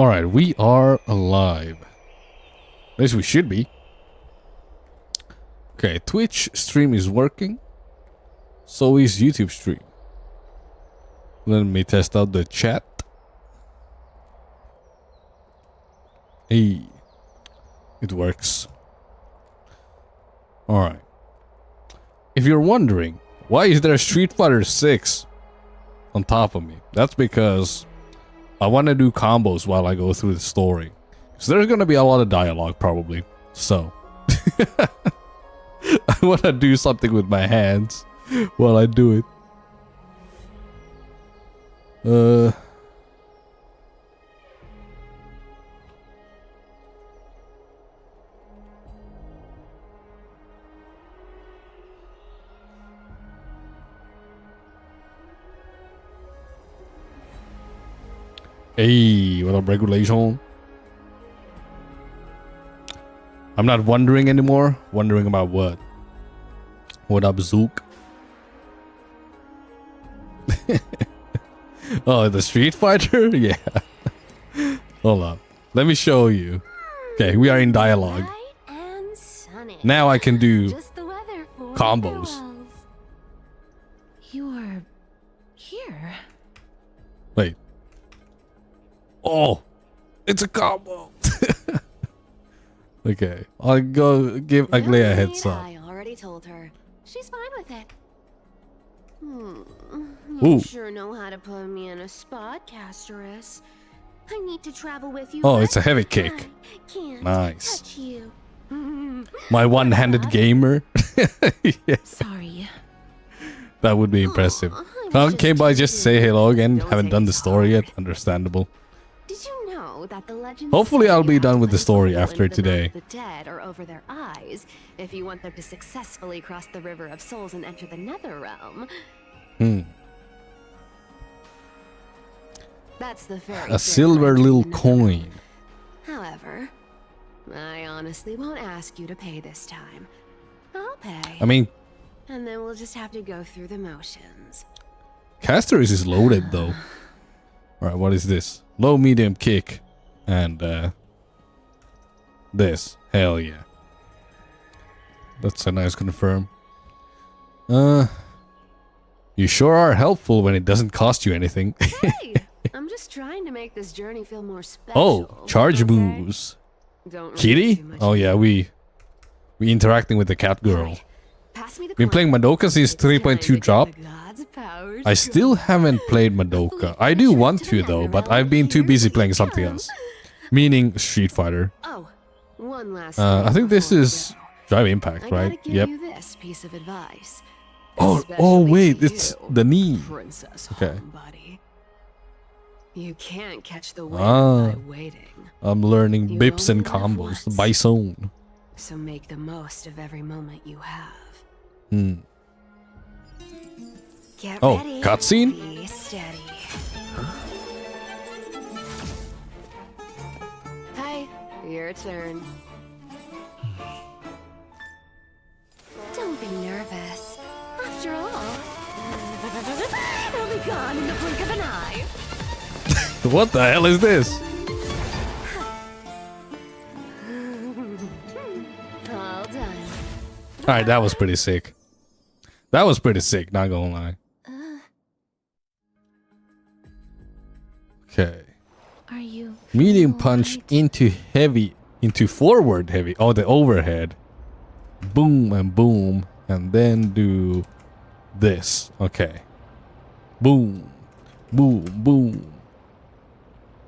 Alright, we are alive. At least we should be. Okay, Twitch stream is working. So is YouTube stream. Let me test out the chat. Hey, it works. Alright. If you're wondering, why is there a Street Fighter 6 on top of me? That's because I want to do combos while I go through the story. So there's going to be a lot of dialogue probably. So I want to do something with my hands while I do it. Hey, what up, regulation? I'm not wondering anymore. Wondering about what? What up, Zook? Oh, the Street Fighter? Yeah. Hold up. Let me show you. Okay, we are in dialogue. Now I can do combos. You are here. Wait. Oh, it's a combo. Okay, I'll go give Ugly a heads up. I already told her. She's fine with it. Ooh. You sure know how to put me in a spot, Casterus. I need to travel with you. Oh, it's a heavy kick. I can't Nice. touch you. My one-handed gamer. Yeah, Sorry. that would be impressive. Came by just to say hello again. Haven't done the story yet. Understandable. Did you know that the legends Hopefully say I'll you be have done to with the put a story soul after into the mouth today. of the dead or over their eyes if you want them to successfully cross the river of souls and enter the nether realm. That's the fairy A silver legend little in the nether coin. realm. However, I honestly won't ask you to pay this time. I'll pay. I mean, And then we'll just have to go through the motions. Casterus is loaded though. Alright, what is this? Low, medium, kick. And this. Hell yeah. That's a nice confirm. You sure are helpful when it doesn't cost you anything. Hey, I'm just trying to make this journey feel more special. Oh, charge okay? moves. Don't Kitty? too much Oh yeah, we interacting with the cat girl. Hey, pass me the Been coin. playing Madoka since It's time to 3.2 get drop. the gods' powers I still going. haven't played Madoka. I do want to though, but I've been too busy playing something else. Meaning Street Fighter. Oh, one last I thing think this before we is go. Drive Impact, I right? gotta give Yep. you this piece of advice. Oh, Especially wait, to it's you, the knee. Princess Okay. Homebody. You can't catch the wind Ah. by waiting. I'm learning You bips and only live combos. once. Bison. So make the most of every moment you have. Get Oh, ready. cutscene? Be steady. Hi, your turn. Don't be nervous. After all, it'll be gone in the blink of an eye. What the hell is this? All done. Alright, that was pretty sick. That was pretty sick, not gonna lie. Okay. Are you Medium feeling punch alright? into forward heavy. Oh, the overhead. Boom and boom. And then do this. Okay. Boom. Boom. Boom.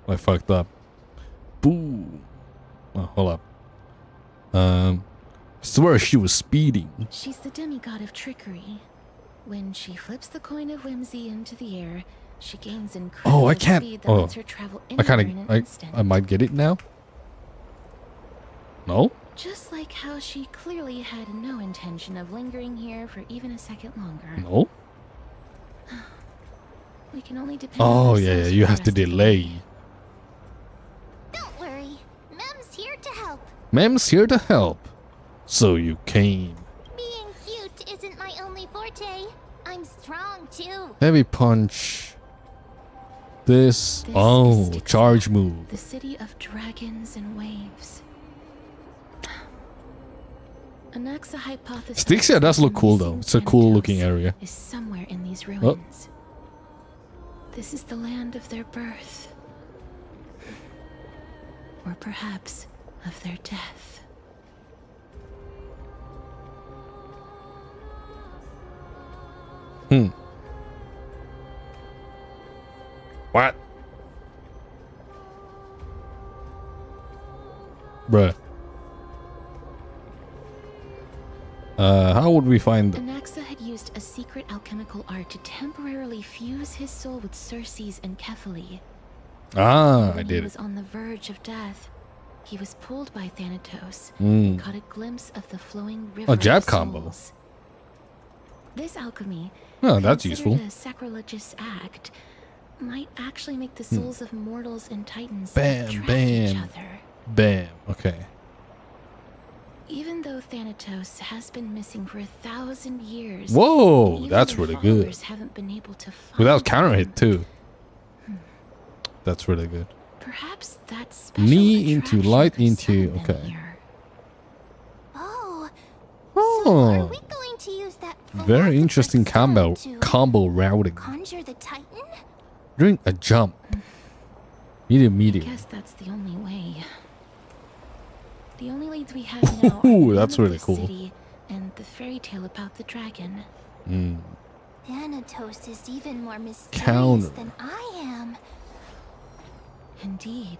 I fucked up. Boom. Oh, hold up. I swear she was speeding. She's the demigod of trickery. When she flips the coin of whimsy into the air, she gains incredible Oh, I can't. speed that Oh, lets her travel I anywhere in kind an of. instant. I might get it now. No? Just like how she clearly had no intention of lingering here for even a second longer. No? We can only depend Oh, on yeah, ourselves you for the have to rest of the delay. way. Don't worry, Mem's here to help. Mem's here to help. So you came. Being cute isn't my only forte. I'm strong too. Heavy punch. This. This Oh, is charge Styxia, move. the city of dragons and waves. Anaxa hypothesized Styxia does that look the cool though. missing It's a cool looking Thanatos area. is somewhere in these ruins. This is the land of their birth. Or perhaps of their death. What? Bruh. How would we find them? Anaxa had used a secret alchemical art to temporarily fuse his soul with Circe's and Kephae. Ah, When I he did was it. on the verge of death, he was pulled by Thanatos Mm. and caught a glimpse of the flowing river A jab of combo. souls. This alchemy, Oh, that's considered useful. a sacrilegious act, might actually make the souls of mortals and titans Bam, attract bam. each other. Bam. Okay. Even though Thanatos has been missing for 1,000 years, Whoa, and even that's their really good. followers haven't been able to find Without counter him, hit too. That's really good. perhaps that special Knee into attraction light could into. summon them Okay. here. Oh. So are Oh, we going to use that very interesting combo to routing conjure the Titan? during a jump. Medium, I medium. guess that's the only way. The only leads we have now are Ooh, the that's name of really the cool. city and the fairy tale about the dragon. Mm. Thanatos is even more mysterious Counter. than I am. Indeed.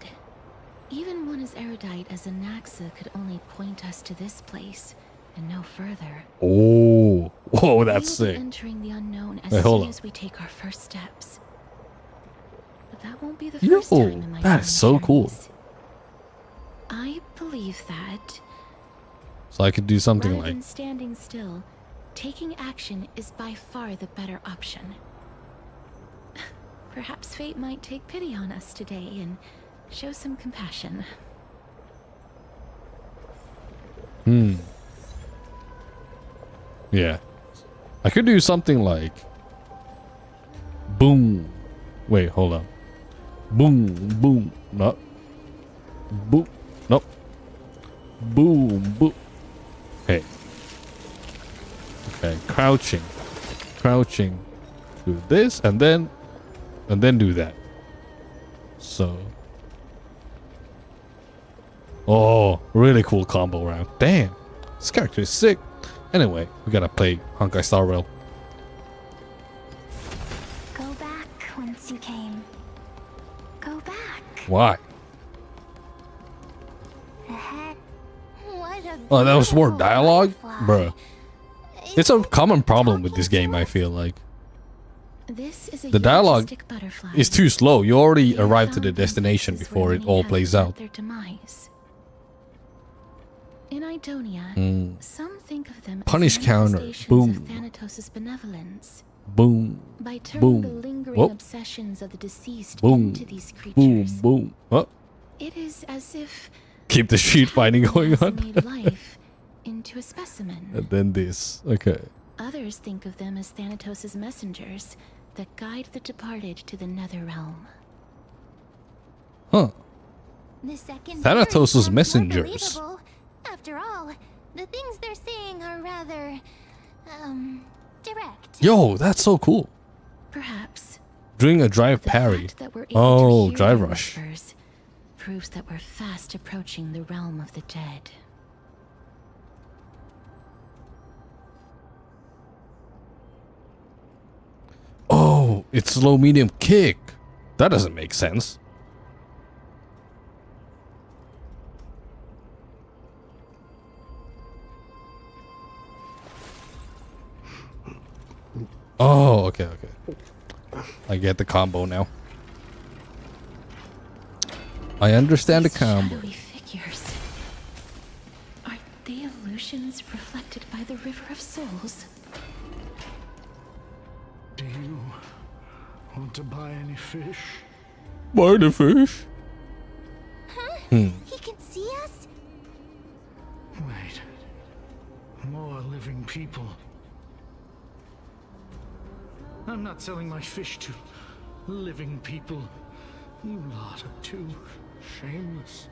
Even one as erudite as Anaxa could only point us to this place and no further. Oh, whoa, that's We will be sick. entering the unknown as Wait, hold soon on. as we take our first steps. But that won't be the Yo, first time in my that is so cool. journeys. I believe that So I could do something rather like. than standing still, taking action is by far the better option. Perhaps fate might take pity on us today and show some compassion. Yeah. I could do something like. Boom. Wait, hold on. Boom, boom. No. Boom. Nope. Boom, boom. Okay. Okay, crouching. Crouching. Do this and then do that. So. Oh, really cool combo round. Damn. This character is sick. Anyway, we gotta play Honkai Star Rail. Go back whence you came. Go back. Why? Ahead. What a Oh, that was more beautiful dialogue? butterfly. Bruh. It's a common problem with this game, I feel like. This is a The dialogue eulogistic butterfly. It's too slow. You already They have arrived to the found these destination places before where it many all have plays met out. Their demise. In Idonia, Mm. some think of them Punish as counter. manifestations Boom. of Thanatos' benevolence. Boom. By turning Boom. the lingering Whoop. obsessions of the deceased Boom. into these Boom. creatures, Boom. Oh, it is as if keep the street fighting going has on. made life into a specimen. And then this. Okay. Others think of them as Thanatos' messengers that guide the departed to the nether realm. Huh. The second Thanatos' theory sounds more messengers. believable. After all, the things they're saying are rather, direct. Yo, that's so cool. Perhaps Doing a drive the parry. fact that we're able Oh, to hear drive their rush. whispers proves that we're fast approaching the realm of the dead. Oh, it's low medium kick. That doesn't make sense. Oh, okay, okay. I get the combo now. I understand the These combo. shadowy figures. Are they illusions reflected by the river of souls? Do you want to buy any fish? Buy the fish? He can see us? Wait. More living people. I'm not selling my fish to living people. You lot are too shameless.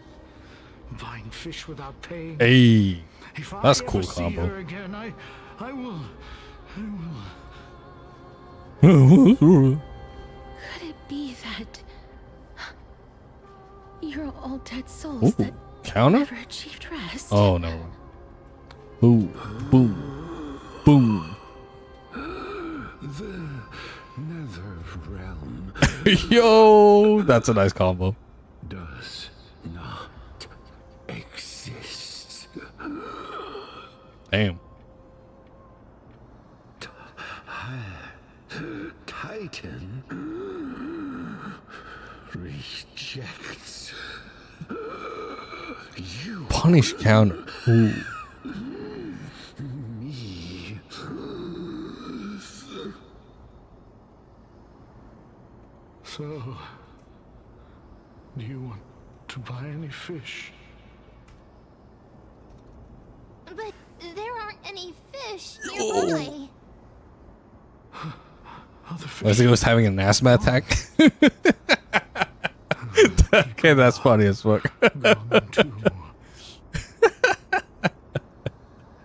Buying fish without paying. Hey, If that's I cool ever see combo. her again, I will. Could it be that you're all dead souls Ooh, that counter? never achieved rest? Oh no. Boom, boom, boom. The nether realm Yo, that's a nice combo. does not exist. Damn. Titan rejects you. Punish counter. Ooh. Me. So, do you want to buy any fish? But there aren't any fish nearby. Other fish? Unless he was having an asthma attack. Okay, that's funny as fuck. Gone too.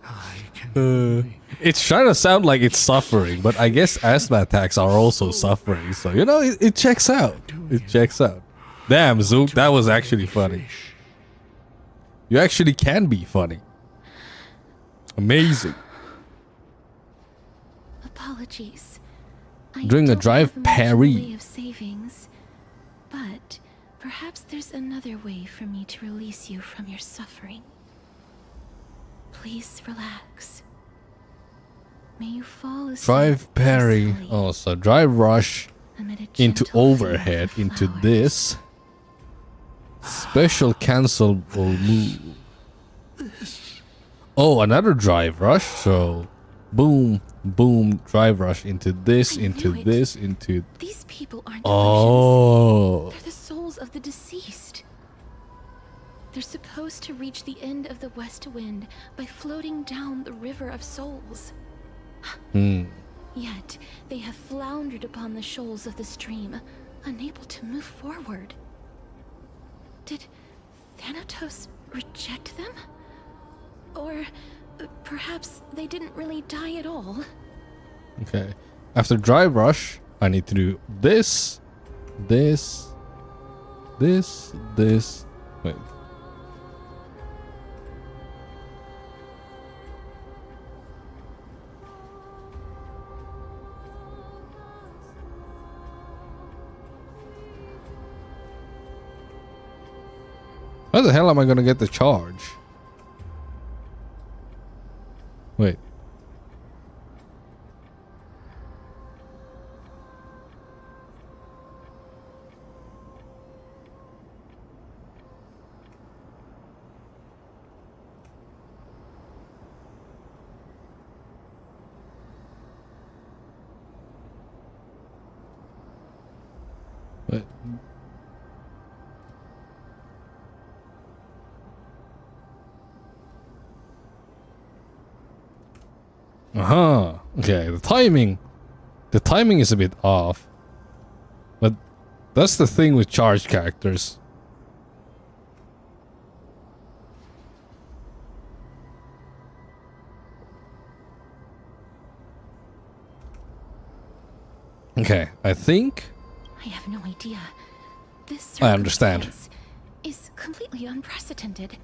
I can only It's trying to sound like it's suffering, but I guess asthma attacks are also suffering. So, you know, it checks out. It checks out. Damn, Zook, that was actually funny. fish. You actually can be funny. Amazing. Apologies. I Doing a don't drive have much in the parry. way of savings, but perhaps there's another way for me to release you from your suffering. Please relax. May you fall asleep Drive parry. peacefully Oh, so drive rush amid a into gentle field of overhead into flowers. this. Special cancelable move. Oh, another drive rush. So, boom, boom, drive rush into this, I into knew it. this, into. These people aren't Oh, illusions. They're the souls of the deceased. They're supposed to reach the end of the west wind by floating down the river of souls. Yet, they have floundered upon the shoals of the stream, unable to move forward. Did Thanatos reject them? Or perhaps they didn't really die at all? okay. After drive rush, I need to do this, this, this, this. Wait. How the hell am I gonna get the charge? Wait. Wait. Uh-huh. Okay, the timing is a bit off. But that's the thing with charged characters. Okay, I think I have no idea. This I understand. circumstance is completely unprecedented.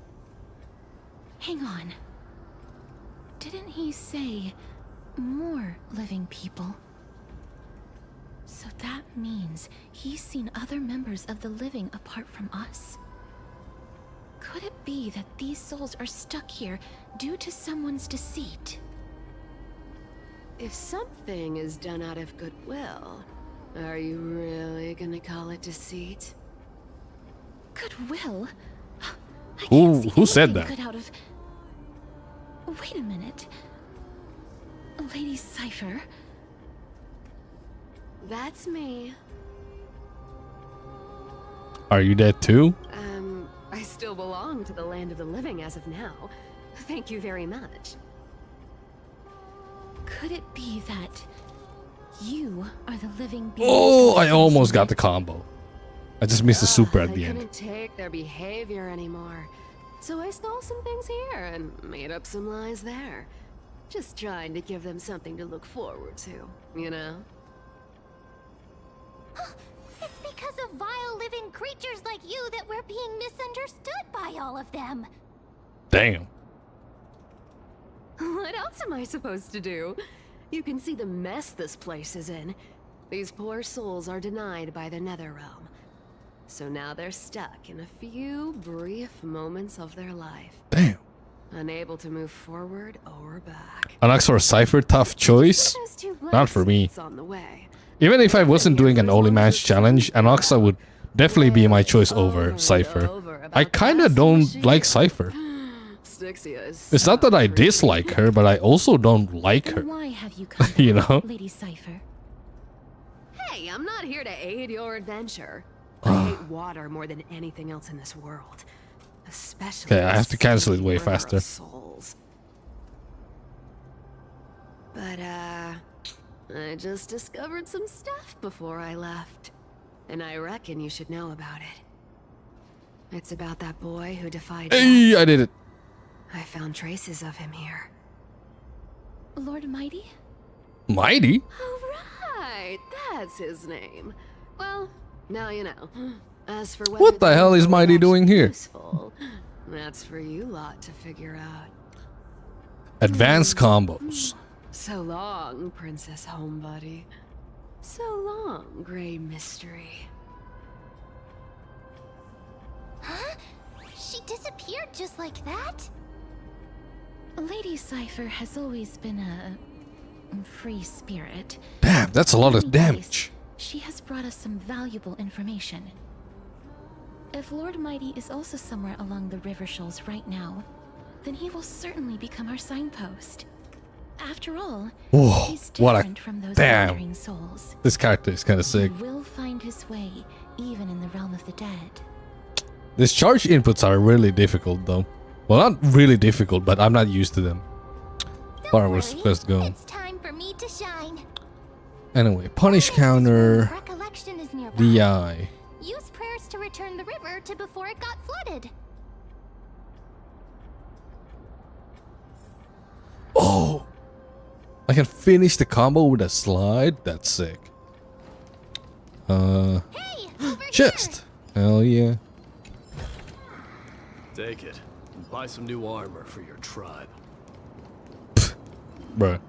Hang on. Didn't he say more living people? So that means he's seen other members of the living apart from us? Could it be that these souls are stuck here due to someone's deceit? If something is done out of goodwill, are you really gonna call it deceit? Goodwill? I Who- can't see who said anything that? good out of... Wait a minute. Lady Cypher? That's me. are you dead too? I still belong to the land of the living as of now. Thank you very much. Could it be that You are the living being. Oh, I almost got the combo. I just missed the super at the I end. couldn't take their behavior anymore. So I stole some things here and made up some lies there. Just trying to give them something to look forward to, you know? It's because of vile living creatures like you that we're being misunderstood by all of them. Damn. What else am I supposed to do? You can see the mess this place is in. These poor souls are denied by the Netherrealm. So now they're stuck in a few brief moments of their life. Damn. Unable to move forward or back. Anaxor Cypher, tough choice. Those two Not for me. blacksmiths on the way. Even if I wasn't doing an only match challenge, Anaxa would definitely be my choice over Cypher. I kinda don't like Cypher. Stixia is It's not that I dislike her, but I also don't like her. Why have you come You back, know? Lady Cypher? Hey, I'm not here to aid your adventure. I hate water more than anything else in this world. Especially Okay, I have to cancel it way river of faster. souls. But I just discovered some stuff before I left. And I reckon you should know about it. It's about that boy who defied death. Hey, I did it. I found traces of him here. Lord Mighty? Mighty? Oh, right. That's his name. Well, now you know. As for What the hell is Mighty doing here? Useful, that's for you lot to figure out. Advanced combos. So long, Princess Homebody. So long, Grey Mystery. Huh? She disappeared just like that? Lady Cypher has always been a free spirit. Damn, that's a lot of In any case, damage. She has brought us some valuable information. If Lord Mighty is also somewhere along the river shoals right now, then he will certainly become our signpost. After all, Whoa, he's what a different from those damn. wandering souls. This character is kind of sick. He will find his way, even in the realm of the dead. These charge inputs are really difficult though. Well, not really difficult, but I'm not used to them. Where we're supposed to go. It's time for me to shine. Anyway, punish counter. Recollection is nearby. DI. Use prayers to return the river to before it got flooded. Oh! I can finish the combo with a slide? That's sick. Hey, over Chest! Hell yeah. Take it. And buy some new armor for your tribe. Bruh.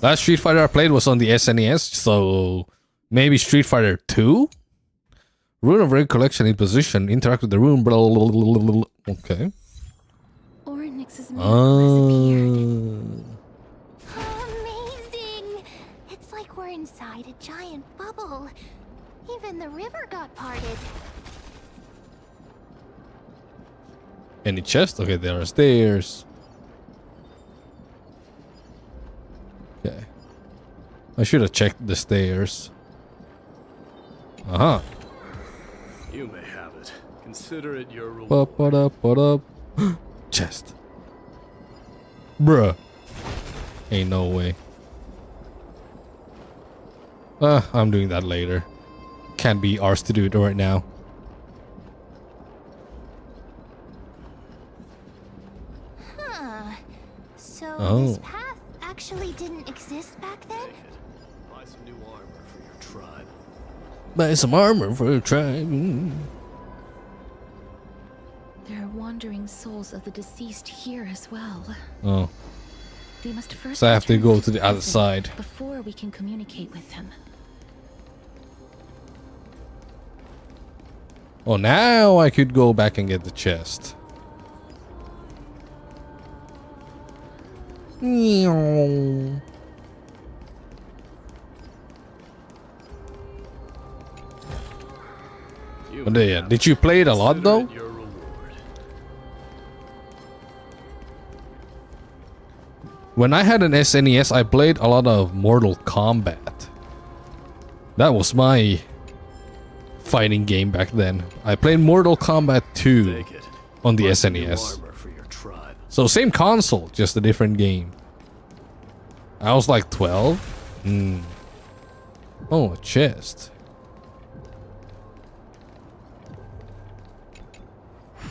Last Street Fighter I played was on the SNES, so maybe Street Fighter 2? Rune of Recollection in position, interact with the rune, blah, blah, blah, blah, blah. Okay. Oryx's miracle has appeared. Amazing! It's like we're inside a giant bubble. Even the river got parted. Any chest? Okay, there are stairs. Okay. I should have checked the stairs. Uh-huh. You may have it. Consider it your reward. Ba-ba-da-ba-da. Chest. Bruh. Ain't no way. I'm doing that later. Can't be arsed to do it right now. Huh. So Oh. this path actually didn't exist back then? Take it. Buy some new armor for your tribe. Buy some armor for a tribe. There are wandering souls of the deceased here as well. Oh. We must first So I have to return go to the other prison side. before we can communicate with them. Oh, now I could go back and get the chest. Meow. You But may yeah, have did you play it a lot Consider though? it your reward. When I had an SNES, I played a lot of Mortal Kombat. That was my fighting game back then. I played Mortal Kombat 2 Take it. on the Buy some new SNES. armor for your tribe. So same console, just a different game. I was like 12. Oh, a chest.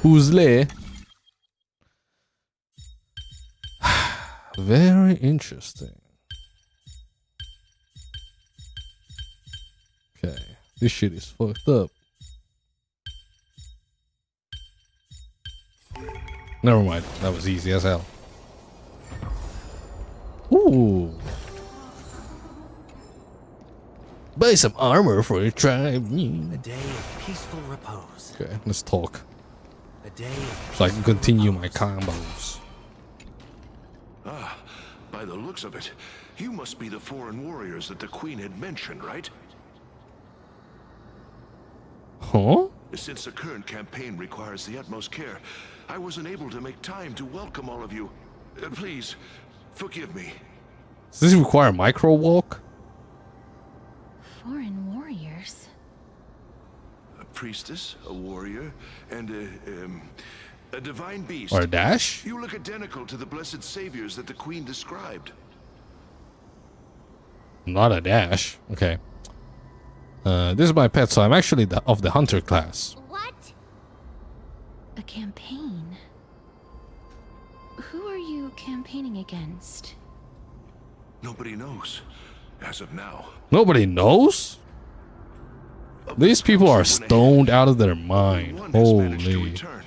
Who's there? Very interesting. Okay, this shit is fucked up. Never mind, that was easy as hell. Ooh. Buy some armor for your tribe. A day of peaceful repose. Okay, let's talk. A day of So I can continue my combos. Ah, by the looks of it, you must be the foreign warriors that the Queen had mentioned, right? Huh? Since the current campaign requires the utmost care, I wasn't able to make time to welcome all of you. Please, forgive me. Does this require micro walk? Foreign warriors. A priestess, a warrior, and a divine beast. Or a dash? You look identical to the blessed saviors that the Queen described. Not a dash. Okay. This is my pet, so I'm actually of the hunter class. What? A campaign? Who are you campaigning against? Nobody knows, as of now. Nobody knows? These people are stoned out of their mind. One has managed to Holy. return.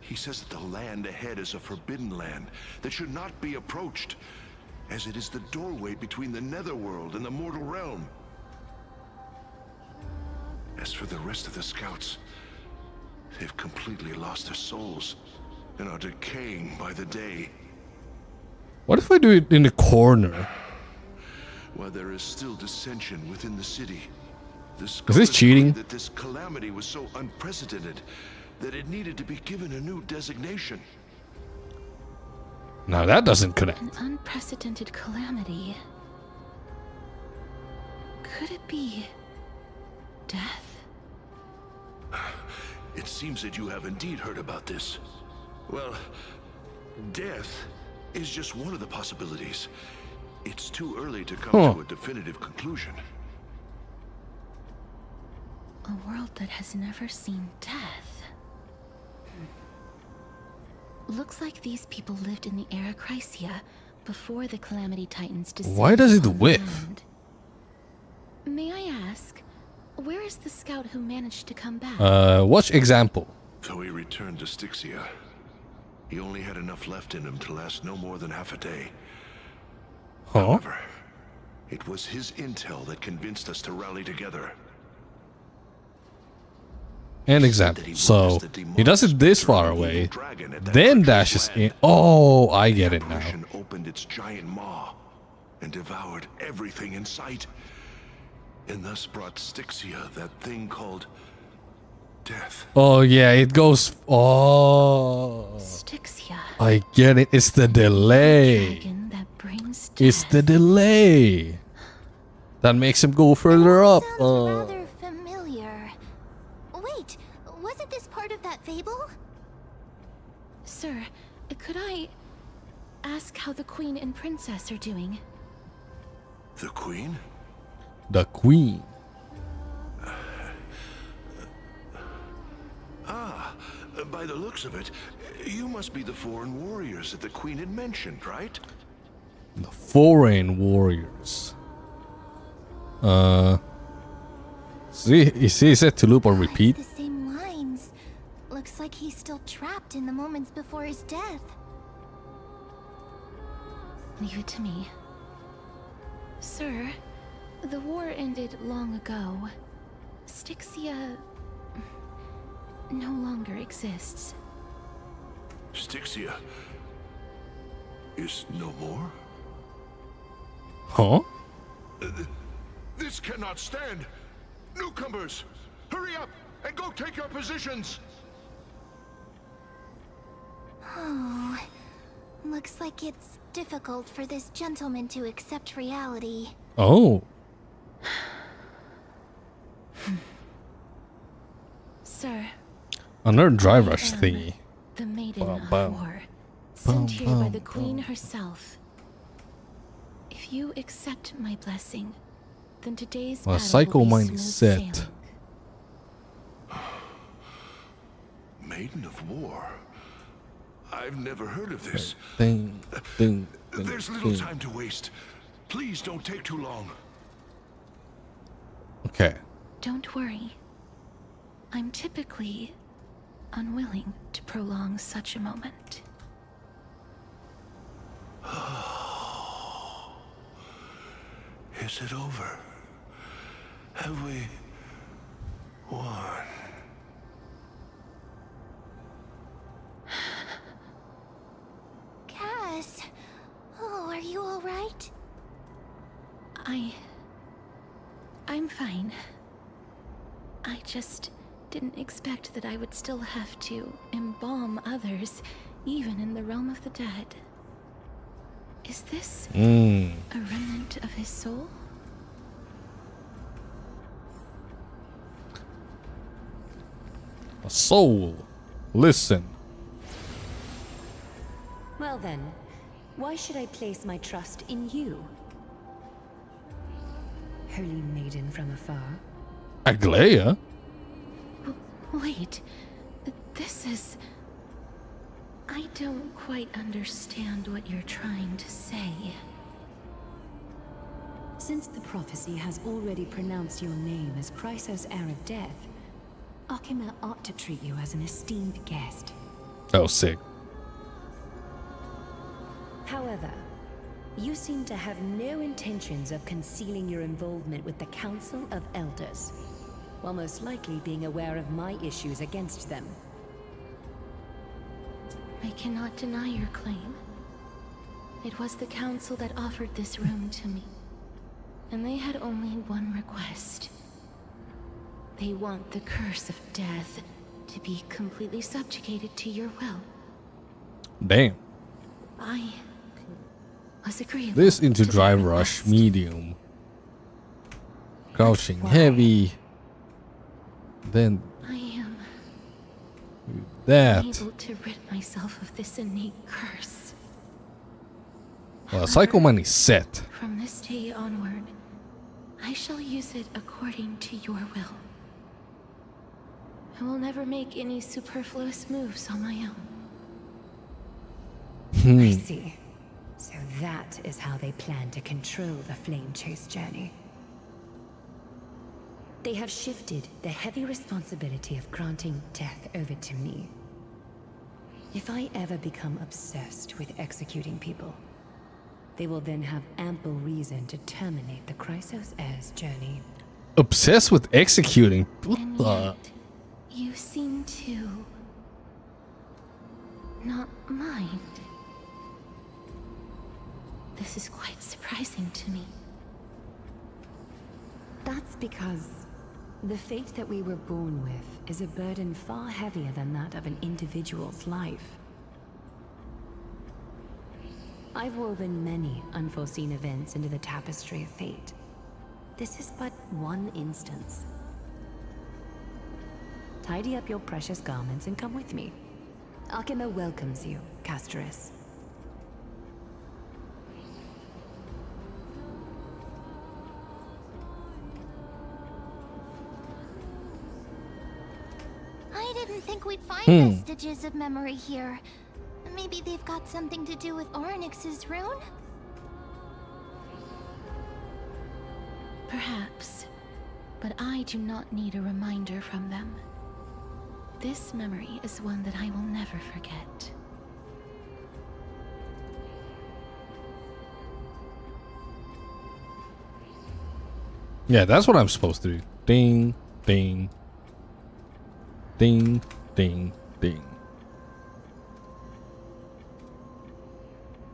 He says that the land ahead is a forbidden land that should not be approached, as it is the doorway between the netherworld and the mortal realm. As for the rest of the scouts, they've completely lost their souls and are decaying by the day. What if I do it in the corner? While there is still dissension within the city, the Is this scholars cheating? agree that this calamity was so unprecedented that it needed to be given a new designation. Now that doesn't connect. An unprecedented calamity. Could it be death? It seems that you have indeed heard about this. Well, death is just one of the possibilities. It's too early to come to a definitive conclusion. A world that has never seen death. Looks like these people lived in the era Chrysia before the Calamity Titans descended. Why does it on the whiff? land. May I ask, where is the scout who managed to come back? Watch example. So he returned to Styxia. He only had enough left in him to last no more than half a day. Huh? However, it was his intel that convinced us to rally together. An example. So he does it this far away, then dashes in. Oh, I get it now. Apparition opened its giant maw and devoured everything in sight, and thus brought Styxia that thing called death. Oh yeah, it goes. Oh, Styxia. I get it. It's the delay. Dragon that brings death. It's the delay that makes him go further up. Sounds rather familiar. Wait, wasn't this part of that fable? Sir, could I ask how the Queen and Princess are doing? The Queen? The Queen. By the looks of it, you must be the foreign warriors that the Queen had mentioned, right? The foreign warriors. See, he said to loop or repeat. The same lines. Looks like he's still trapped in the moments before his death. Leave it to me. Sir, the war ended long ago. Styxia no longer exists. Styxia is no more? Huh? This cannot stand! Newcomers, hurry up and go take your positions! Oh, looks like it's difficult for this gentleman to accept reality. Oh. Sir, Another dry rush I am thingy. the Maiden Bum, of bum. War, sent here by Bum, the Queen bum. herself. If If you accept my blessing, then today's Well, battle Psycho will be Mind smooth is set. sailing. Maiden of War? I've never heard of this. Ding, ding, ding, There's little ding. time to waste. Please don't take too long. Okay. Don't worry. I'm typically unwilling to prolong such a moment. Is it over? Have we won? Cass, oh, are you all right? I'm fine. I just didn't expect that I would still have to embalm others, even in the realm of the dead. Is this a remnant of his soul? A soul. Listen. Well then, why should I place my trust in you? Holy maiden from afar. Aglaia? Wait, this is... I don't quite understand what you're trying to say. Since the prophecy has already pronounced your name as Chrysos, heir of death, Akima ought to treat you as an esteemed guest. Oh, sick. However, you seem to have no intentions of concealing your involvement with the Council of Elders, while most likely being aware of my issues against them. I cannot deny your claim. It was the council that offered this room to me. And they had only one request. They want the curse of death to be completely subjugated to your will. Damn. I was agreeable. This into to drive that rush request. medium. Crouching Why? heavy. Then I am that. able to rid myself of this innate curse. Well, Psycho Mind is set. From this day onward, I shall use it according to your will. I will never make any superfluous moves on my own. I see. So that is how they plan to control the Flame Chase journey. They have shifted the heavy responsibility of granting death over to me. If I ever become obsessed with executing people, they will then have ample reason to terminate the Chrysos heir's journey. Obsessed with executing. What And the? yet, you seem to not mind. This is quite surprising to me. That's because the fate that we were born with is a burden far heavier than that of an individual's life. I've woven many unforeseen events into the tapestry of fate. This is but one instance. Tidy up your precious garments and come with me. Akima welcomes you, Castoris. I didn't think we'd find vestiges of memory here. Maybe they've got something to do with Ornyx's rune? Perhaps, but I do not need a reminder from them. This memory is one that I will never forget. Yeah, that's what I'm supposed to do. Ding, ding. Ding, ding, ding.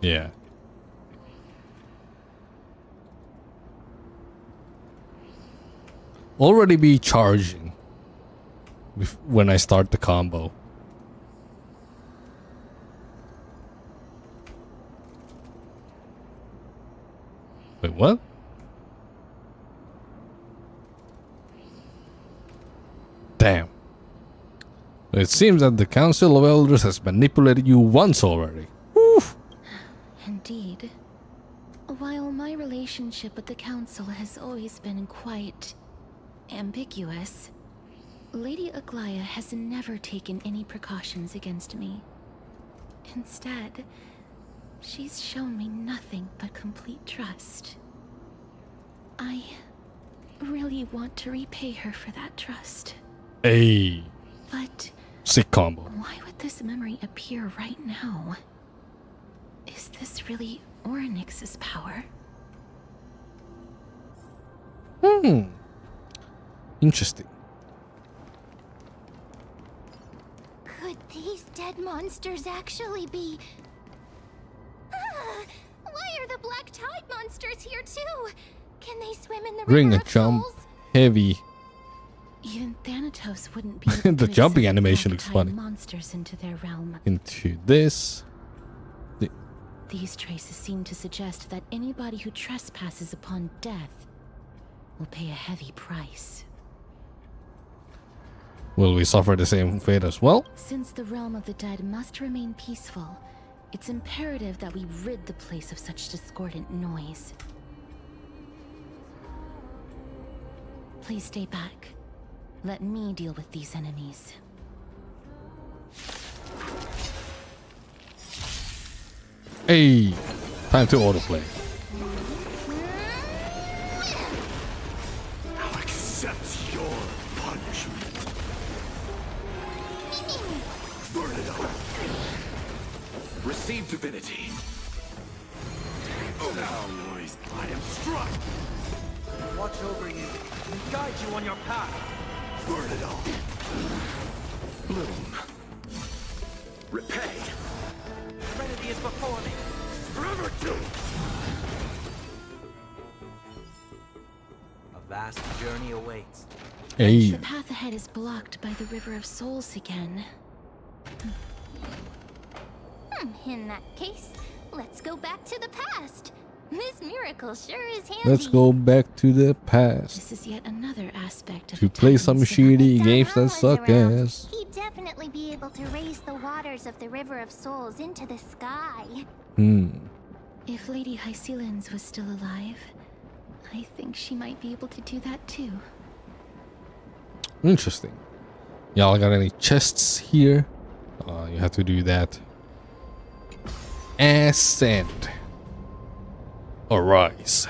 Yeah. Already be charging when I start the combo. Wait, what? Damn. It seems that the Council of Elders has manipulated you once already. Woof. Indeed. While my relationship with the Council has always been quite ambiguous, Lady Aglaya has never taken any precautions against me. Instead, she's shown me nothing but complete trust. I really want to repay her for that trust. Hey. But Sick combo. why would this memory appear right now? Is this really Orynyx's power? Interesting. Could these dead monsters actually be... why are the Black Tide monsters here too? Can they swim in the Ring River a of jump. Souls? Heavy. Even Thanatos wouldn't be able The to jumping accept animation Black looks Tide funny. monsters into their realm. Into this. These traces seem to suggest that anybody who trespasses upon death will pay a heavy price. Will we suffer the same fate as well? Since the realm of the dead must remain peaceful, it's imperative that we rid the place of such discordant noise. Please stay back. Let me deal with these enemies. Hey, time to autoplay. I'll accept your punishment. Burn it up. Receive divinity. Oh, now, noise. I am struck. Watch over you and guide you on your path. Burn it all. Bloom. Repay. Serenity is before me. Forever do. A vast journey awaits. Hey. The path ahead is blocked by the River of Souls again. In that case, let's go back to the past. This miracle sure is handy. Let's go back to the past This is yet another aspect of to the play some Titan's shitty If games that Don suck was around, ass. He'd definitely be able to raise the waters of the River of Souls into the sky. If Lady Hycelens was still alive, I think she might be able to do that too. Interesting. Y'all got any chests here? You have to do that. Ascend. Arise.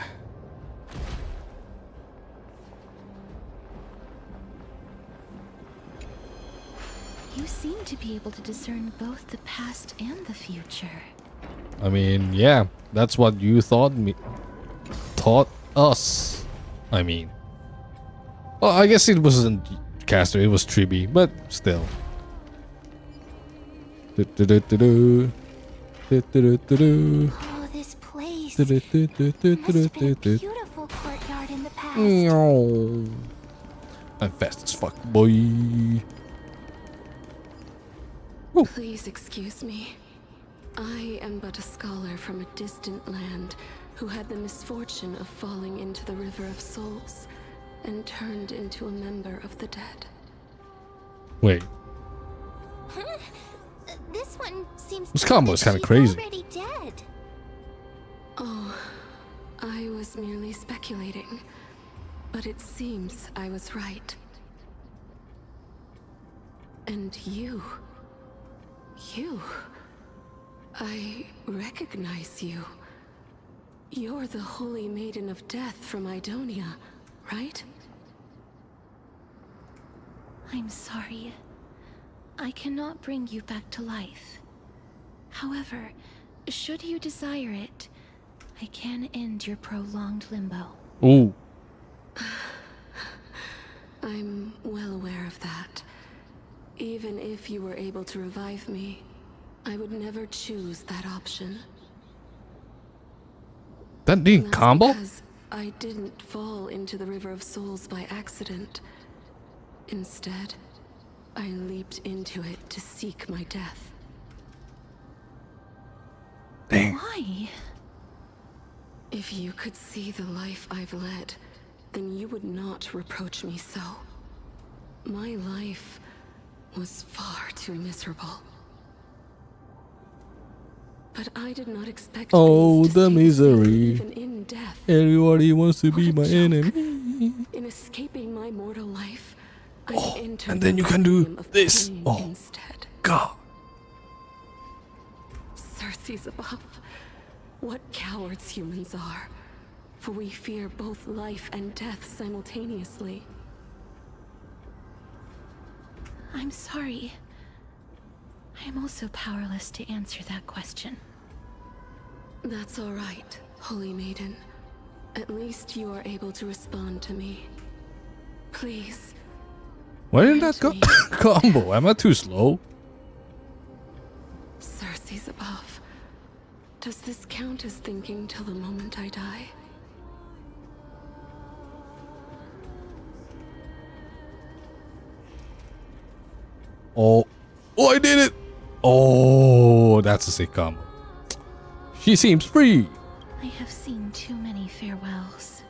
You seem to be able to discern both the past and the future. I mean, yeah, that's what you taught us. I mean, well, I guess it wasn't Caster, it was Triby, but still. Do-do-do-do-do. Do-do-do-do-do. Oh, this place. Must have been a Do-do-do-do-do-do-do. beautiful courtyard in the past. Meow. I'm fast as fuck, boy. Please excuse me. I am but a scholar from a distant land who had the misfortune of falling into the River of Souls and turned into a member of the dead. Wait, This one seems This to combo think is kinda she's crazy. already dead. Oh, I was merely speculating, but it seems I was right. And you, I recognize you. You're the Holy Maiden of Death from Idonia, right? I'm sorry. I cannot bring you back to life. However, should you desire it, I can end your prolonged limbo. ooh, I'm well aware of that. Even if you were able to revive me, I would never choose that option. that didn't That's combo? because I didn't fall into the River of Souls by accident. Instead, I leaped into it to seek my death. Dang. Why? If you could see the life I've led, then you would not reproach me so. My life was far too miserable. But I did not expect Oh, things to the stay misery. safe even in death. Everybody wants to be What a my joke. enemy. In escaping my mortal life, I entered And then the you can do millennium of this. pain Oh, instead. God. Cersei's above. What cowards humans are. For we fear both life and death simultaneously. I'm sorry. I am also powerless to answer that question. That's all right, Holy Maiden. At least you are able to respond to me. Please. Why didn't that go combo? Am I too slow? Cersei's above. Does this count as thinking till the moment I die? Oh, I did it. Oh, that's a sick combo. She seems free. I have seen too many farewells.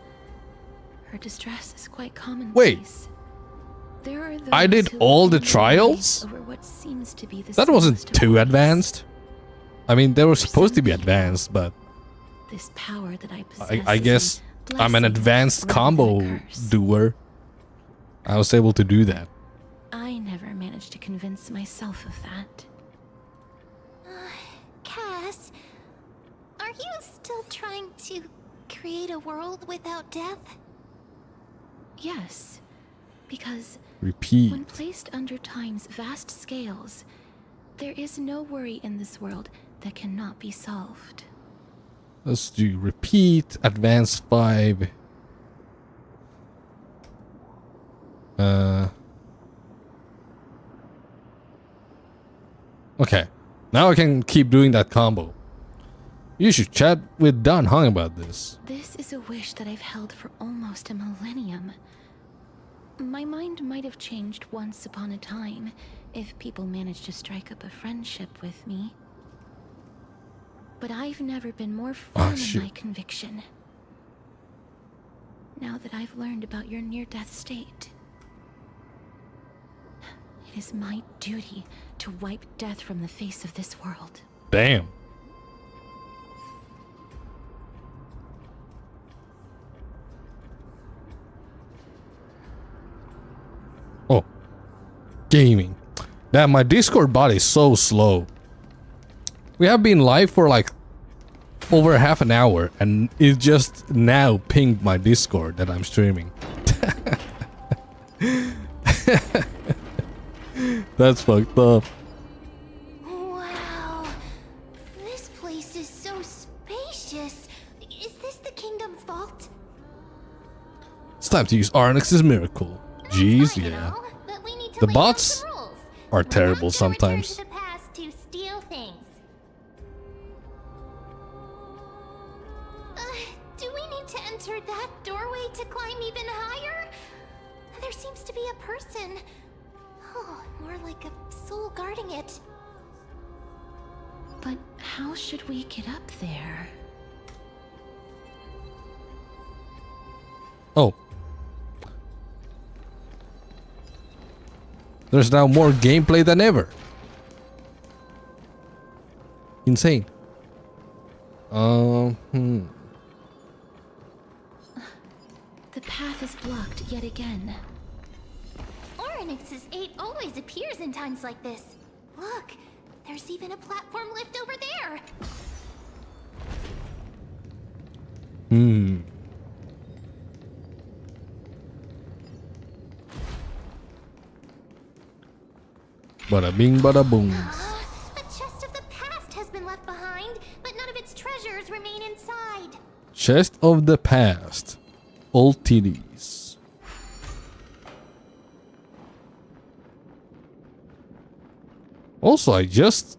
Her distress is quite commonplace. Wait. There are those I did who all the only trials? over what seems to be the That wasn't simplest of too ways. advanced. I mean, they were supposed to be advanced, but This power that I possess I is guess a I'm an blessing advanced rather than a combo curse. doer. I was able to do that. I never managed to convince myself of that. Cass, are you still trying to create a world without death? Yes, because Repeat. when placed under time's vast scales, there is no worry in this world that cannot be solved. Let's do repeat, advance 5. Okay. Now I can keep doing that combo. You should chat with Dan Hong about this. This is a wish that I've held for almost a millennium. My mind might have changed once upon a time if people managed to strike up a friendship with me. But I've never been more firm in my conviction. Now that I've learned about your near-death state, it is my duty to wipe death from the face of this world. Damn. Oh. Gaming. Damn, my Discord bot is so slow. We have been live for like over half an hour and it just now pinged my Discord that I'm streaming. That's fucked up. Wow. This place is so spacious. Is this the kingdom's vault? It's time to use Arnix's miracle. Jeez, Fine and yeah. all, but we need to The lay down bots some rules. are We're terrible not gonna return sometimes. to the past to steal things. Do we need to enter that doorway to climb even higher? There seems to be a person. Oh, more like a soul guarding it. But how should we get up there? Oh. There's now more gameplay than ever. Insane. The path is blocked yet again. Oryx's 8 always appears in times like this. Look, there's even a platform lift over there. Bada bing, bada boom. A chest of the past has been left behind, but none of its treasures remain inside. Chest of the past. Old titties. Also, I just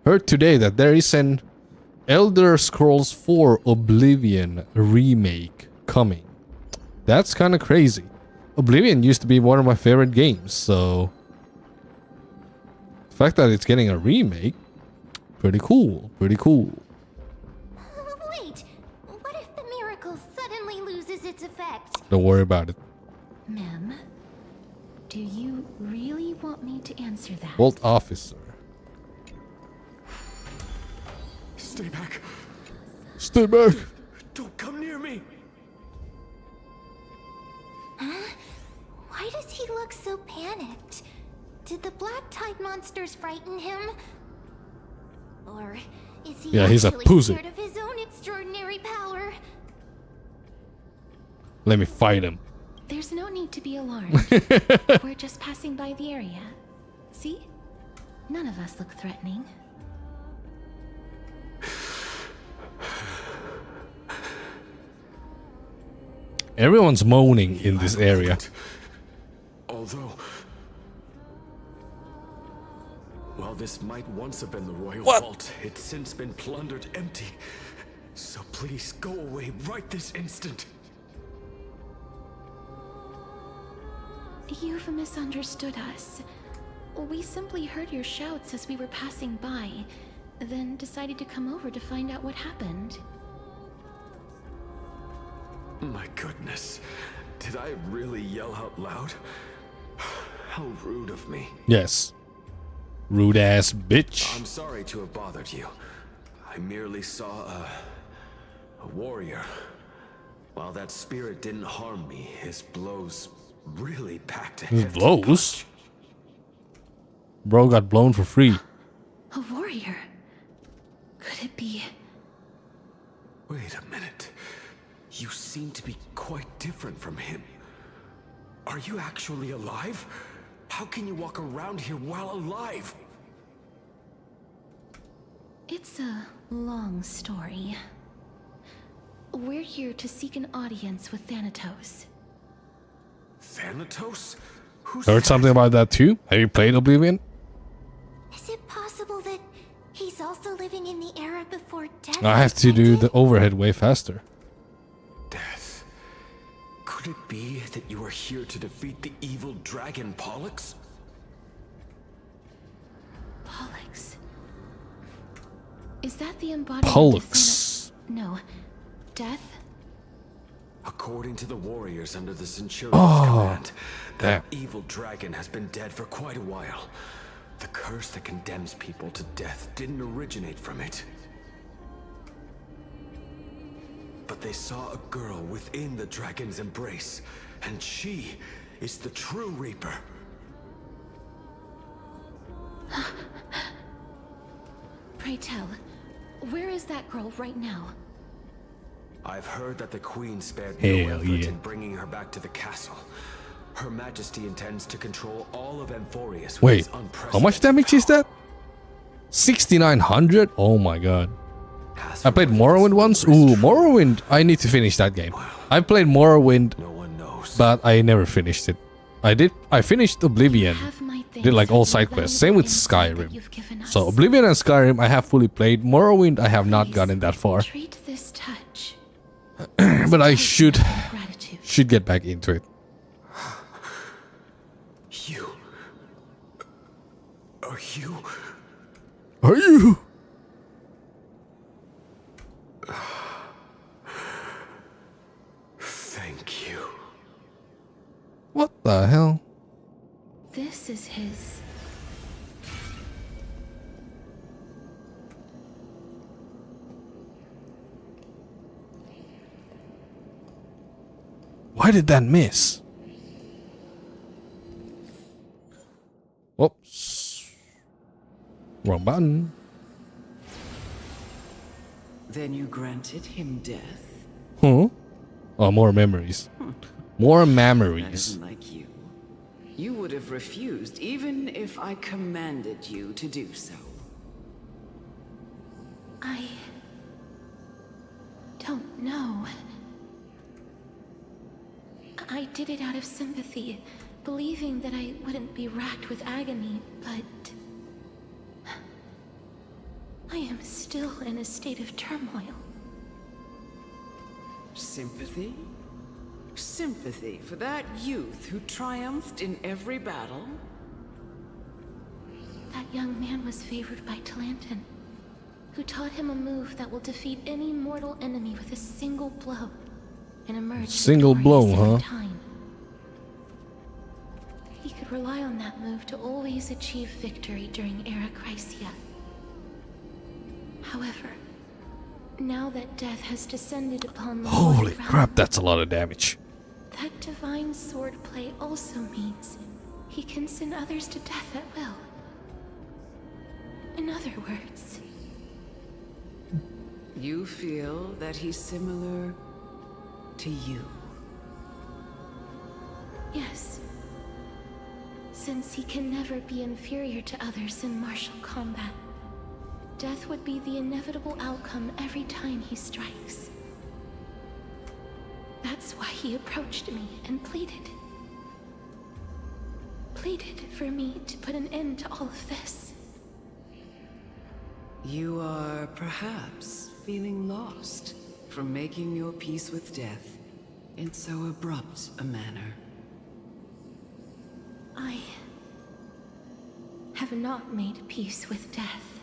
heard today that there is an Elder Scrolls 4 Oblivion remake coming. That's kind of crazy. Oblivion used to be one of my favorite games, so the fact that it's getting a remake, pretty cool, pretty cool. Wait, what if the miracle suddenly loses its effect? Don't worry about it. Mem, do you really want me to answer that? Vault Officer. Stay back. Stay back. Don't come near me. Huh? Why does he look so panicked? Did the black tide monsters frighten him? Or is he Yeah, he's a actually pussy. scared of his own extraordinary power? Let me fight him. There's no need to be alarmed. We're just passing by the area. See? None of us look threatening. Everyone's moaning in this area. Although, while this might once have been the royal What? vault, it's since been plundered empty. So please go away right this instant. You've misunderstood us. We simply heard your shouts as we were passing by, then decided to come over to find out what happened. My goodness, did I really yell out loud? How rude of me. Yes. Rude ass bitch. I'm sorry to have bothered you. I merely saw a warrior. While that spirit didn't harm me, his blows really packed a His hefty blows? punch. Bro got blown for free. A warrior? Could it be? Wait a minute. You seem to be quite different from him. Are you actually alive? How can you walk around here while alive? It's a long story. We're here to seek an audience with Thanatos. Thanatos? Who's Heard something about that too? Have you played Oblivion? Is it possible that he's also living in the era before death? I have to do the overhead way faster. Death. Could it be that you are here to defeat the evil dragon Pollux? Pollux. Is that the embodiment of Pollux. No. Death? According to the warriors under the Centurion's Oh, command, that damn. evil dragon has been dead for quite a while. The curse that condemns people to death didn't originate from it. But they saw a girl within the dragon's embrace, and she is the true Reaper. Pray tell, where is that girl right now? I've heard that the Queen spared Hell no effort yeah. in bringing her back to the castle. Her Majesty intends to control all of Amphorius with Wait, his how much damage is that? 6,900? Oh my god. I played Morrowind once. Ooh, Morrowind. I need to finish that game. I played Morrowind, No one knows. but I never finished it. I finished Oblivion. Have my Did like all things side and quests. Same with valuable insight that Skyrim. you've given us. So Oblivion and Skyrim I have fully played. Morrowind I have not Please, gotten that far. Treat this touch. But I as a should token of gratitude. get back into it. You. Are you? Are you? Thank you. What the hell? This is his. Why did that miss? Whoops. Wrong button. Then you granted him death? Huh? Oh, more memories. More That memories. isn't like you. You would have refused even if I commanded you to do so. I don't know. I did it out of sympathy, believing that I wouldn't be racked with agony, but I am still in a state of turmoil. Sympathy? Sympathy for that youth who triumphed in every battle? That young man was favored by Talantin, who taught him a move that will defeat any mortal enemy with a single blow and emerge Single blow, victorious huh? every time. He could rely on that move to always achieve victory during Era Chrysia. However, Now that death has descended upon the Holy mortal realm, crap, that's a lot of damage. that divine swordplay also means he can send others to death at will. In other words, You feel that he's similar to you? yes. Since he can never be inferior to others in martial combat, death would be the inevitable outcome every time he strikes. That's why he approached me and pleaded. Pleaded for me to put an end to all of this. You are perhaps feeling lost from making your peace with death in so abrupt a manner. I have not made peace with death.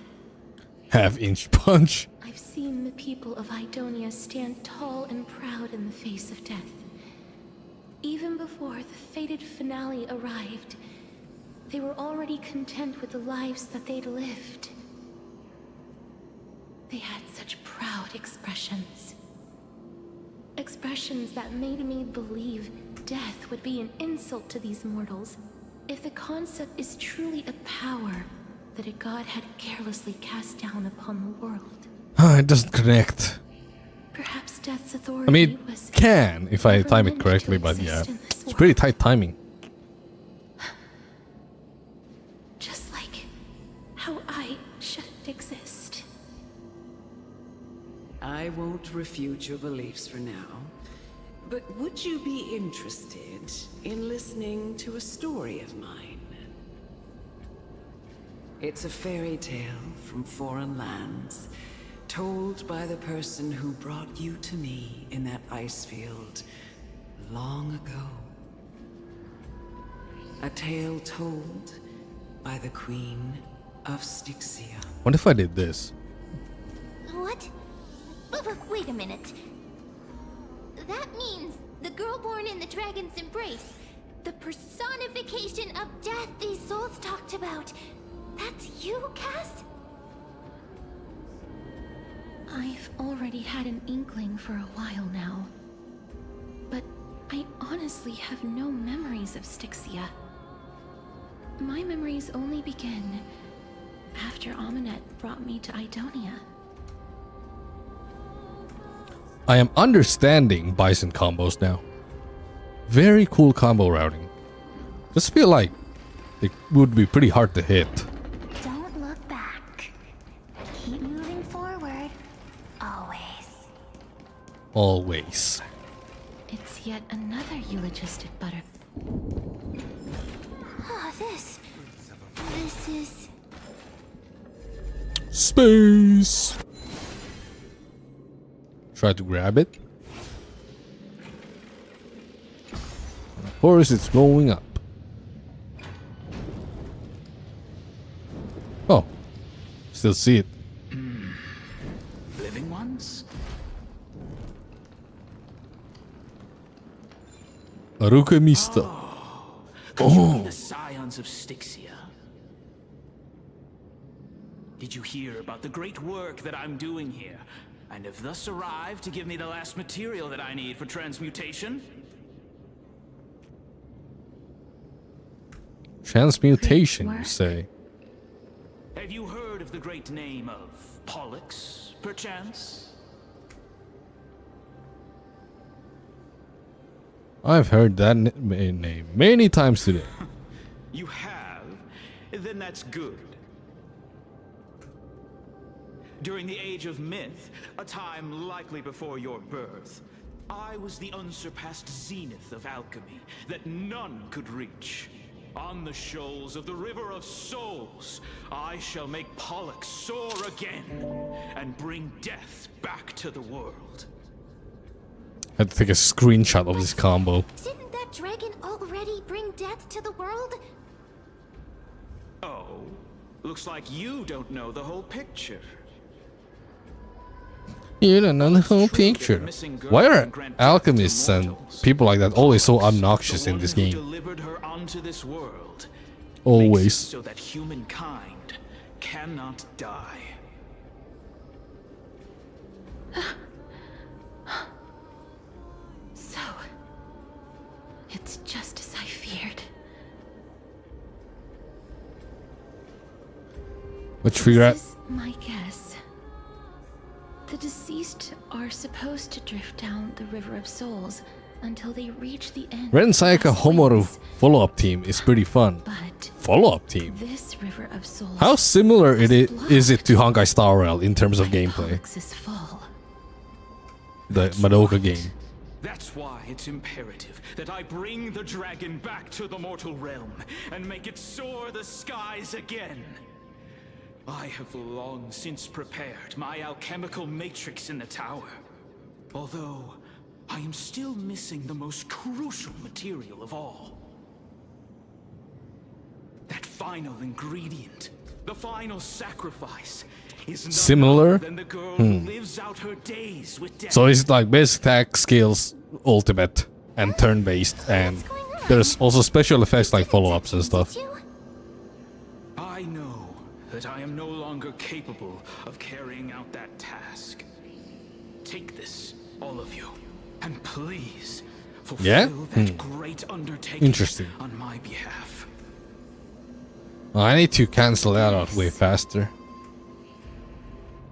Half-inch punch. I've seen the people of Idonia stand tall and proud in the face of death. Even before the fated finale arrived, they were already content with the lives that they'd lived. They had such proud expressions. Expressions that made me believe death would be an insult to these mortals if the concept is truly a power that a god had carelessly cast down upon the world. It doesn't connect. Perhaps death's authority I mean, was it can if I never time it meant to correctly, but yeah, exist in this it's pretty world. tight timing. Just like how I shouldn't exist. I won't refute your beliefs for now, but would you be interested in listening to a story of mine? It's a fairy tale from foreign lands, told by the person who brought you to me in that ice field long ago. A tale told by the Queen of Styxia. What if I did this? What? Wait a minute. That means the girl born in the dragon's embrace, the personification of death these souls talked about. That's you, Cass? I've already had an inkling for a while now. But I honestly have no memories of Styxia. My memories only begin after Amunet brought me to Idonia. I am understanding bison combos now. Very cool combo routing. Just feel like it would be pretty hard to hit. Don't look back. Keep moving forward. Always. Always. It's yet another eulogistic butter. Oh, this is... Space. Try to grab it. Of course, it's going up. Oh, still see it. Living ones? Aruka Mista. Could you be the scions of Styxia? Did you hear about the great work that I'm doing here? And have thus arrived to give me the last material that I need for transmutation? Transmutation, you say? Have you heard of the great name of Pollux, perchance? I've heard that name many times today. You have? Then that's good. During the Age of Myth, a time likely before your birth, I was the unsurpassed zenith of alchemy that none could reach. On the shoals of the River of Souls, I shall make Pollux soar again and bring death back to the world. I had to take a screenshot of this combo. Didn't that dragon already bring death to the world? Oh, looks like you don't know the whole picture. You don't know the whole picture. Why are alchemists and people like that always so obnoxious in this game? Delivered her onto this world. Always. So that humankind cannot die. So, it's just as I feared. Let's figure out. This is my guess. The deceased are supposed to drift down the River of Souls until they reach the end. Ren Sayaka Homaru follow-up team is pretty fun. But Follow-up team? this River of Souls. How similar is it to Honkai Star Rail in terms of gameplay? Pollux' fall. The Madoka game. That's why it's imperative that I bring the dragon back to the mortal realm and make it soar the skies again. I have long since prepared my alchemical matrix in the tower. Although, I am still missing the most crucial material of all. That final ingredient, the final sacrifice, is none Similar? other than the girl who lives out her days with death. So it's like basic attack, skills, ultimate, and turn-based, and there's also special effects like follow-ups and stuff. I know that I am no longer capable of carrying out that task. Take this, all of you, and please fulfill that great undertaking Interesting. on my behalf. Oh, I need to cancel that out way faster.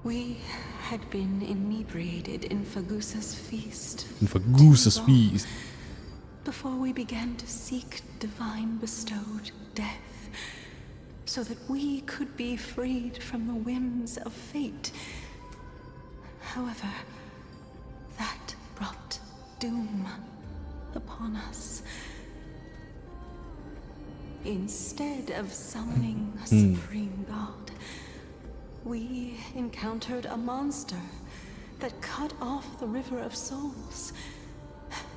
We had been inebriated in Fagusa's feast. In Fagusa's feast. Before we began to seek divine bestowed death, so that we could be freed from the whims of fate. However, that brought doom upon us. Instead of summoning a supreme god, we encountered a monster that cut off the River of Souls.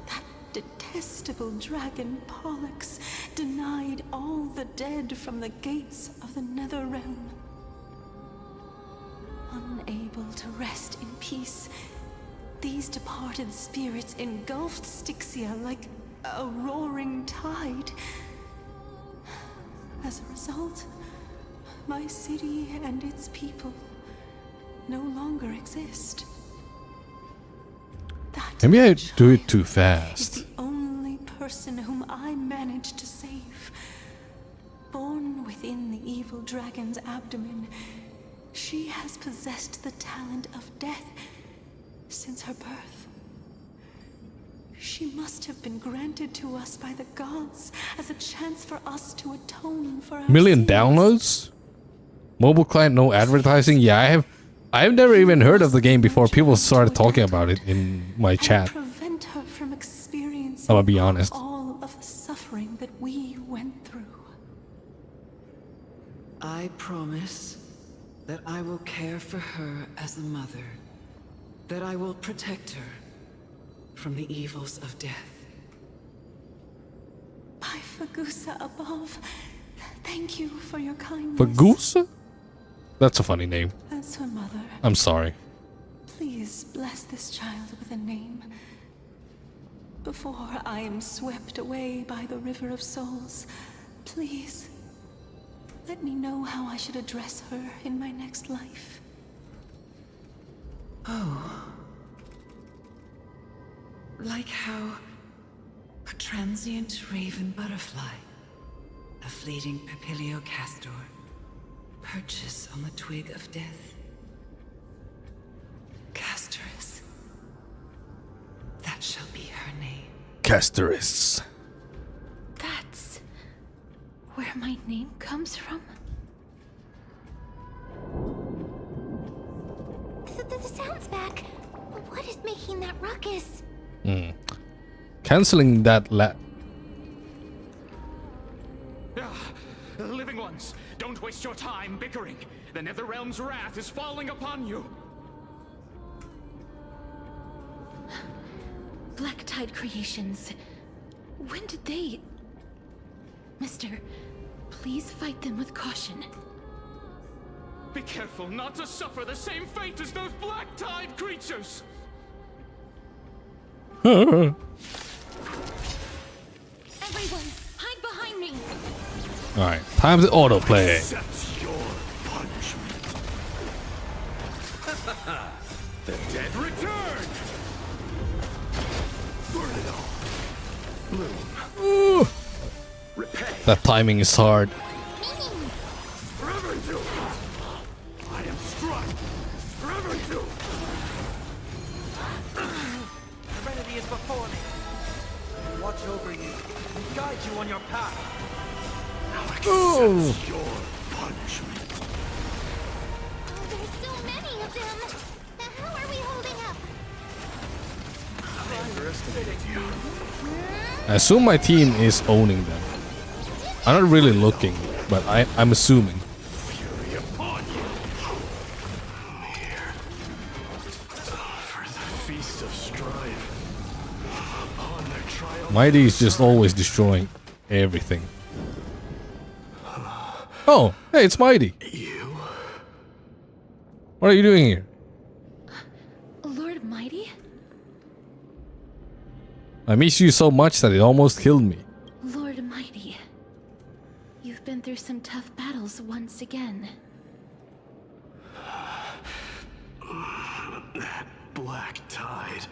That detestable dragon Pollux denied all the dead from the gates of the Nether Realm. Unable to rest in peace, these departed spirits engulfed Styxia like a roaring tide. As a result, my city and its people no longer exist. That Maybe I do it child too is fast. the only person whom I managed to save. Born within the evil dragon's abdomen, she has possessed the talent of death since her birth. She must have been granted to us by the gods as a chance for us to atone for our Million sins. downloads? Mobile client, no advertising? Yeah, I've never even heard of the game before people started talking about it in my chat. Prevent her from experiencing I'm gonna be honest. all of the suffering that we went through. I promise that I will care for her as a mother. That I will protect her from the evils of death. By Fagusa above, thank you for your kindness. Fagusa? That's a funny name. As her mother, I'm sorry. please bless this child with a name. Before I am swept away by the River of Souls, please let me know how I should address her in my next life. Oh. Like how a transient raven butterfly, a fleeting papilio castor, perches on the twig of death. Castoris. That shall be her name. Castoris. That's where my name comes from? The sound's back. What is making that ruckus? Canceling that Living ones, don't waste your time bickering. The Netherrealm's wrath is falling upon you. Black Tide Creations. When did they... Mister, please fight them with caution. Be careful not to suffer the same fate as those Black Tide creatures. Everyone, hide behind me! Alright, time to autoplay. That's your punishment. The dead return! Burn it all. Bloom. Repay. That timing is hard. Revenue. I am struck. Revenue. Serenity is before me. Watch over you and guide you on your path. Now accept your punishment. Oh, there's so many of them. How are we holding up? I underestimated you. I assume my team is owning them. I'm not really looking, but I'm assuming. Fury upon you. Here. For the feast of strife. Upon their trial. Mighty is just always destroying everything. Oh, hey, it's Mighty. You? What are you doing here? Lord Mighty? I miss you so much that it almost killed me. Lord Mighty. You've been through some tough battles once again. That black tide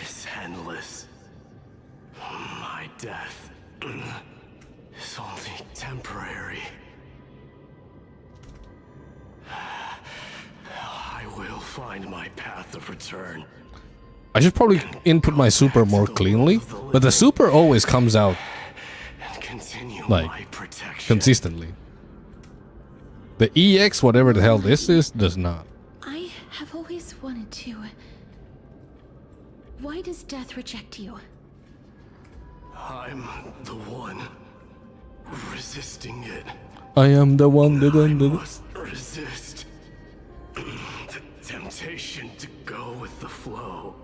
is endless. My death is only temporary. I will find my path of return. I should probably input my super more cleanly, but the super always comes out like consistently. The EX, whatever the hell this is, does not. I have always wanted to. Why does death reject you? I'm the one resisting it. I am the one that I must resist the temptation to go with the flow.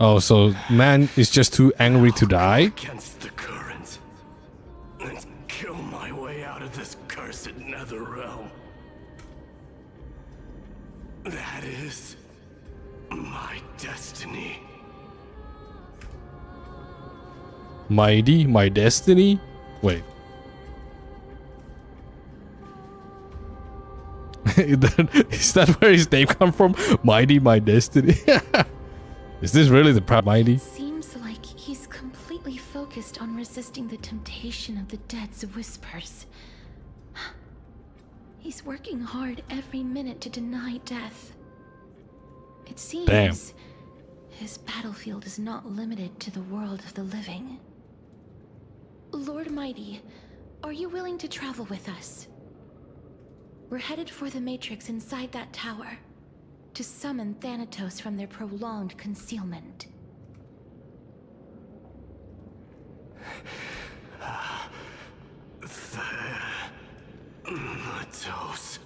Oh, so man is just too angry to die? Against the current and kill my way out of this cursed nether realm. That is my destiny. Mighty, my destiny? Wait. Is that where his name come from? Mighty, my destiny? Is this really the proud Mighty? Seems like he's completely focused on resisting the temptation of the dead's whispers. He's working hard every minute to deny death. It seems his battlefield is not limited to the world of the living. Lord Mighty, are you willing to travel with us? We're headed for the Matrix inside that tower, to summon Thanatos from their prolonged concealment. Thanatos.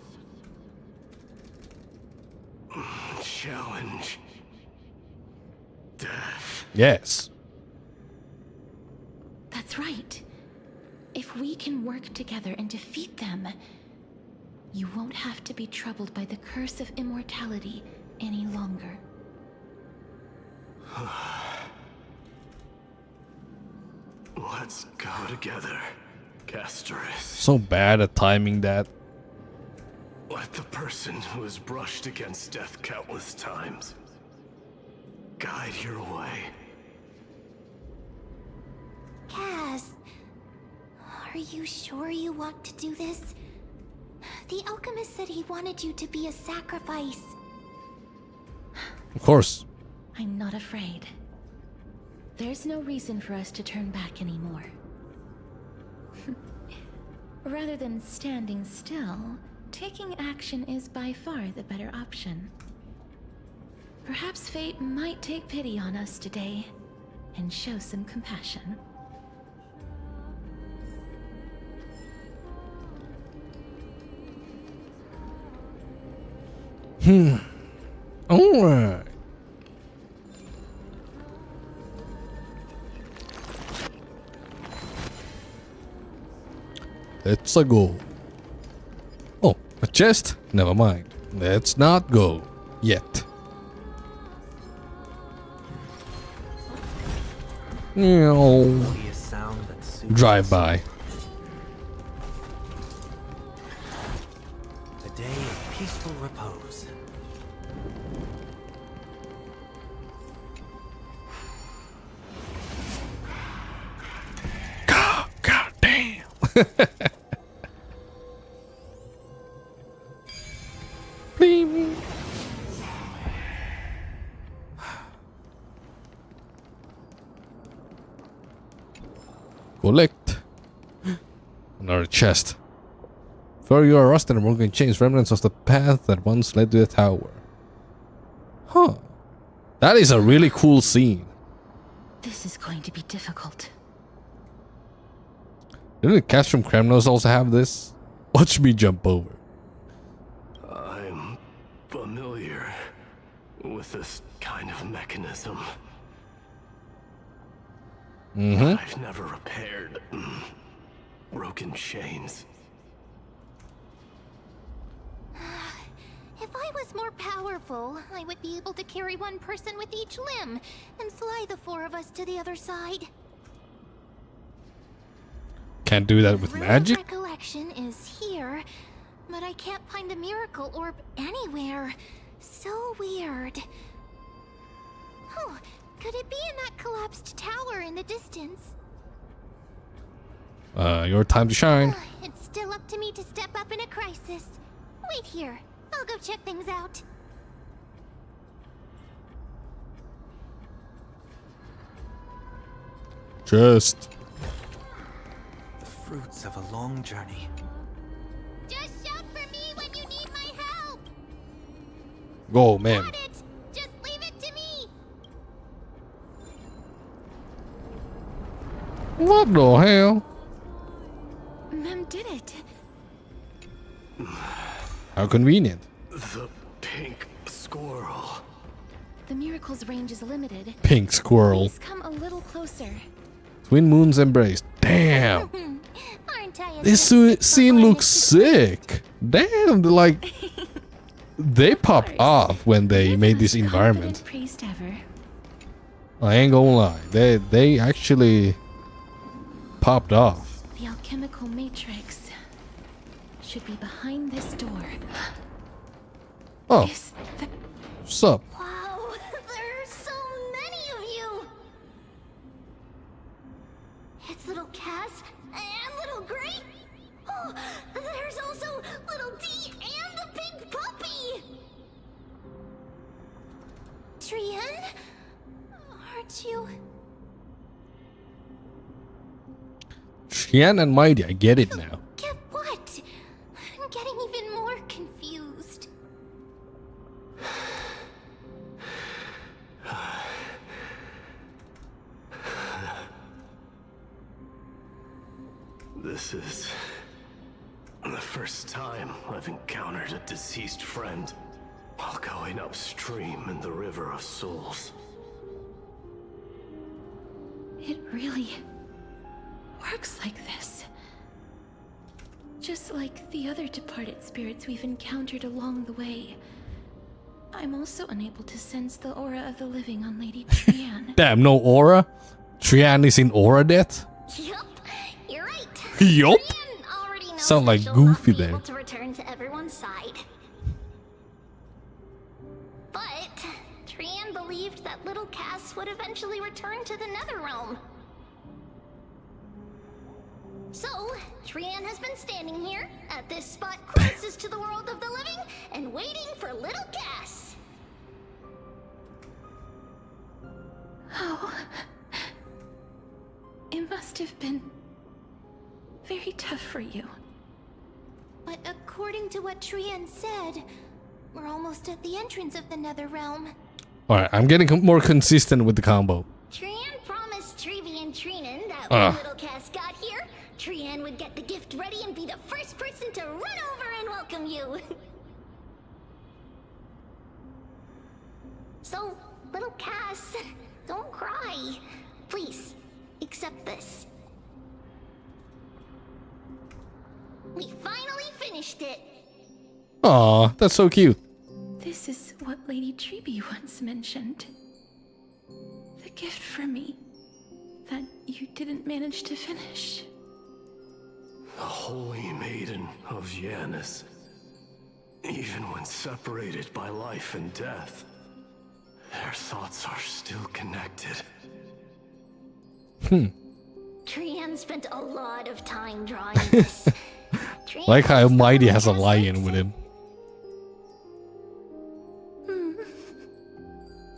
Challenge. Death. Yes. That's right. If we can work together and defeat them, you won't have to be troubled by the curse of immortality any longer. Let's go together, Castoris. So bad at timing that. Let the person who has brushed against death countless times guide your way. Cass, are you sure you want to do this? The alchemist said he wanted you to be a sacrifice. Of course. I'm not afraid. There's no reason for us to turn back anymore. Rather than standing still, taking action is by far the better option. Perhaps fate might take pity on us today and show some compassion. Alright. Let's go. Oh, a chest? Never mind. Let's not go. Yet. Drive by. A day of peaceful propose? God damn. Bling. Collect. Another chest. For you are rusted and broken chains, remnants of the path that once led to the tower. Huh. That is a really cool scene. This is going to be difficult. Didn't the cast from Kremnos also have this? Watch me jump over. I'm familiar with this kind of mechanism. But I've never repaired broken chains. If I was more powerful, I would be able to carry one person with each limb and fly the four of us to the other side. Can't do that with Room magic? of recollection is here, but I can't find a miracle orb anywhere. So weird. Oh, could it be in that collapsed tower in the distance? Your time to shine. It's still up to me to step up in a crisis. Wait here. I'll go check things out. Just. The fruits of a long journey. Just shout for me when you need my help. Go, man. Got it. Just leave it to me. What the hell? Mem did it. How convenient. The pink squirrel. The miracle's range is limited. Pink squirrel. Please come a little closer. Twin moons embraced. Damn. Aren't I a This bit scene for looks sick. Damn, like they popped off when they made this environment. Priest ever. I ain't gonna lie. They actually popped off. The alchemical matrix should be behind this door. Oh, Is that what's up? Wow, there are so many of you. It's little Cass and little Gray. Oh, there's also little D and the pink puppy. Trian, aren't you? Xian and Mighty, I get it now. Get what? I'm getting even more confused. This is the first time I've encountered a deceased friend while going upstream in the River of Souls. it really works like this? Just like the other departed spirits we've encountered along the way. I'm also unable to sense the aura of the living on Lady Trian. Damn, no aura? Trian is in aura death? Yup, you're right. Yup. Trian already knows Sound that like she'll Goofy not be there. able to return to everyone's side. But Trian believed that little Cass would eventually return to the Netherrealm. So, Trian has been standing here, at this spot closest to the world of the living, and waiting for little Cass. Oh. It must have been very tough for you. But according to what Trian said, we're almost at the entrance of the Netherrealm. Alright, I'm getting more consistent with the combo. Trian promised Trevi and Trinan that when little Cass got here, Trian would get the gift ready and be the first person to run over and welcome you. So, little Cass, don't cry. Please, accept this. We finally finished it. Aw, that's so cute. This is what Lady Treeby once mentioned. The gift for me that you didn't manage to finish. The Holy Maiden of Janus. Even when separated by life and death, their thoughts are still connected. Trian spent a lot of time drawing this. Like how Mighty has a lion with him.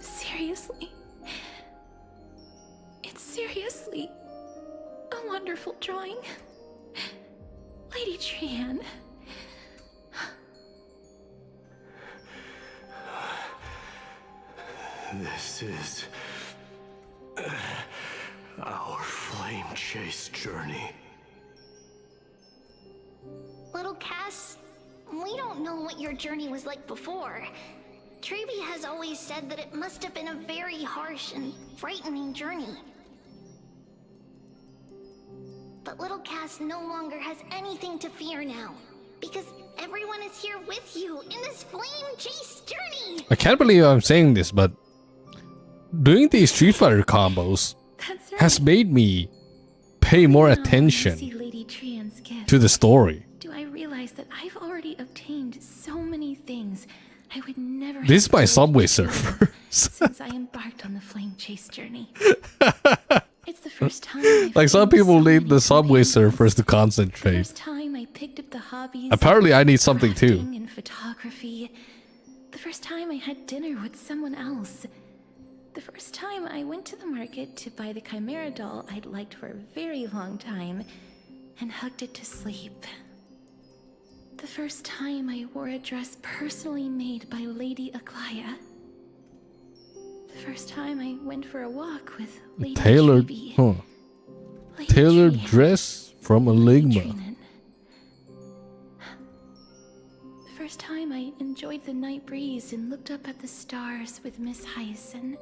Seriously? It's seriously a wonderful drawing. Lady Trian. This is our flame chase journey. Little Cass, we don't know what your journey was like before. Trevi has always said that it must have been a very harsh and frightening journey. But little Cass no longer has anything to fear now, because everyone is here with you in this flame chase journey. I can't believe I'm saying this, but doing these Street Fighter combos has made me pay more attention to the story. Do I realize that I've already obtained so many things I would never This is my Subway Surfer. since I embarked on the flame chase journey. It's the first time Like some people need the Subway Surfers to the concentrate. first time I picked up the hobbies. Apparently I need something too. crafting and photography. The first time I had dinner with someone else. The first time I went to the market to buy the Chimera doll I'd liked for a very long time and hugged it to sleep. The first time I wore a dress personally made by Lady Aglaya. The first time I went for a walk with Lady Tailored, Trevi. Lady tailored Trian. dress from a Ligma. Trinan. The first time I enjoyed the night breeze and looked up at the stars with Miss Hyacinth.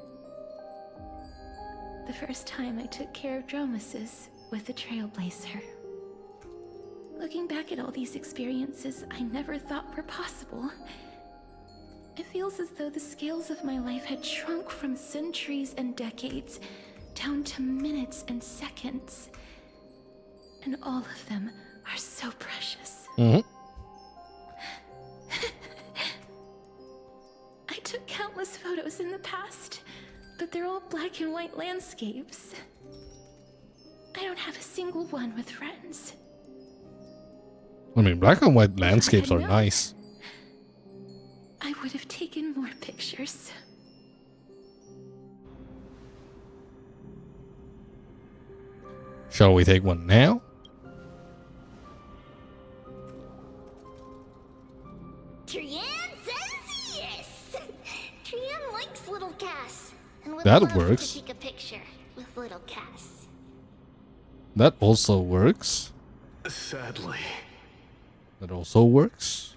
The first time I took care of Dromasis with the Trailblazer. Looking back at all these experiences I never thought were possible, it feels as though the scales of my life had shrunk from centuries and decades down to minutes and seconds. And all of them are so precious. I took countless photos in the past, but they're all black and white landscapes. I don't have a single one with friends. I mean, black and white landscapes are nice. I would have taken more pictures. Shall we take one now? Trian says yes! Trian likes little Cass, and would That love works. to take a picture with little Cass. That also works. Sadly, That also works.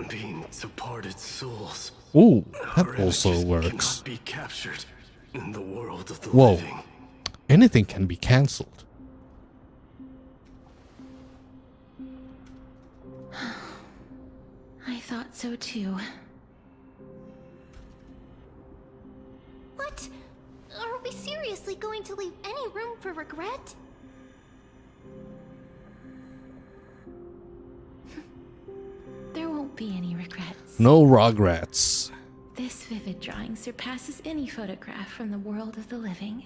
being departed souls. Ooh, that our also energies works. cannot be captured in the world of the Whoa. living. Anything can be cancelled. I thought so too. What? Are we seriously going to leave any room for regret? There won't be any regrets. No regrets. This vivid drawing surpasses any photograph from the world of the living.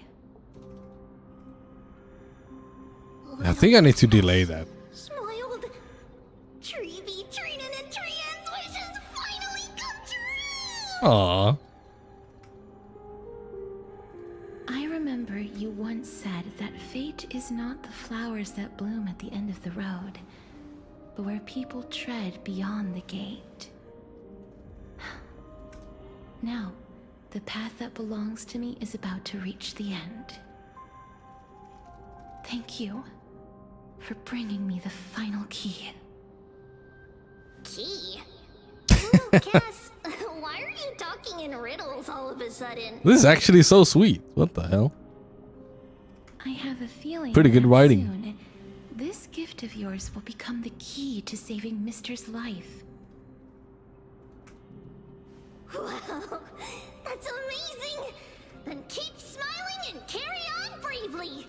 I think I need to delay that. Smiled. Trevi, Trinan, and Trian's wishes finally come true! Aww. I remember you once said that fate is not the flowers that bloom at the end of the road, but where people tread beyond the gate. Now, the path that belongs to me is about to reach the end. Thank you for bringing me the final key. Key? Ooh, Cass, why are you talking in riddles all of a sudden? This is actually so sweet. What the hell? I have a feeling Pretty good that writing. soon, this gift of yours will become the key to saving Mister's life. Wow, that's amazing! Then keep smiling and carry on bravely!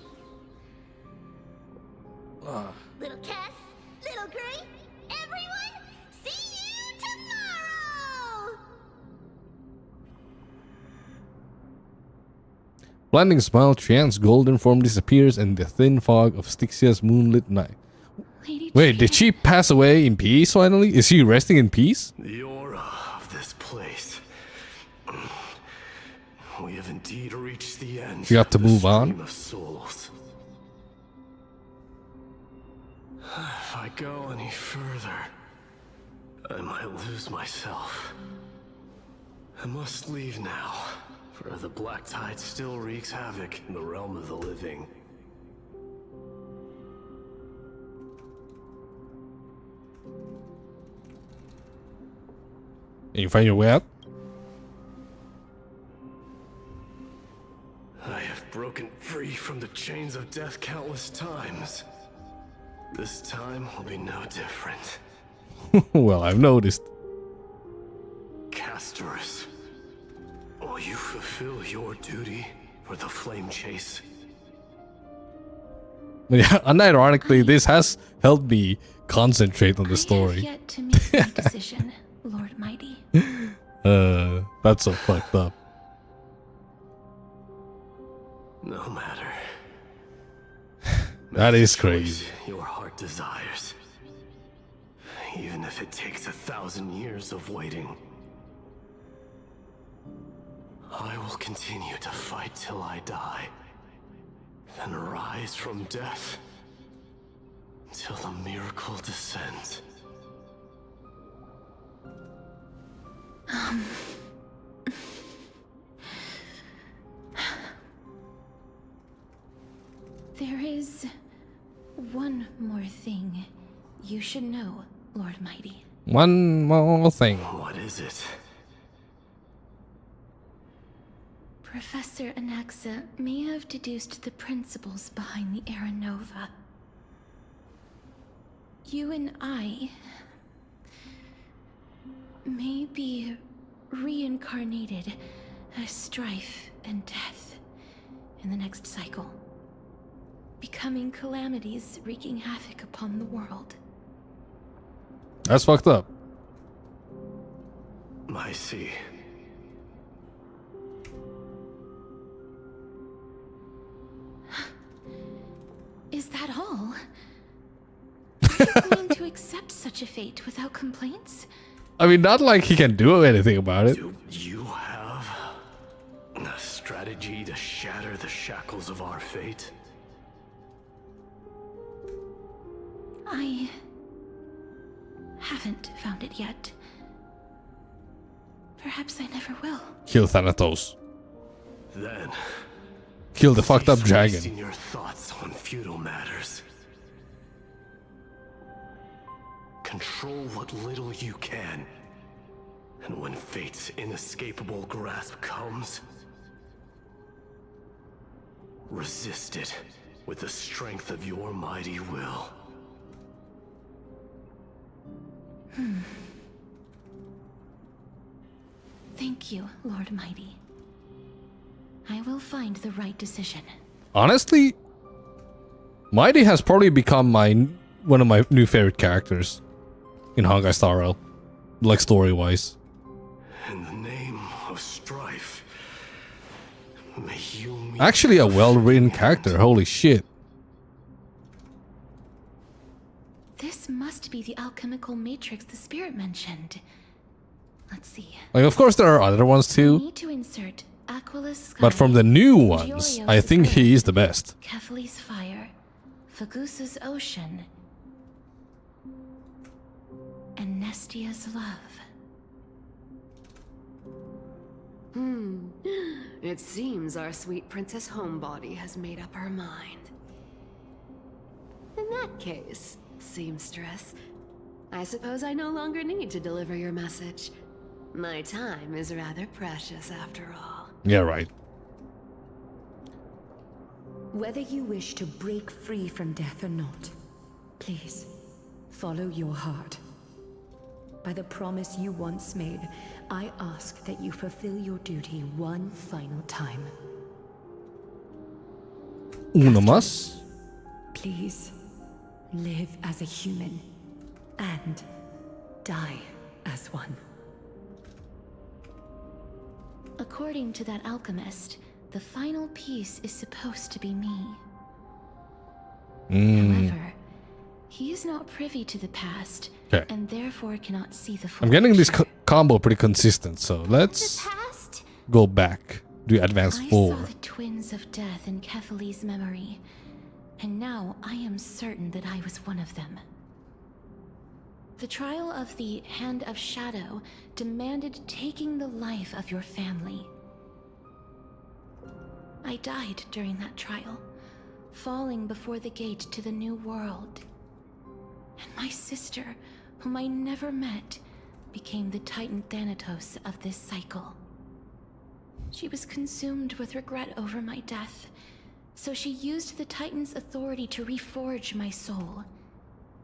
Little Cass, little Gray, everyone, see you Blinding smile, Trian's golden form disappears in the thin fog of Styxia's moonlit night. Lady Wait, did she pass away in peace finally? Is she resting in peace? The aura of this place. We have indeed reached the end. You have to of the move on. stream of souls. If I go any further, I might lose myself. I must leave now, for the black tide still wreaks havoc in the realm of the living. Can you find your way out? I have broken free from the chains of death countless times. This time will be no different. Well, I've noticed. Castorus, will you fulfill your duty for the flame chase? But yeah, unironically, this has helped me concentrate on the I have story. yet to make my decision, Lord Mighty. That's so fucked up. No matter. That is Choice crazy. your heart desires. Even if it takes 1,000 years of waiting. I will continue to fight till I die. Then rise from death. Till the miracle descends. There is one more thing you should know, Lord Mighty. One more thing. What is it? Professor Anaxa may have deduced the principles behind the Era Nova. You and I may be reincarnated as strife and death in the next cycle, becoming calamities wreaking havoc upon the world. That's fucked up. I see. Is that all? Are you going to accept such a fate without complaints? I mean, not like he can do anything about it. Do you have a strategy to shatter the shackles of our fate? I haven't found it yet. Perhaps I never will. Kill Thanatos. Then Kill the fucked up cease dragon. wasting your thoughts on futile matters. Control what little you can. And when fate's inescapable grasp comes, resist it with the strength of your mighty will. Thank you, Lord Mighty. I will find the right decision. Honestly, Mighty has probably become one of my new favorite characters in Honkai Star Rail, like story-wise. In the name of strife, may you meet Actually, a well-written character. Holy shit! This must be the alchemical matrix the spirit mentioned. Let's see. Like, of course, there are other ones We too, need to insert Aquilus Sky, but from the new ones, I think he is the best. Kefali's Fire, Fagusa's Ocean, and Nestia's Love. It seems our sweet Princess Homebody has made up her mind. In that case, seamstress, I suppose I no longer need to deliver your message. My time is rather precious after all. Yeah, right. Whether you wish to break free from death or not, please, follow your heart. By the promise you once made, I ask that you fulfill your duty one final time. Uno más. Please, live as a human, and die as one. According to that alchemist, the final piece is supposed to be me. Mm. However, he is not privy to the past, Okay. and therefore cannot see the full I'm getting this picture. combo pretty consistent, so let's Past? go back. Do advance I 4. saw the twins of death in Kethali's memory, and now I am certain that I was one of them. The trial of the Hand of Shadow demanded taking the life of your family. I died during that trial, falling before the gate to the new world. And my sister, whom I never met, became the Titan Thanatos of this cycle. She was consumed with regret over my death, so she used the Titan's authority to reforge my soul.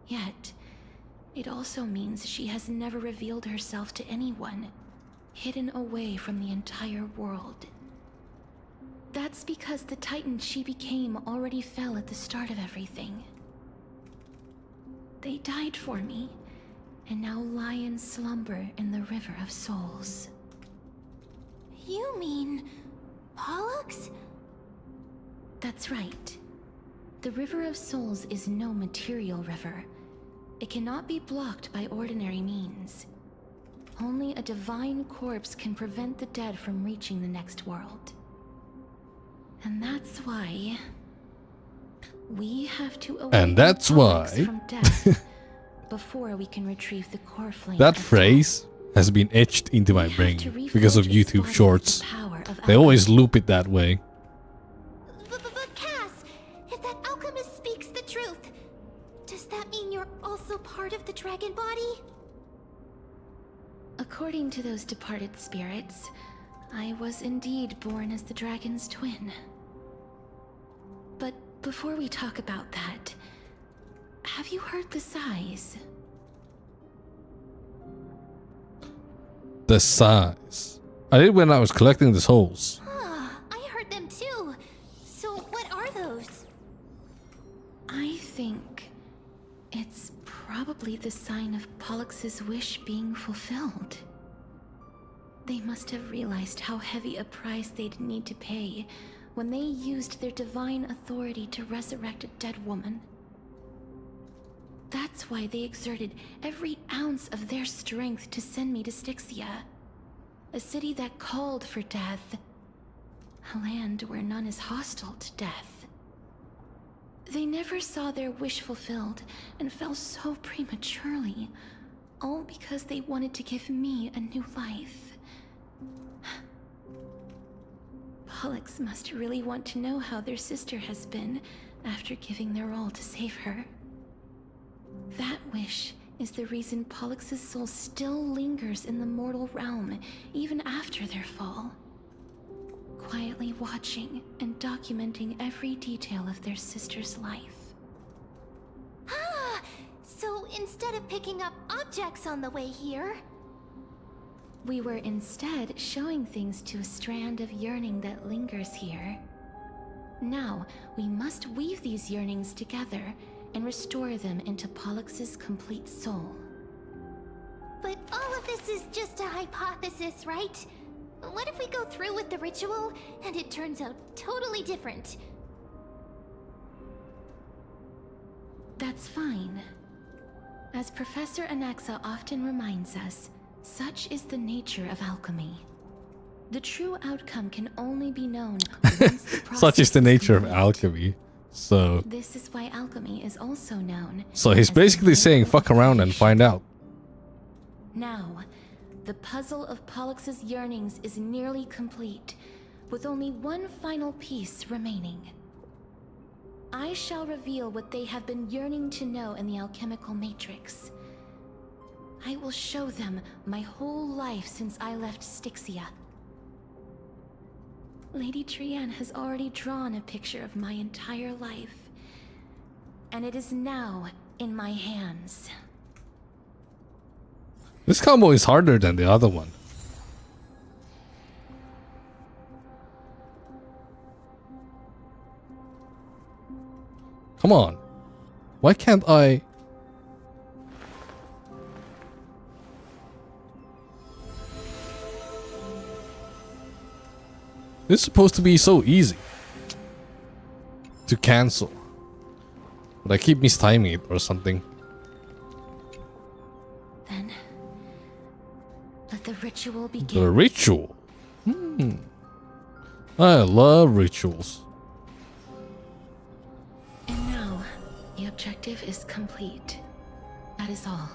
Yet, it also means she has never revealed herself to anyone, hidden away from the entire world. That's because the Titan she became already fell at the start of everything. They died for me, and now lie in slumber in the River of Souls. You mean Pollux? That's right. The River of Souls is no material river. It cannot be blocked by ordinary means. Only a divine corpse can prevent the dead from reaching the next world. And that's why we have to awaken Pollux from death before we can retrieve the core flame. That phrase has been etched into my brain because of YouTube shorts. They always loop it that way. But Cass, if that alchemist speaks the truth, does that mean you're also part of the dragon body? According to those departed spirits, I was indeed born as the dragon's twin. But before we talk about that, have you heard the sighs? The size. I did when I was collecting the souls. I heard them too. So what are those? I think it's probably the sign of Pollux's wish being fulfilled. They must have realized how heavy a price they'd need to pay when they used their divine authority to resurrect a dead woman. That's why they exerted every ounce of their strength to send me to Styxia, a city that called for death, a land where none is hostile to death. They never saw their wish fulfilled and fell so prematurely, all because they wanted to give me a new life. Pollux must really want to know how their sister has been after giving their all to save her. That wish is the reason Pollux's soul still lingers in the mortal realm even after their fall, quietly watching and documenting every detail of their sister's life. So instead of picking up objects on the way here, we were instead showing things to a strand of yearning that lingers here. Now, we must weave these yearnings together and restore them into Pollux's complete soul. but all of this is just a hypothesis, right? What if we go through with the ritual and it turns out totally different? That's fine. As Professor Anaxa often reminds us, such is the nature of alchemy. The true outcome can only be known once the process Such is the nature of complete. alchemy. So This is why alchemy is also known. he's as basically the saying miracle fuck around and creation. find out. Now, the puzzle of Pollux's yearnings is nearly complete, with only one final piece remaining. I shall reveal what they have been yearning to know in the alchemical matrix. I will show them my whole life since I left Styxia. Lady Trianne has already drawn a picture of my entire life, and it is now in my hands. This combo is harder than the other one. Come on. Why can't I? This is supposed to be so easy to cancel, but I keep mistiming it or something. Then let the ritual begin. The ritual. I love rituals. And now, the objective is complete. That is all.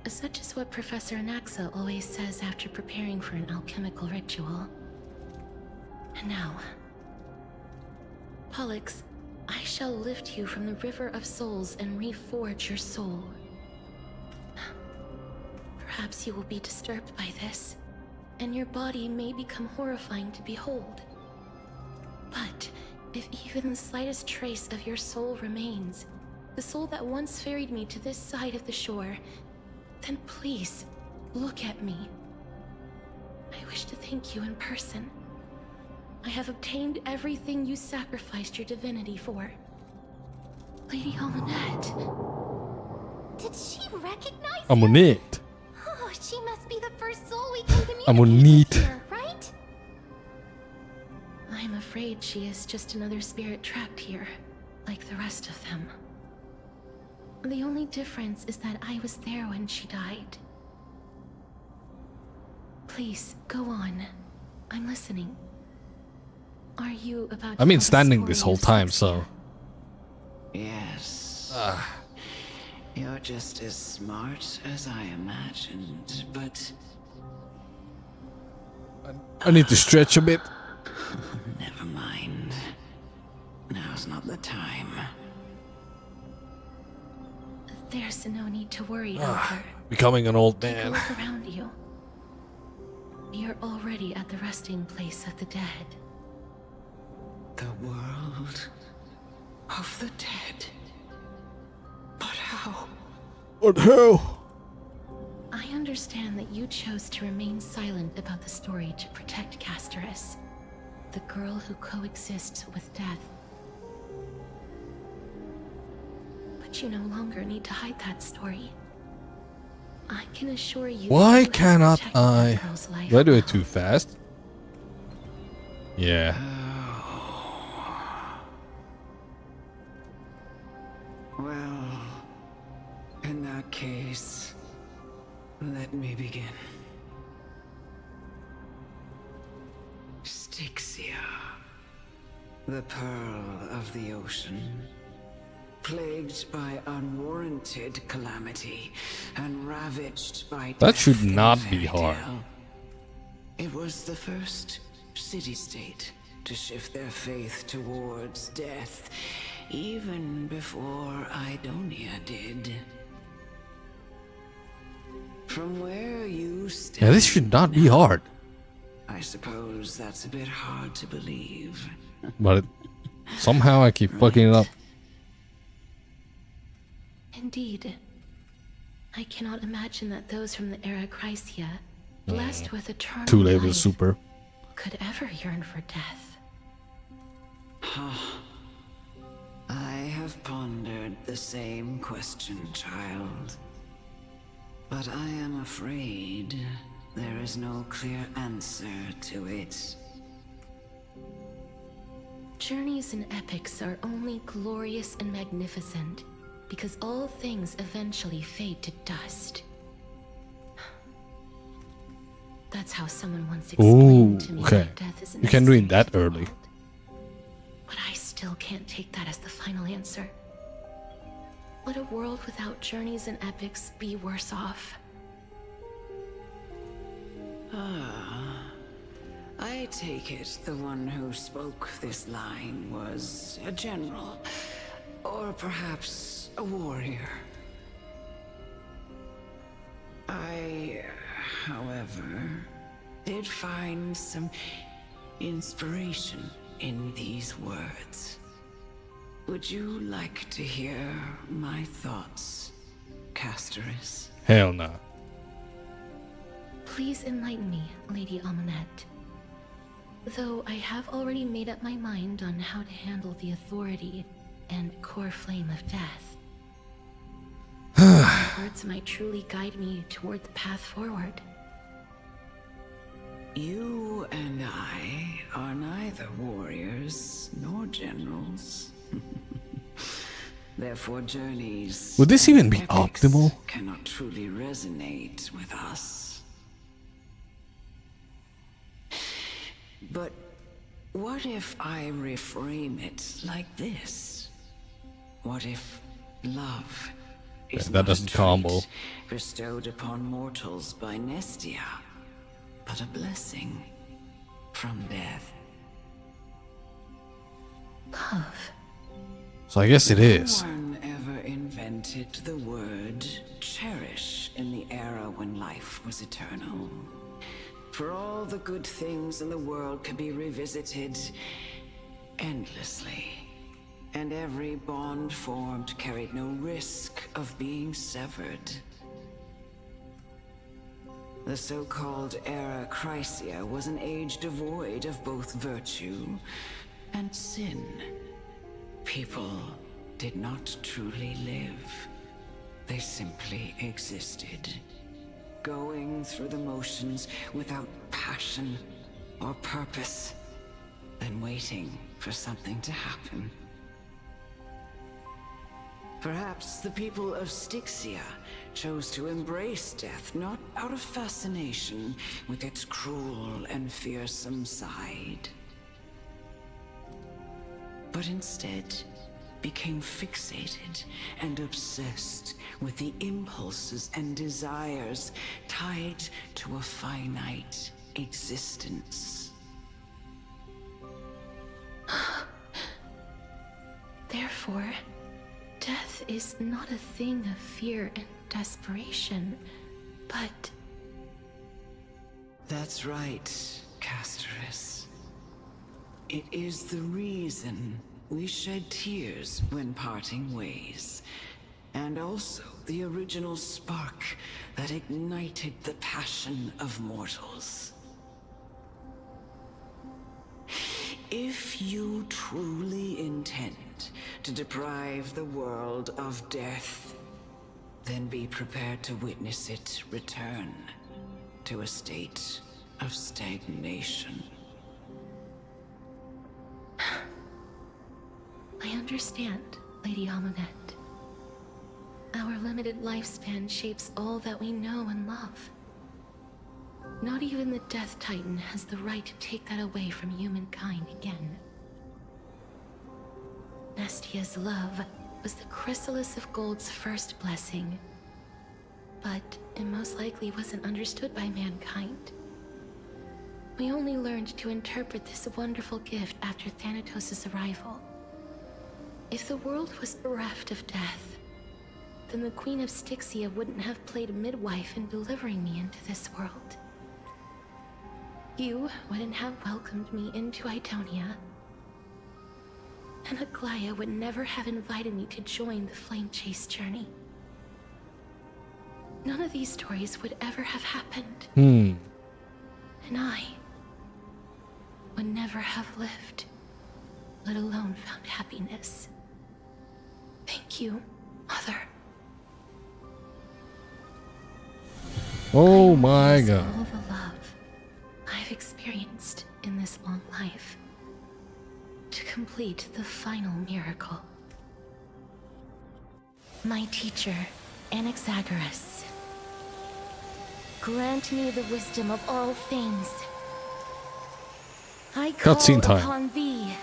Such is what Professor Anaxa always says after preparing for an alchemical ritual. And now, Pollux, I shall lift you from the river of souls and reforge your soul. Perhaps you will be disturbed by this, and your body may become horrifying to behold. But if even the slightest trace of your soul remains, the soul that once ferried me to this side of the shore, then please, look at me. I wish to thank you in person. I have obtained everything you sacrificed your divinity for. Lady Almanette. Did she recognize I'm you? on it. Oh, she must be the first soul we can communicate I'm on with it. here, right? I'm afraid she is just another spirit trapped here, like the rest of them. The only difference is that I was there when she died. Please, go on. I'm listening. Are you about to I've been tell the standing this story whole of time, Sexia? so. Yes. You're just as smart as I imagined, but I need to stretch a bit. never mind. Now's not the time. There's no need to worry, Elder. Becoming an old Take a man. look around you. You're already at the resting place of the dead. The world of the dead. But how? What hell? I understand that you chose to remain silent about the story to protect Casterus, the girl who coexists with death. But you no longer need to hide that story. I can assure you. Why that you have cannot protected I? that girl's life Did I do it well. too fast? Yeah. Well, in that case, let me begin. Styxia, the pearl of the ocean, plagued by unwarranted calamity and ravaged by That death should in not a be fairy hard. tale. It was the first city-state to shift their faith towards death, even before Idonia did. From where you stand, Yeah, this should not be hard. I suppose that's a bit hard to believe. But somehow I keep fucking it up. Indeed. I cannot imagine that those from the era Chrysia, blessed with eternal Too late with life, the super. could ever yearn for death. I have pondered the same question, child. But I am afraid there is no clear answer to it. Journeys and epics are only glorious and magnificent because all things eventually fade to dust. That's how someone once Ooh, explained to me okay. that death is You can do it necessary that to the early. world. But I still can't take that as the final answer. Would a world without journeys and epics be worse off? I take it the one who spoke this line was a general, or perhaps a warrior. I, however, did find some inspiration in these words. Would you like to hear my thoughts, Casterus? Hell no. Please enlighten me, Lady Almanette. Though I have already made up my mind on how to handle the authority and core flame of death. My words might truly guide me toward the path forward. You and I are neither warriors nor generals. Therefore, journeys. Would this even be epics optimal? Cannot truly resonate with us. But what if I reframe it like this? What if love is that not doesn't a trait combo. bestowed upon mortals by Nestia, but a blessing from death? Love. So I guess it is. No one ever invented the word cherish in the era when life was eternal. For all the good things in the world could be revisited endlessly, and every bond formed carried no risk of being severed. The so-called Era Chrysia was an age devoid of both virtue and sin. People did not truly live. They simply existed, going through the motions without passion or purpose, then waiting for something to happen. Perhaps the people of Styxia chose to embrace death not out of fascination with its cruel and fearsome side, but instead became fixated and obsessed with the impulses and desires tied to a finite existence. Therefore, death is not a thing of fear and desperation, but... That's right, Casterus. It is the reason we shed tears when parting ways, and also the original spark that ignited the passion of mortals. If you truly intend to deprive the world of death, then be prepared to witness it return to a state of stagnation. I understand, Lady Amunet. Our limited lifespan shapes all that we know and love. Not even the Death Titan has the right to take that away from humankind again. Nestia's love was the chrysalis of Gold's first blessing, but it most likely wasn't understood by mankind. We only learned to interpret this wonderful gift after Thanatos' arrival. If the world was bereft of death, then the Queen of Styxia wouldn't have played midwife in delivering me into this world. You wouldn't have welcomed me into Idonia, and Aglaya would never have invited me to join the Flame Chase journey. None of these stories would ever have happened. And I would never have lived, let alone found happiness. Thank you, Mother. Oh my god. All the love I've experienced in this long life to complete the final miracle. My teacher, Anaxagoras, grant me the wisdom of all things. I call Cutscene time. upon thee,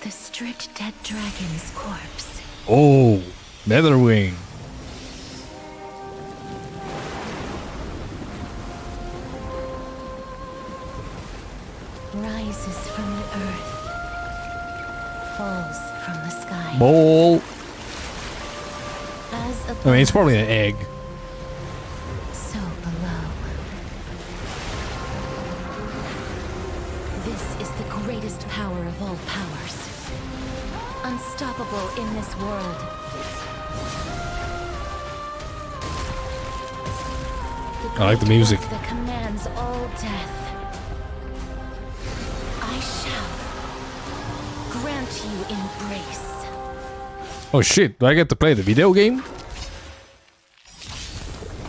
the stripped dead dragon's corpse. Oh, Netherwing. Rises from the earth, falls from the sky. Bowl. As above, I mean, it's probably an egg. so below. This is the greatest power of all powers. Unstoppable in this world. I like the music. That commands all death. I shall grant you embrace. Oh shit, do I get to play the video game?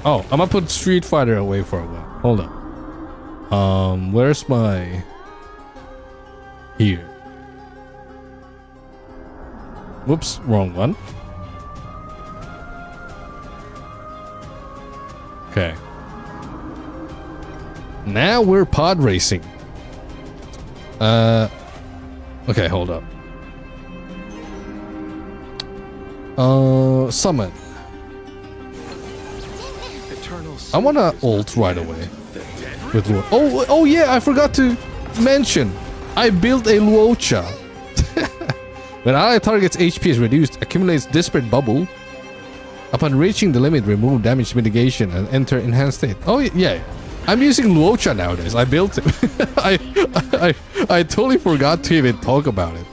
Oh, I'm gonna put Street Fighter away for a while. Hold on. Where's my... Here. Whoops, wrong one. Okay. Now we're pod racing. Okay, hold up. Summon. I wanna ult right away. With oh yeah, I forgot to mention. I built a Luocha. When ally target's HP is reduced, accumulates Desperate Bubble. Upon reaching the limit, remove damage mitigation and enter enhanced state. Oh yeah, I'm using Luocha nowadays. I built it. I totally forgot to even talk about it.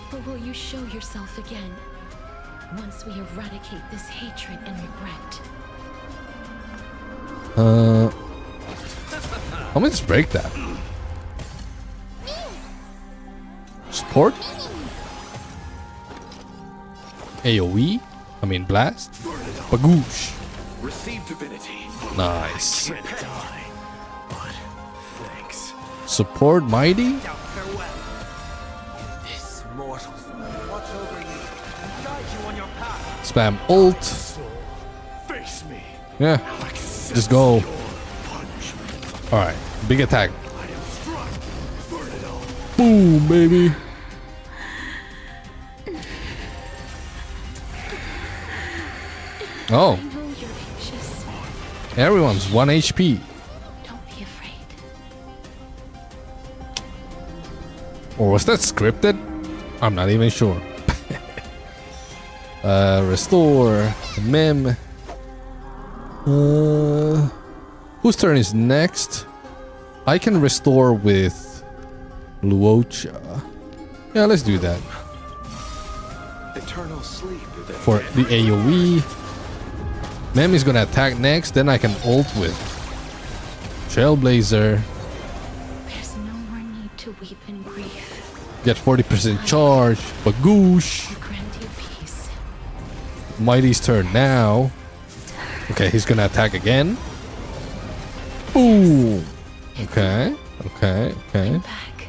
But will you show yourself again once we eradicate this hatred and regret? Let me just break that. Support. AoE. I mean blast. Bagoosh. Receive divinity. Nice. Can't die, but thanks. Support mighty. This mortal watch over you and guide you on your path. Spam ult. Face me. Yeah. Just go. Alright. Big attack. Boom, baby. Oh. I know you're anxious. Everyone's 1 HP. Don't be afraid. Or was that scripted? I'm not even sure. Restore. Mem. Whose turn is next? I can restore with Luocha. Yeah, let's do that. Eternal sleep. For the AoE. Mem is gonna attack next, then I can ult with Trailblazer. There's no more need to weep in grief. Get 40% charge. Bagoosh. I'll grant you peace. Mighty's turn now. Okay, he's gonna attack again. Boom. Okay. Okay. Okay. Back.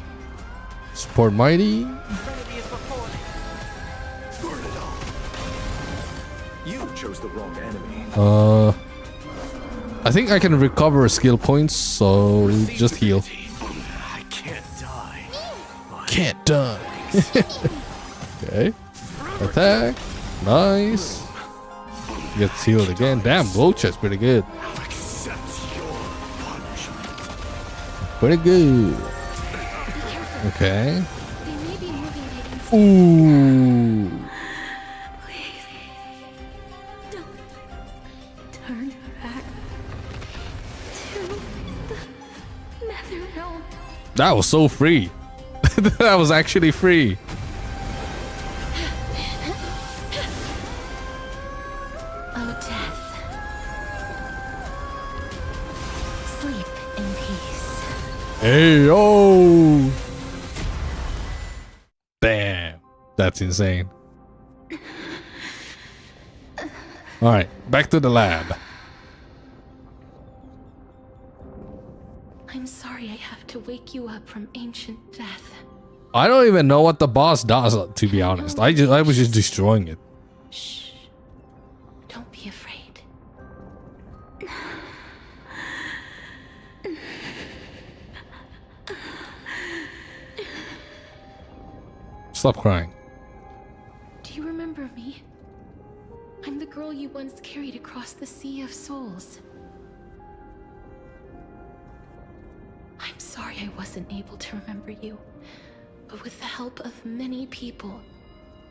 Support Mighty. Trinity is before me. You chose the wrong enemy. I think I can recover skill points, so just heal. I can't die. Can't die. Okay. Attack. Nice. Gets healed again. Damn, Luocha's pretty good. Pretty good. Okay. They may be moving against Ooh. Please. Don't turn back to the Nether Realm. That was so free. That was actually free. Oh, death. Sleep in peace. Hey, yo. Damn. That's insane. All right, back to the lab. I'm sorry I have to wake you up from ancient death. I don't even know what the boss does, to be honest. I was just destroying it. Shh. Don't be afraid. Stop crying. Do you remember me? I'm the girl you once carried across the Sea of Souls. I'm sorry I wasn't able to remember you, but with the help of many people,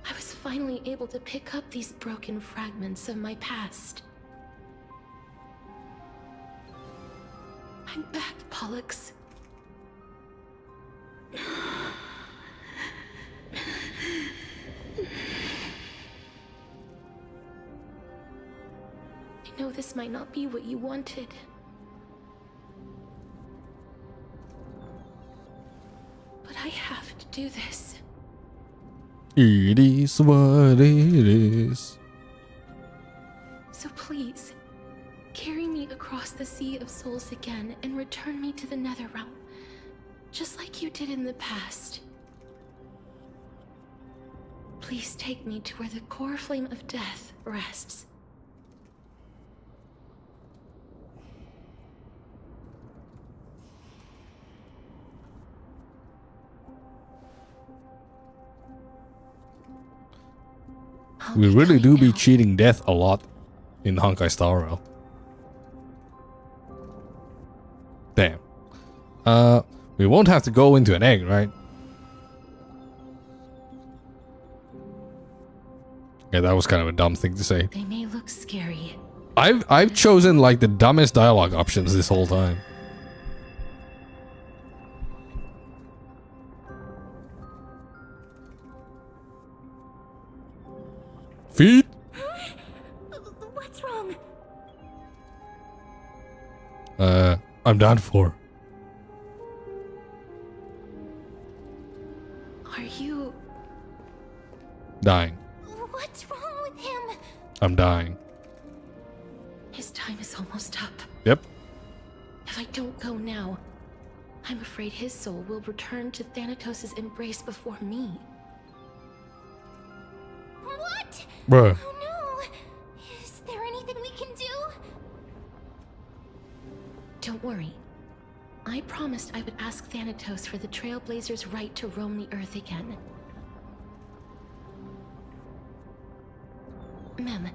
I was finally able to pick up these broken fragments of my past. I'm back, Pollux. I know this might not be what you wanted. But I have to do this. It is what it is. So please, carry me across the Sea of Souls again and return me to the Netherrealm, just like you did in the past. Please take me to where the core flame of death rests. We really do be cheating death a lot in Honkai Star Rail. Damn. We won't have to go into an egg, right? Yeah, that was kind of a dumb thing to say. They may look scary. I've chosen like the dumbest dialogue options this whole time. Feet? What's wrong? I'm done for. Are you... Dying. What's wrong with him? I'm dying. His time is almost up. Yep. If I don't go now, I'm afraid his soul will return to Thanatos' embrace before me. What? Bruh. Oh no! Is there anything we can do? Don't worry. I promised I would ask Thanatos for the Trailblazers' right to roam the Earth again. Mem,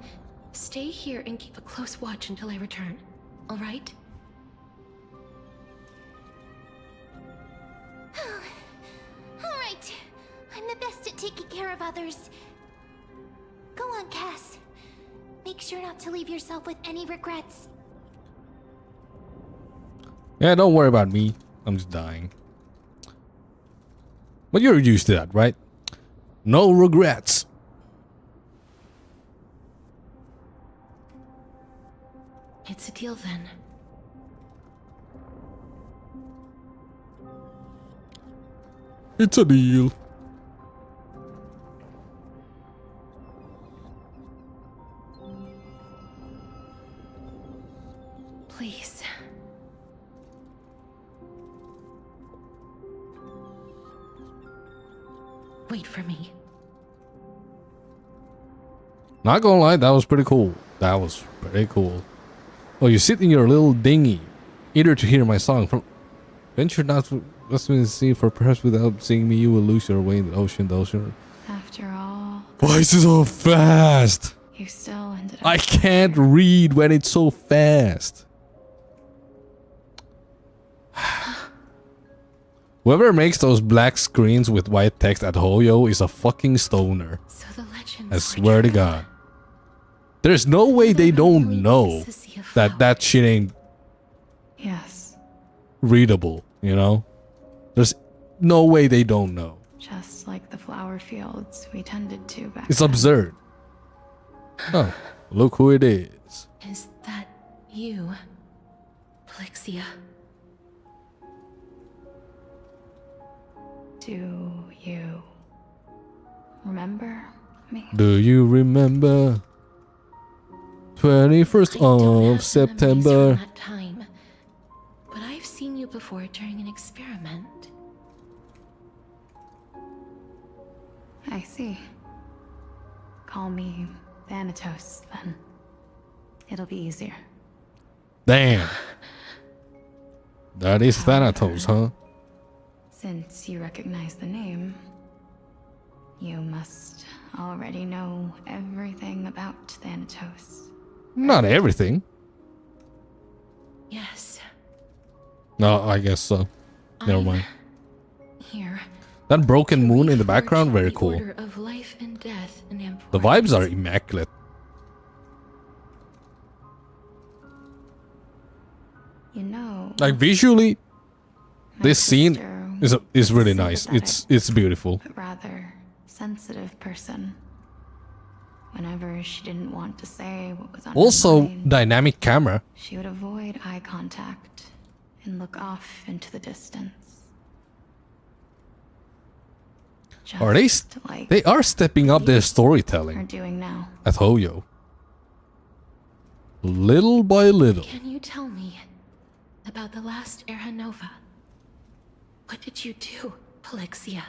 stay here and keep a close watch until I return, all right? Alright. I'm the best at taking care of others. Go on, Cass. Make sure not to leave yourself with any regrets. Yeah, don't worry about me. I'm just dying. But you're used to that, right? No regrets. It's a deal then. It's a deal. Please. Wait for me. Not gonna lie, that was pretty cool. That was pretty cool. Oh, you sit in your little dinghy, eager to hear my song. From venture not to the sea, for perhaps without seeing me, you will lose your way in the ocean. After all, Why is it so fast? you still ended up. I can't read when it's so fast. Whoever makes those black screens with white text at Hoyo is a fucking stoner. So the legends I swear to God. There's no way they don't know that that shit ain't Yes, readable, you know? There's no way they don't know. just like the flower fields we tended to back It's then. absurd. Oh, look who it is. Is that you, Plexia? Do you remember me? Do you remember 21st of September? From that time, but I've seen you before during an experiment. I see. Call me Thanatos, then. It'll be easier. Damn. That is Thanatos, huh? Since you recognize the name, you must already know everything about Thanatos. Not everything. Yes. No, I guess so. Never mind. Here. That broken moon in the background, very The cool. order of life and death in The vibes are immaculate. You know, Like visually, this scene sister is really nice. It's beautiful. but rather sensitive person. Whenever she didn't want to say what was on her Also, mind, dynamic camera. she would avoid eye contact and look off into the distance. Are they? Just like They are stepping up their are storytelling doing now. at Hoyo. Little by little. Can you tell me about the last Era Nova? What did you do, Polixia?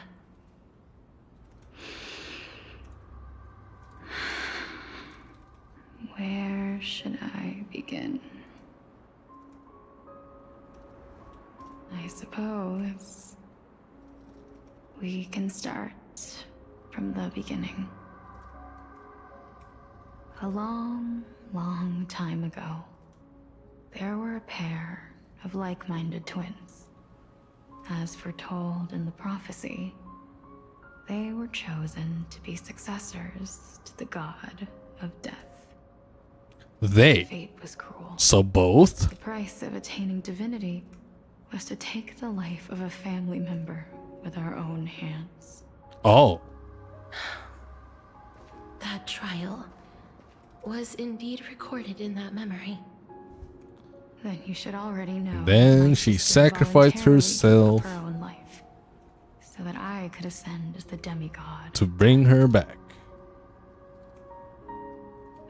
Where should I begin? I suppose we can start from the beginning. A long, long time ago, there were a pair of like-minded twins. As foretold in the prophecy, they were chosen to be successors to the god of death. Fate was cruel. So both? The price of attaining divinity was to take the life of a family member with our own hands. Oh. That trial was indeed recorded in that memory. Then you should already know. Then my she sister sacrificed voluntarily herself gave up her own life, so that I could ascend as the demigod. to bring her back.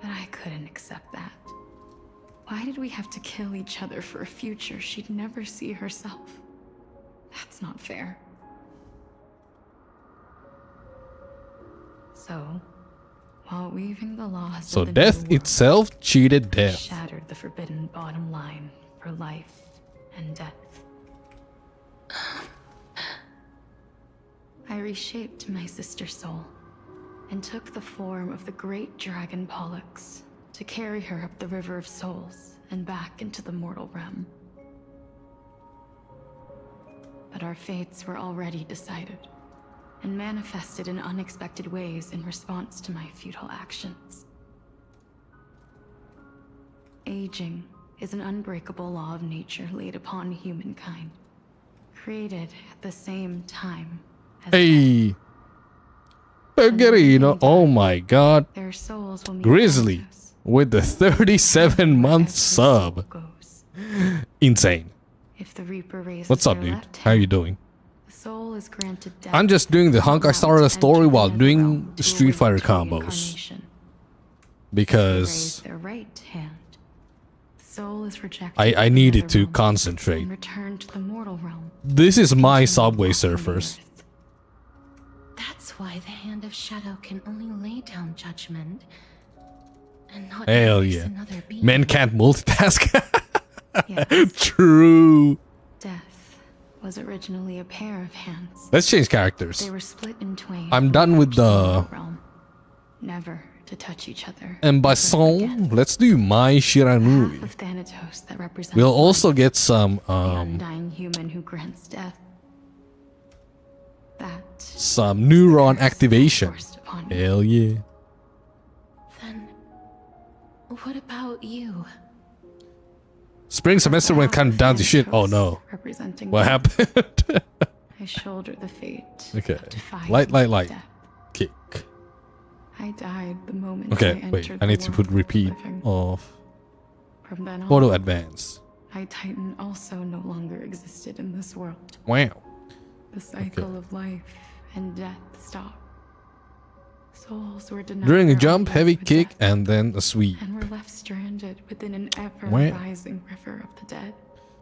But I couldn't accept that. Why did we have to kill each other for a future she'd never see herself? That's not fair. So, while weaving the laws So of the death new world, itself cheated death. shattered the forbidden bottom line for life and death. I reshaped my sister's soul and took the form of the great dragon Pollux to carry her up the River of Souls and back into the mortal realm. But our fates were already decided and manifested in unexpected ways in response to my futile actions. Aging is an unbreakable law of nature laid upon humankind, created at the same time as Hey. Pegarino. Oh my god. their souls will meet Grizzly Thanatos. with the 37-month sub. Insane. If the Reaper raises What's up, their dude? left How you hand, doing? the soul is granted death. I'm just doing the Honkai Star Rail story while doing realm to Street await Fighter combos. reincarnation. If they Because raise their right hand, the soul is rejected I from the needed to nether realm concentrate. and return to the mortal realm. This is my continuing Subway walking the Surfers. earth. That's why the Hand of Shadow can only lay down judgment and not Hell erase yeah. another being. Men can't multitask. Yes. True. Death was originally a pair of hands. Let's change characters. They were split in twain. I'm and done with merged in the mortal realm, never to touch each other. and by ever song, again. let's do My Half Shiranui. of Thanatos that represents We'll also life, get some the undying human who grants death. That some neuron curse activation. forced upon me. Hell yeah. Then, what about you? Spring semester went kind of down to shit. Oh no. Representing What death, happened? I shoulder the fate. Okay. of defying Light. death. Kick. I died the moment I Okay, entered wait. the I need to world put of the repeat living. of From then on, auto advance. I Titan also no longer existed in this world. Wow. The cycle of life and death stopped. Souls were denied During a their jump, own heavy with kick, death, and then a sweep. and were left stranded within an Wow. ever-rising river of the dead.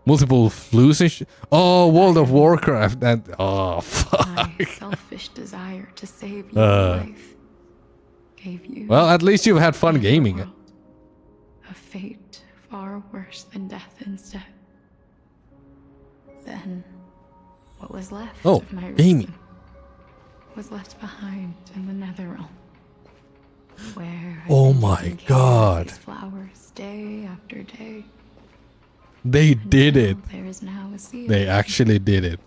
Multiple flus and shit. Oh, World of Warcraft. That. Oh, fuck. My selfish desire to save you life gave you. Well, at least you've had fun and the gaming. world a fate far worse than death instead. Then, what was left Oh, of my gaming. reason was left behind in the nether realm, where I Oh tended my and cared God. these flowers day after day. They did it. Now there is now a sea of They them, actually did it.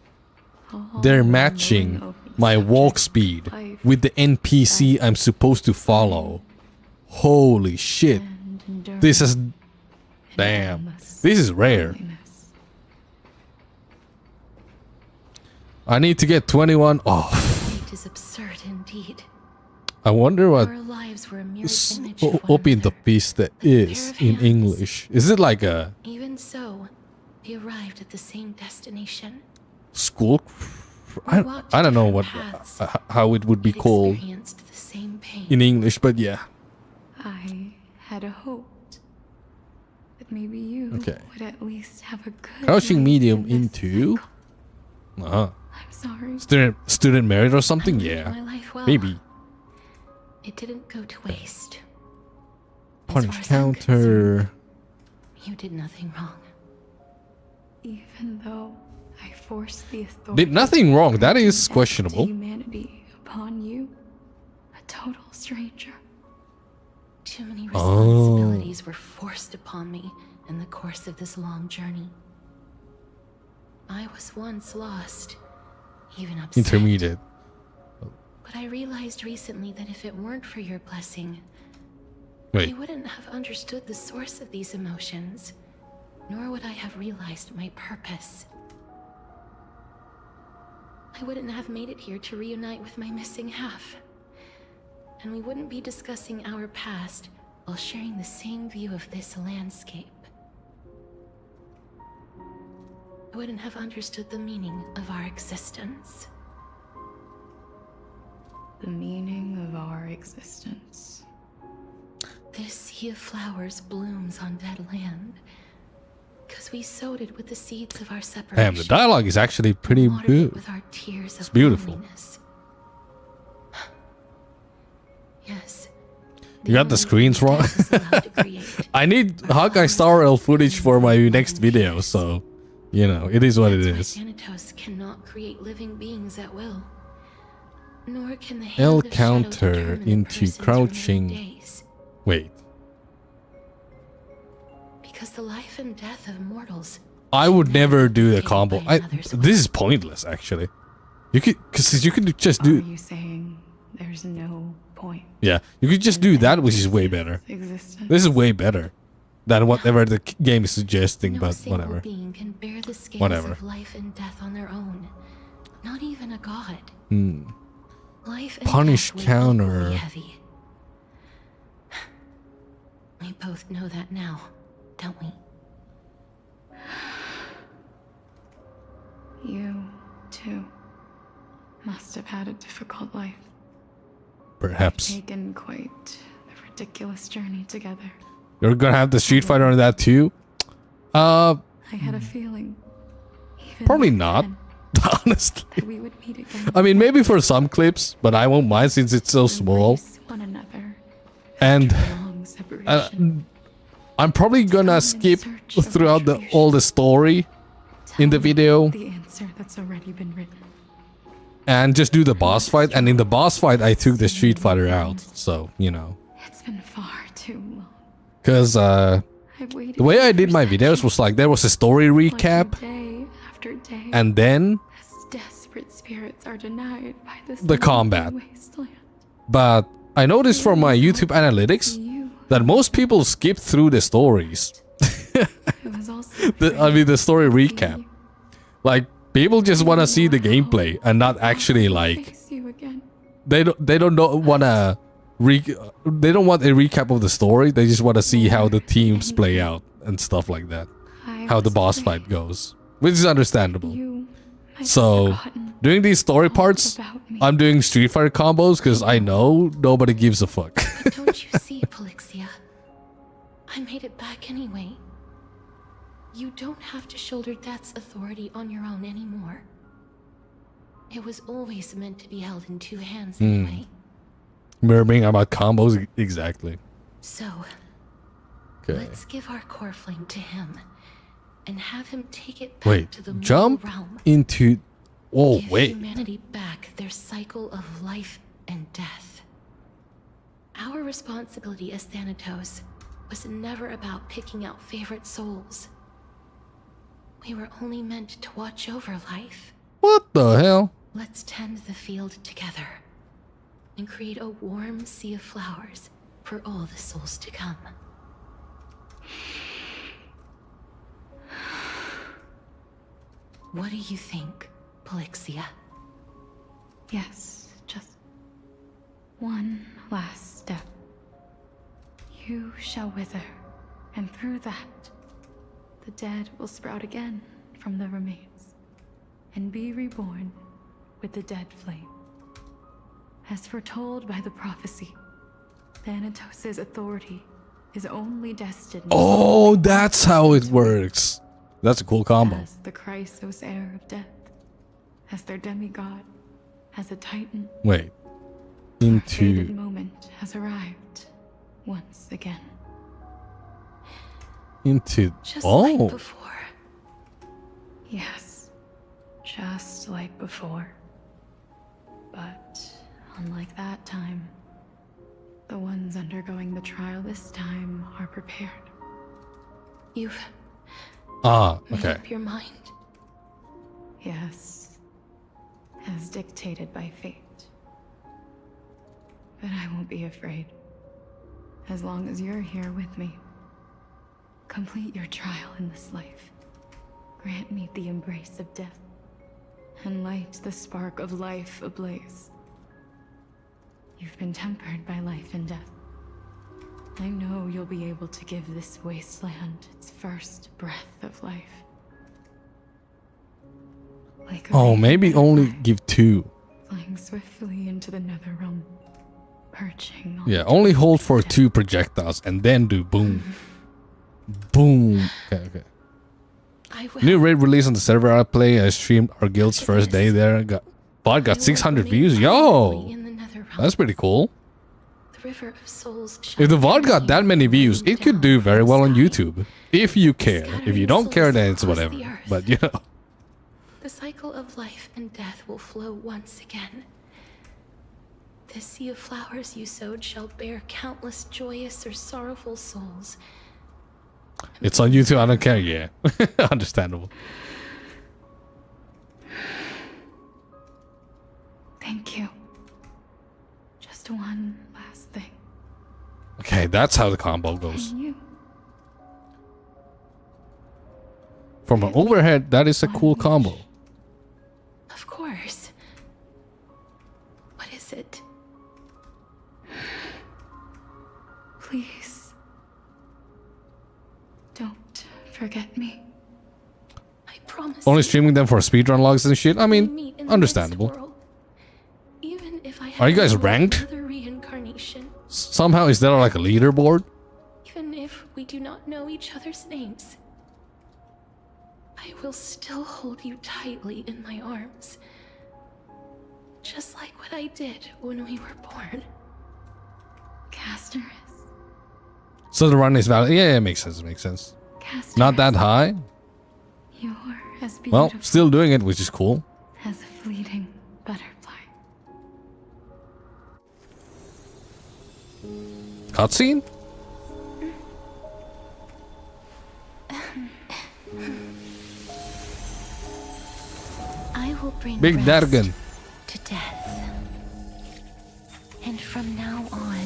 all They're mulling matching over the my subject walk of speed life with the NPC I'm supposed to follow. Holy shit. and endurance This is. and Damn. endless This is rare. loneliness. I need to get 21. Oh, It is absurd indeed. I wonder what Our lives were a mirror image of one open the another. piece that like a pair is of in hands. English. Is it like a Even so, we arrived at the same destination. school? We walked I don't know what different paths, how it would be yet called experienced the same pain. in English, but yeah. I had hoped But maybe you Okay. would at least have a good Crouching life medium in this into. I'm sorry. Student merit or something? I lived Yeah. my life well. Maybe. It didn't go to waste. Punish counter. You did nothing wrong. Even though I forced the authority Did nothing wrong. That is to questionable. humanity upon you, a total stranger. Too many responsibilities were forced upon me in the course of this long journey. I was once lost, even upset. Intermediate. But I realized recently that if it weren't for your blessing, Wait. I wouldn't have understood the source of these emotions, nor would I have realized my purpose. I wouldn't have made it here to reunite with my missing half. And we wouldn't be discussing our past while sharing the same view of this landscape. I wouldn't have understood the meaning of our existence. The meaning of our existence. This sea of flowers blooms on dead land, because we sowed it with the seeds of our separation. Damn, the dialogue is actually pretty good. With our tears It's of beautiful. loneliness. Yes. You got the screens wrong. I need Honkai Star Rail footage for my next video, so you know it is what it is. Thanatos cannot create living beings at will. Nor can the hand L of shadow counter determine a into person's crouching. remaining days. Wait, Because the life and death of mortals. I would never do the combo. This is pointless, actually. You could, because you could just Are do. you saying there's no point? Yeah, you could just do that, which is way better. Existence? This is way better than whatever the game is suggesting, No but single whatever. being can bear the scales Whatever. of life and death on their own. Not even a god. Hmm. Life and Punish death weigh counter. equally heavy. We both know that now, don't we? You, too, must have had a difficult life. Perhaps. Taken quite a ridiculous journey together. You're gonna have the Street Fighter on that too? I had a feeling. Even Probably back not. then, Honestly. that we would meet again. I mean, maybe for some clips, but I won't mind since it's so small. Embrace one another. And Long separation. I'm probably gonna skip throughout all the story in the video The answer that's already been written. and just do the boss fight. And in the boss fight, I took the Street Fighter out. So, you know. It's been far too long. Because I've waited the way I did for my videos was like there was a story recap. day after day. And then as desperate spirits are denied by this the combat. wasteland. But I noticed from my YouTube analytics that most people skip through the stories. It was also the story recap. Like, people just want to see the gameplay and not actually like face you again. they don't want to they don't want a recap of the story. They just want to see how the teams play out and stuff like that. How the boss fight goes, which is understandable. So doing these story parts, I'm doing Street Fighter combos because I know nobody gives a fuck. But don't you see, Polixia? I made it back anyway. You don't have to shoulder death's authority on your own anymore. It was always meant to be held in two hands anyway. Murmuring about combos, exactly. So, Okay. let's give our core flame to him and have him take it back Wait, to the mortal jump realm. into. Oh Give wait. humanity back their cycle of life and death. Our responsibility as Thanatos was never about picking out favorite souls. We were only meant to watch over life. What the hell? Let's tend the field together and create a warm sea of flowers for all the souls to come. What do you think, Polixia? Yes, just one last step. You shall wither, and through that, the dead will sprout again from the remains, and be reborn with the dead flame. As foretold by the prophecy, Thanatos' authority is only destined. Oh, that's how it works. That's a cool combo. As the Chrysos heir of death, as their demigod, as a titan. Wait. The fated moment has arrived once again. Just like before. Yes, just like before. But unlike that time, the ones undergoing the trial this time are prepared. You've okay. made up your mind. Yes, as dictated by fate. But I won't be afraid. As long as you're here with me. Complete your trial in this life. Grant me the embrace of death. And light the spark of life ablaze. You've been tempered by life and death. I know you'll be able to give this wasteland its first breath of life. Like maybe only give 2. Flying swiftly into the netherrealm. Perching on Yeah, only hold for 2 projectiles and then do boom. Boom. Okay. New raid release on the server I play. I streamed our guild's first day there. VOD got 600 views. Yo! That's pretty cool. The river of souls. If the VOD got that many views, it could do very well on YouTube. If you care. If you don't care, then it's whatever. But you know. The cycle of life and death will flow once again. The sea of flowers you sowed shall bear countless joyous or sorrowful souls. It's on YouTube, I don't care, yeah. Understandable. Thank you. Just one last thing. Okay, that's how the combo goes. You. From an overhead, that is a cool combo. Of course. What is it? Please. Don't forget me. I promise. Only streaming them for speedrun logs and shit? I mean, understandable. Even if I Are you guys ranked? another reincarnation. Somehow, is there like a leaderboard? Even if we do not know each other's names. I will still hold you tightly in my arms. Just like what I did when we were born. Casterus. So the run is valid. Yeah, it makes sense. Makes sense. Casterus. Not that high. You're as beautiful Well, still doing it, which is cool. as a fleeting butterfly. Cutscene? I will bring Big rest Dargan. to death. And from now on,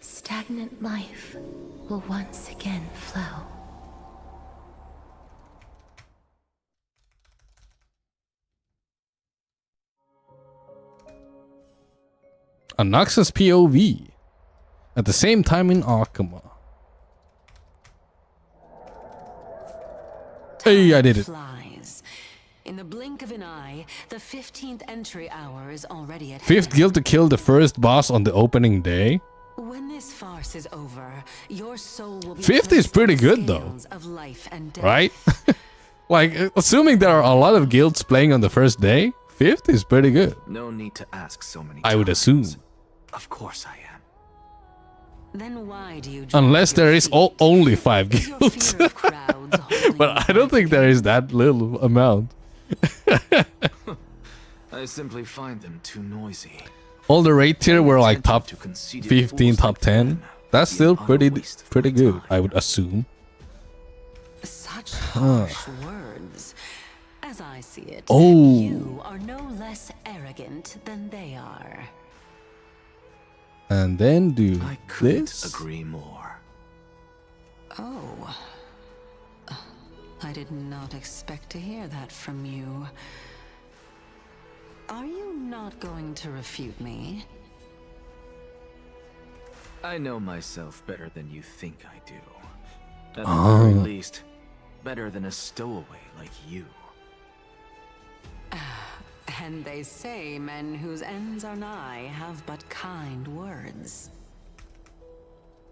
stagnant life will once again flow. A Noxus POV. At the same time in Akuma. Hey, I did it. Flies. In the blink of an eye, the 15th entry hour is already at 5th guild to kill the first boss on the opening day. When this farce is over, your soul will be 5th is pretty good though. of life and death. Right? Like, assuming there are a lot of guilds playing on the first day, 5th is pretty good. No need to ask so many I would assume. Of course I am. Then why do you Unless there is only 5 guilds. But I don't think there is that little amount. I simply find them too noisy. All the raid tier were like top 15, top 10. That's still pretty good, I would assume. Such harsh words. As I see it, Oh. you are no less arrogant than they are. And then do I couldn't this. agree more. Oh. I did not expect to hear that from you. Are you not going to refute me? I know myself better than you think I do. At the very least, better than a stowaway like you. And they say men whose ends are nigh have but kind words.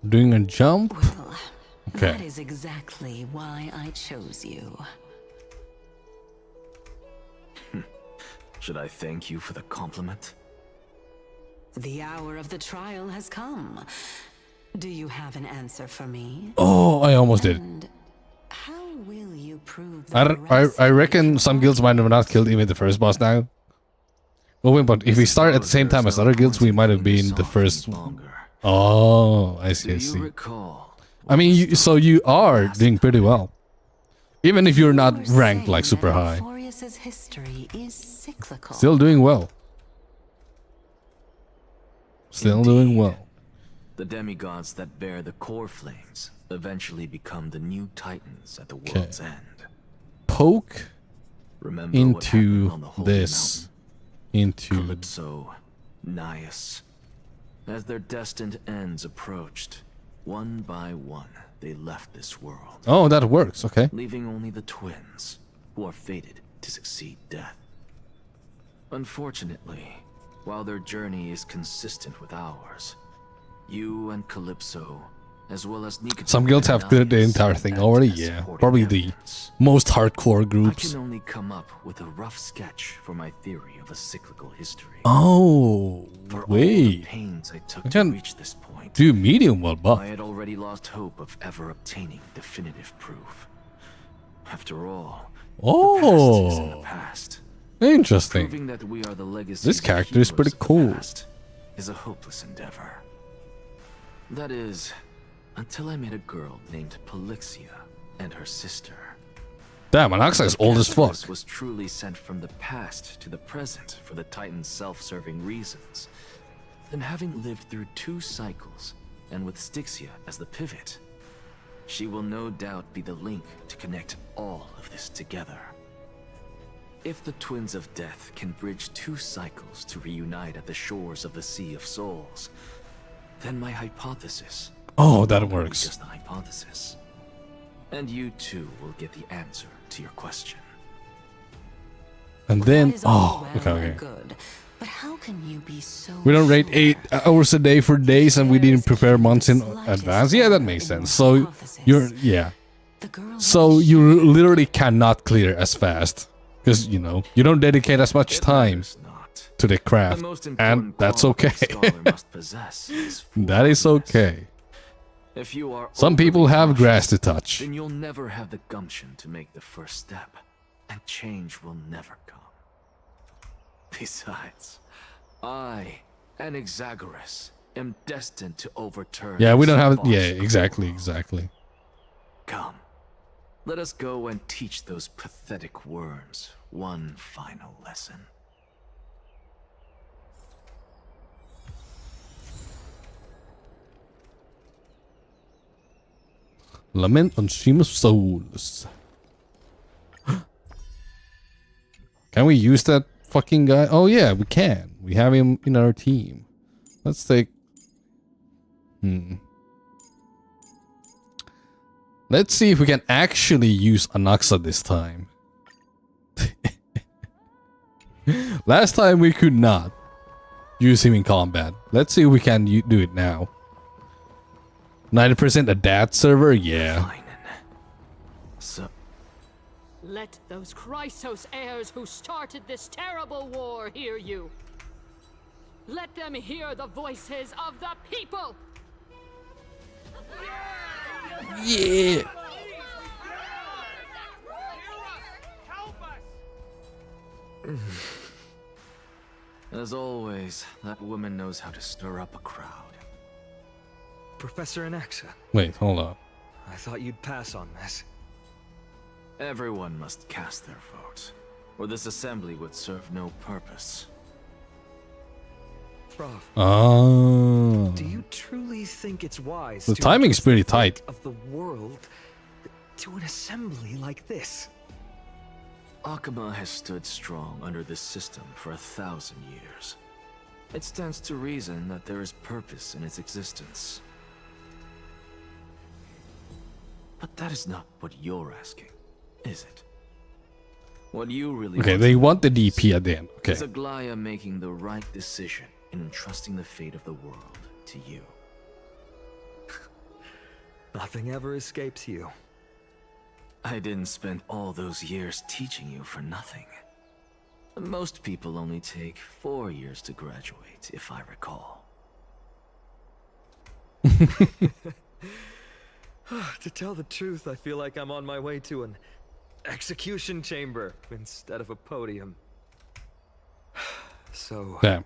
Doing a jump? Well, Okay. that is exactly why I chose you. Should I thank you for the compliment? The hour of the trial has come. Do you have an answer for me? Oh, I almost did. And how will you prove I reckon some guilds might have not killed even the first boss now. Oh wait, but if we start at the same time as other guilds, we might have been the first. Oh, I see. I see. I mean, so you are doing pretty well, even if you're not ranked like super high. history is cyclical. Still doing well. Still doing well. The demigods that bear the core flames eventually become the new titans at the world's end. Poke Remember into this. Into Calypso, Naias. As their destined ends approached, one by one, they left this world. Oh, that works. Okay. Leaving only the twins, who are fated to succeed death. Unfortunately, while their journey is consistent with ours, you and Calypso, as well as Nika. Some guilds have cleared the entire thing already. Yeah, probably the most hardcore I groups. can only come up with a rough sketch for my theory of a cyclical history. Oh, For all the wait. pains I took I to can reach this point, do medium well buff. I had already lost hope of ever obtaining definitive proof. After all, the past is in the Oh, past. interesting. Proving that we are the legacies This of character is heroes pretty of the cool. past is a hopeless endeavor. That is, until I met a girl named Polixia and her sister. Damn, Anaxa is old as fuck. This was truly sent from the past to the present for the Titan's self-serving reasons. Then having lived through 2 cycles, and with Styxia as the pivot, she will no doubt be the link to connect all of this together. If the Twins of Death can bridge 2 cycles to reunite at the shores of the Sea of Souls, then my hypothesis... Oh, that will be works. just a hypothesis. And you too will get the answer to your question. And then, oh, okay, okay. Good. But how can you be so We don't rate 8 hours a day for days, and we didn't prepare months in advance. Yeah, that makes sense. So you're, yeah. So you literally cannot clear as fast because you know you don't dedicate as much time to the craft, and that's okay. That is okay. If you are Some people have grass to touch. then you'll never have the gumption to make the first step, and change will never come. Besides, I, an Exagoras, am destined to overturn. Yeah, we don't this have. false Yeah, exactly, exactly. Come, let us go and teach those pathetic worms one final lesson. Lament on Stream of Souls. Can we use that fucking guy? Oh yeah, we can. We have him in our team. Let's take... Let's see if we can actually use Anaxa this time. Last time we could not use him in combat. Let's see if we can do it now. 90% a DAT server? Yeah. So, Let those Chrysos heirs who started this terrible war hear you. Let them hear the voices of the people. Yeah. as always, that woman knows how to stir up a crowd. Professor Anaxa, Wait, hold up. I thought you'd pass on this. Everyone must cast their vote, or this assembly would serve no purpose. Prof, Oh. do you truly think it's wise The to timing is entrust pretty the tight. fate of the world to an assembly like this? Akama has stood strong under this system for 1,000 years. It stands to reason that there is purpose in its existence. But that is not what you're asking, is it? What you really Okay, want they to want the DP at the end. Okay. is Aglaya making the right decision in entrusting the fate of the world to you. Nothing ever escapes you. I didn't spend all those years teaching you for nothing. Most people only take 4 years to graduate, if I recall. To tell the truth, I feel like I'm on my way to an execution chamber instead of a podium. So... Damn.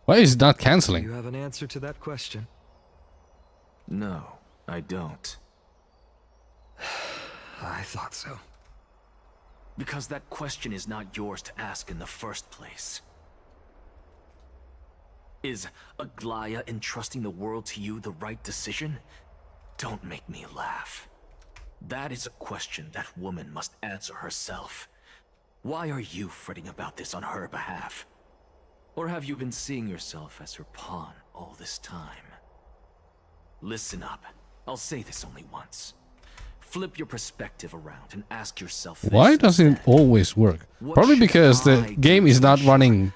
Why is it not Do canceling? you have an answer to that question? No, I don't. I thought so. Because that question is not yours to ask in the first place. Is Aglaya entrusting the world to you the right decision? Don't make me laugh. That is a question that woman must answer herself. Why are you fretting about this on her behalf? Or have you been seeing yourself as her pawn all this time? Listen up. I'll say this only once. Flip your perspective around and ask yourself this. Why doesn't it always work? Probably because the game is not running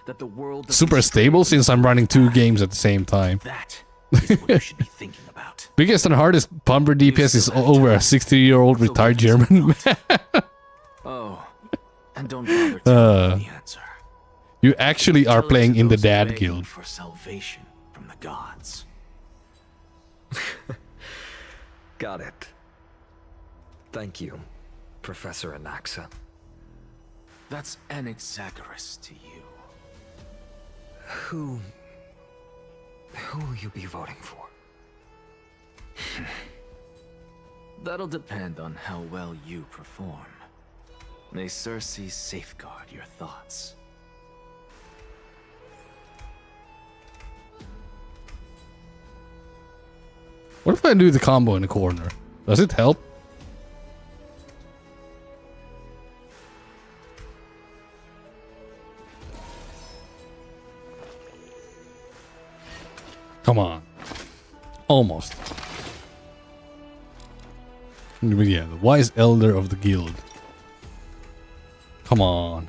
super stable since I'm running 2 games at the same time. That is what you should be thinking about. Biggest and hardest bumper DPS is over a 60-year-old retired German. Oh, and don't bother telling me the answer. You actually are Tell it playing to in the those dad begging guild. for salvation from the gods. Got it. Thank you, Professor Anaxa. That's Anaxagoras to you. Who will you be voting for? That'll depend on how well you perform. May Cersei safeguard your thoughts. What if I do the combo in the corner? Does it help? Come on. Almost. But yeah, the wise elder of the guild. Come on.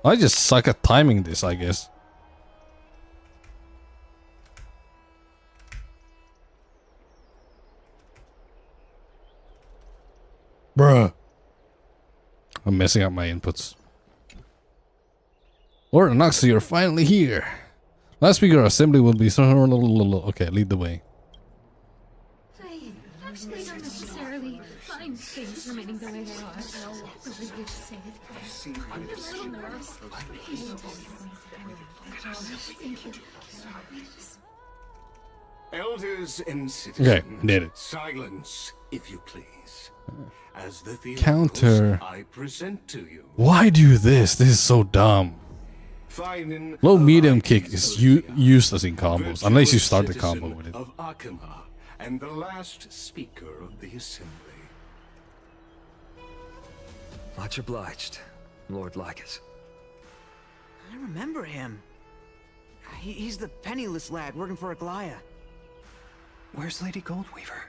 I just suck at timing this, I guess. Bruh. I'm messing up my inputs. Lord Anaxa, you're finally here. Last week our assembly will be... Okay, lead the way. I actually don't necessarily find things remaining the way they are. Thank you. Elders and citizens, Okay, did it. silence, if you please. As the Counter. I present to you. Why do this? This is so dumb. Low medium kick is useless in combos, unless you start the combo with it. Of Akima, and the last speaker of the assembly. Much obliged, Lord Lycus. I remember him. He's the penniless lad working for Aglaya. Where's Lady Goldweaver?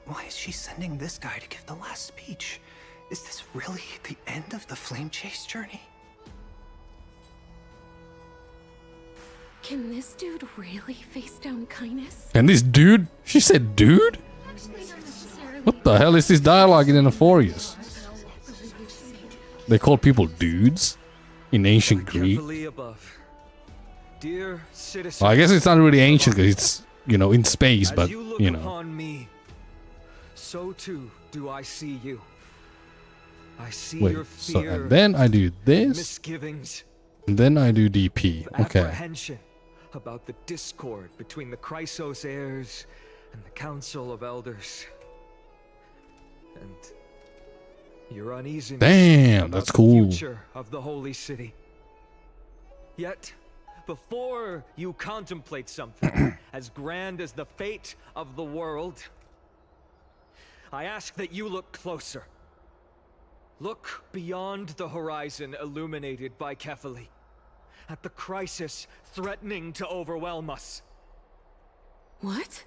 Why is she sending this guy to give the last speech? Is this really the end of the Flame Chase journey? Can this dude really face down kindness? And this dude? She said dude? What the hell is this dialogue in Anaphorius? They call people dudes? In ancient Greek? Carefully above. Dear citizens, Well, I guess it's not really ancient because it's, you know, in space, but, as you look you know. upon me, so too do I see you. I see Wait, your so fear, and then I do this, misgivings, and then I do DP. Okay. apprehension about the discord between the Chrysos heirs and the Council of Elders. And your uneasiness Damn, about that's the cool. future of the Holy City. Yet, before you contemplate something as grand as the fate of the world, I ask that you look closer. Look beyond the horizon illuminated by Kefali, at the crisis threatening to overwhelm us. What?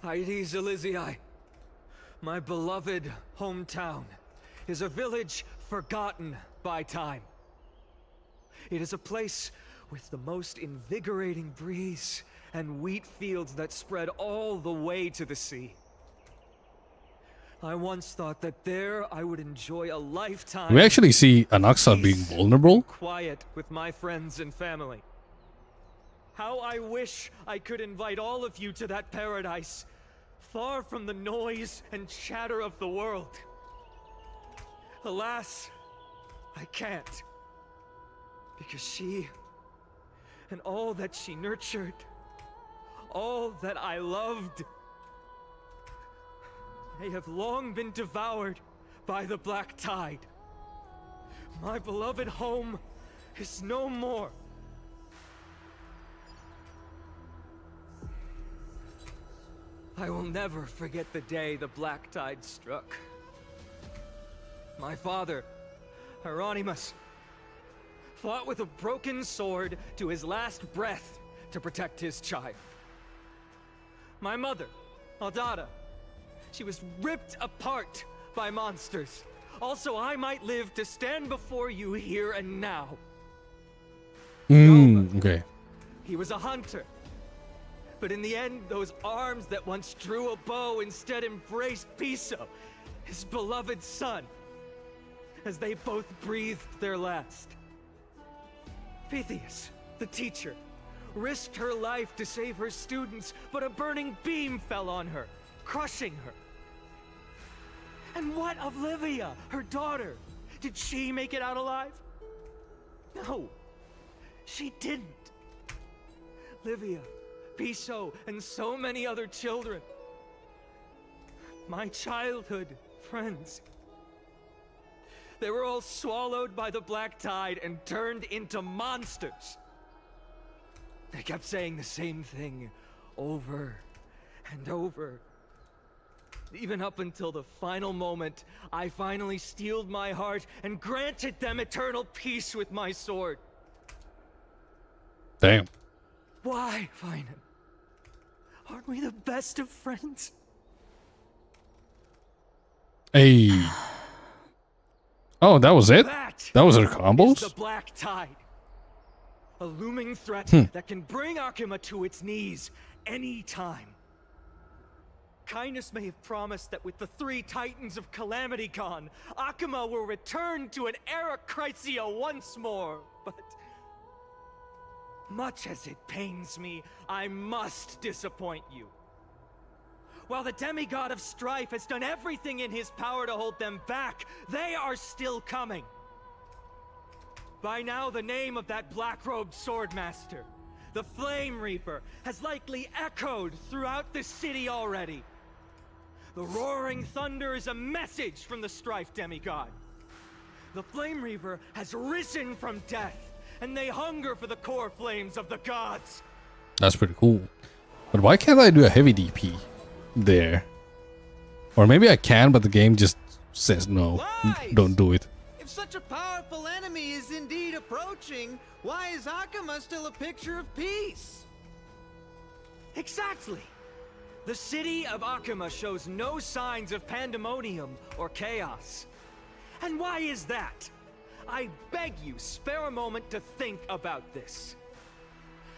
Aedes Elizii, My beloved hometown is a village forgotten by time. It is a place with the most invigorating breeze and wheat fields that spread all the way to the sea. I once thought that there I would enjoy a lifetime. We actually see Anaxa being vulnerable. Quiet with my friends and family. How I wish I could invite all of you to that paradise, far from the noise and chatter of the world. Alas, I can't. Because she, and all that she nurtured, all that I loved, they have long been devoured by the black tide. My beloved home is no more. I will never forget the day the black tide struck. My father, Hieronymus, fought with a broken sword to his last breath to protect his child. My mother, Aldada, she was ripped apart by monsters. Also, I might live to stand before you here and now. Okay. He was a hunter. But in the end, those arms that once drew a bow instead embraced Piso, his beloved son, as they both breathed their last. Pythias, the teacher, risked her life to save her students, but a burning beam fell on her, crushing her. And what of Livia, her daughter? Did she make it out alive? No, she didn't. Livia, Piso, and so many other children. My childhood friends. They were all swallowed by the black tide and turned into monsters. They kept saying the same thing over and over. Even up until the final moment, I finally steeled my heart and granted them eternal peace with my sword. Damn. Why, Finan? Aren't we the best of friends? Hey. Oh, that was it? That was her Is combos? the black tide. A looming threat that can bring Akuma to its knees any time. Kindness may have promised that with the 3 Titans of Calamity gone, Akuma will return to an era Chrysia once more, but much as it pains me, I must disappoint you. While the demigod of strife has done everything in his power to hold them back, they are still coming. By now, the name of that black-robed swordmaster, the Flame Reaper, has likely echoed throughout the city already. The roaring thunder is a message from the strife demigod. The Flame Reaper has risen from death, and they hunger for the core flames of the gods. That's pretty cool. But why can't I do a heavy DP there? Or maybe I can, but the game just says no. Don't do it. If such a powerful enemy is indeed approaching, why is Akuma still a picture of peace? Exactly. The city of Akuma shows no signs of pandemonium or chaos. And why is that? I beg you, spare a moment to think about this.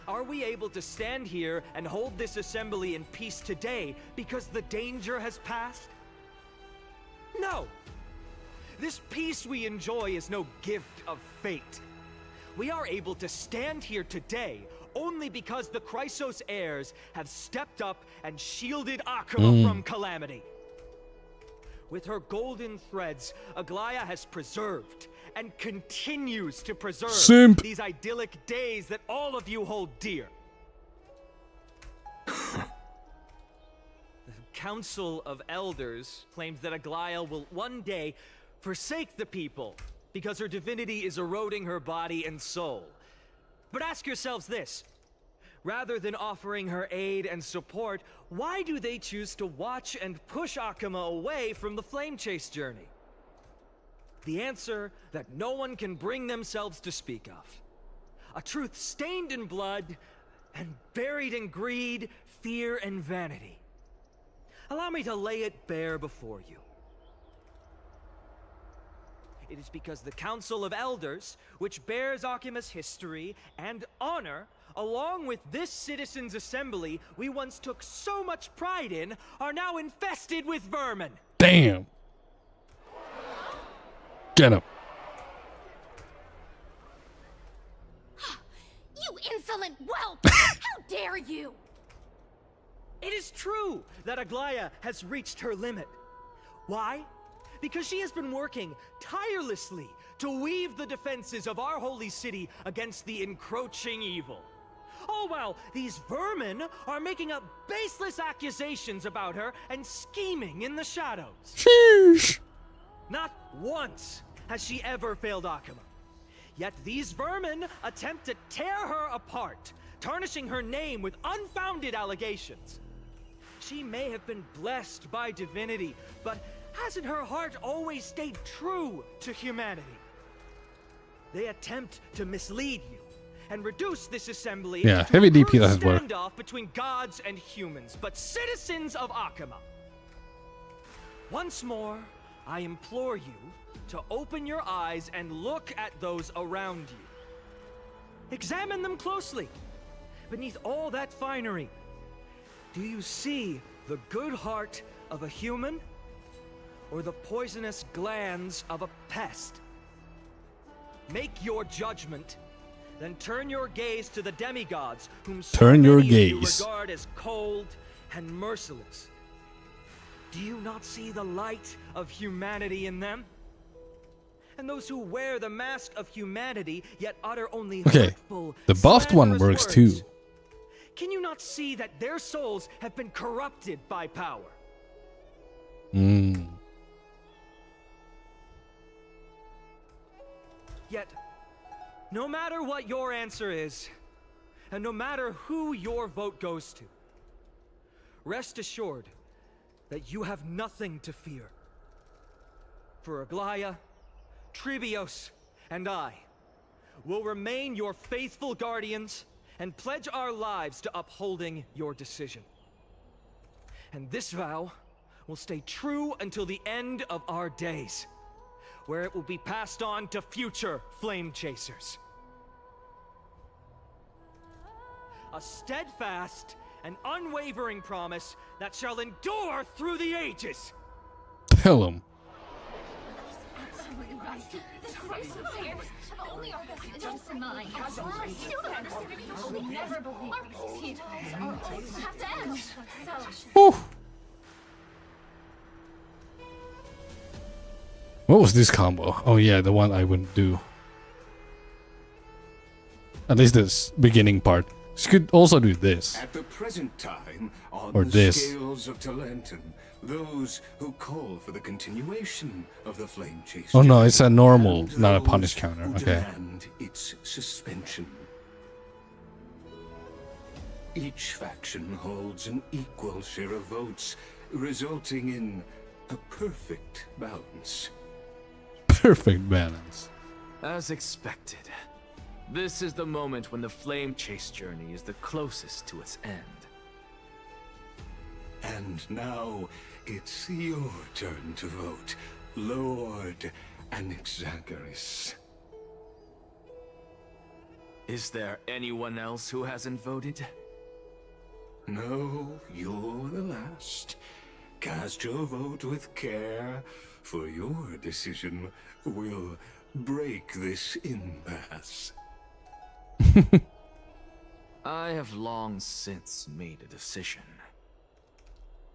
Are we able to stand here and hold this assembly in peace today because the danger has passed? No. This peace we enjoy is no gift of fate. We are able to stand here today only because the Chrysos heirs have stepped up and shielded Akuma from calamity. With her golden threads, Aglaya has preserved and continues to preserve these idyllic days that all of you hold dear. The Council of Elders claims that Aglaya will one day forsake the people because her divinity is eroding her body and soul. But ask yourselves this. Rather than offering her aid and support, why do they choose to watch and push Akuma away from the Flame Chase journey? The answer that no one can bring themselves to speak of. A truth stained in blood and buried in greed, fear, and vanity. Allow me to lay it bare before you. It is because the Council of Elders, which bears Akima's history and honor, along with this citizens' assembly we once took so much pride in, are now infested with vermin. Damn. Get him. You insolent whelp! How dare you! It is true that Aglaya has reached her limit. Why? Because she has been working tirelessly to weave the defenses of our holy city against the encroaching evil. All while these vermin are making up baseless accusations about her and scheming in the shadows. Sheesh. Not once has she ever failed Akuma. Yet these vermin attempt to tear her apart, tarnishing her name with unfounded allegations. She may have been blessed by divinity, but hasn't her heart always stayed true to humanity? They attempt to mislead you and reduce this assembly Yeah, to heavy a DP crude doesn't work. standoff between gods and humans, but citizens of Akuma. Once more, I implore you to open your eyes and look at those around you. Examine them closely. Beneath all that finery, do you see the good heart of a human or the poisonous glands of a pest? Make your judgment, then turn your gaze to the demigods, whom so Turn your many of you gaze. regard as cold and merciless. Do you not see the light of humanity in them? And those who wear the mask of humanity yet utter only Okay, hurtful, the buffed one slanderous works words. too. Can you not see that their souls have been corrupted by power? Mm. Yet, no matter what your answer is, and no matter who your vote goes to, rest assured that you have nothing to fear. For Aglaya, Tribios, and I will remain your faithful guardians and pledge our lives to upholding your decision. And this vow will stay true until the end of our days, where it will be passed on to future flame chasers. A steadfast and unwavering promise that shall endure through the ages. Tell him. Absolutely right. The Christ saves. Only our best interests in mind. I still don't understand. I will never believe these heroes are always have to end. Whew. What was this combo? Oh yeah, the one I wouldn't do. At least this beginning part. You could also do this. At the present time, on Or the this. scales of Talentum, those who call for the continuation of the Flame Chase. Oh no, it's a normal, and not a those punish counter. who Okay. demand its suspension. Each faction holds an equal share of votes, resulting in a perfect balance. Perfect balance. As expected, this is the moment when the Flame Chase journey is the closest to its end. And now it's your turn to vote, Lord Anaxagoras. Is there anyone else who hasn't voted? No, you're the last. Cast your vote with care, for your decision will break this impasse. I have long since made a decision.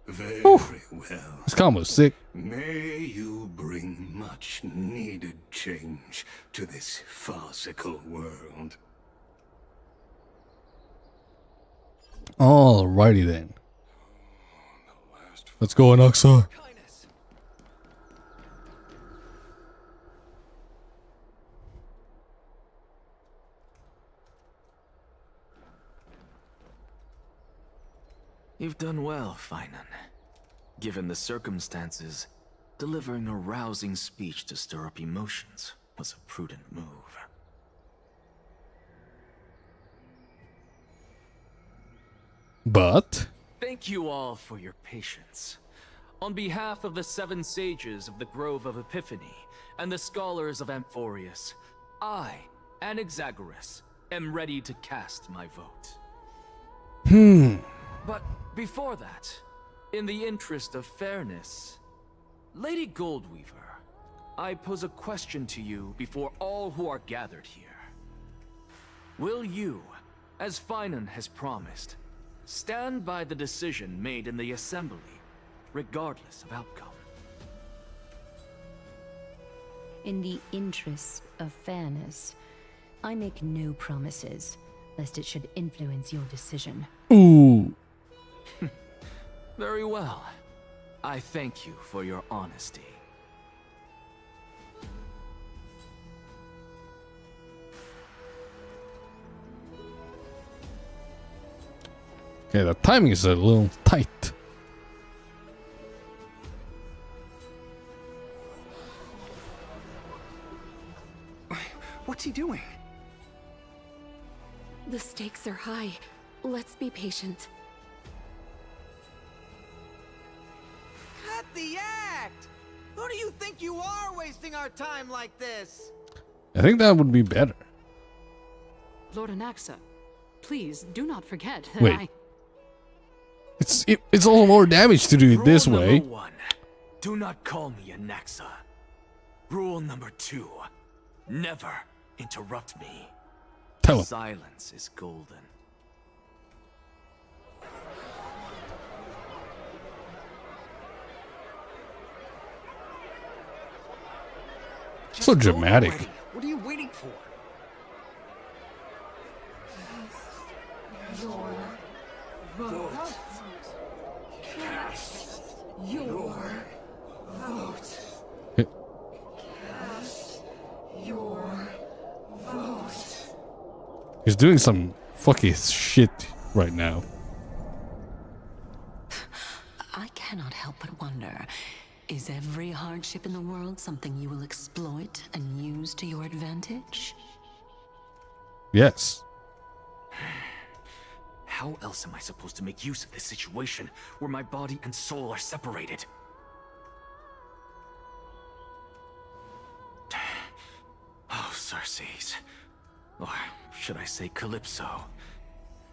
Very well. This combo's sick. May you bring much needed change to this farcical world. Alrighty then. Let's go, Anaxa. You've done well, Finan. Given the circumstances, delivering a rousing speech to stir up emotions was a prudent move. But Thank you all for your patience. On behalf of the 7 sages of the Grove of Epiphany and the scholars of Amphorius, I, Anaxagoras, am ready to cast my vote. But before that, in the interest of fairness, Lady Goldweaver, I pose a question to you before all who are gathered here. Will you, as Finan has promised, stand by the decision made in the Assembly, regardless of outcome? In the interest of fairness, I make no promises, lest it should influence your decision. Ooh. Very well. I thank you for your honesty. Okay, the timing is a little tight. What's he doing? The stakes are high. Let's be patient. Cut the act! Who do you think you are wasting our time like this? I think that would be better. Lord Anaxa, please do not forget that Wait. It's also more damage to do it this way. Rule number 1. Do not call me Anaxa. Rule number 2. Never interrupt me. Tell him. Silence is golden. So dramatic. What are you waiting for? Your vote. Cast your vote. Cast your vote. He's doing some fucking shit right now. I cannot help but wonder, is every hardship in the world something you will exploit and use to your advantage? Yes. How else am I supposed to make use of this situation where my body and soul are separated? Oh, Circes. Or should I say Calypso?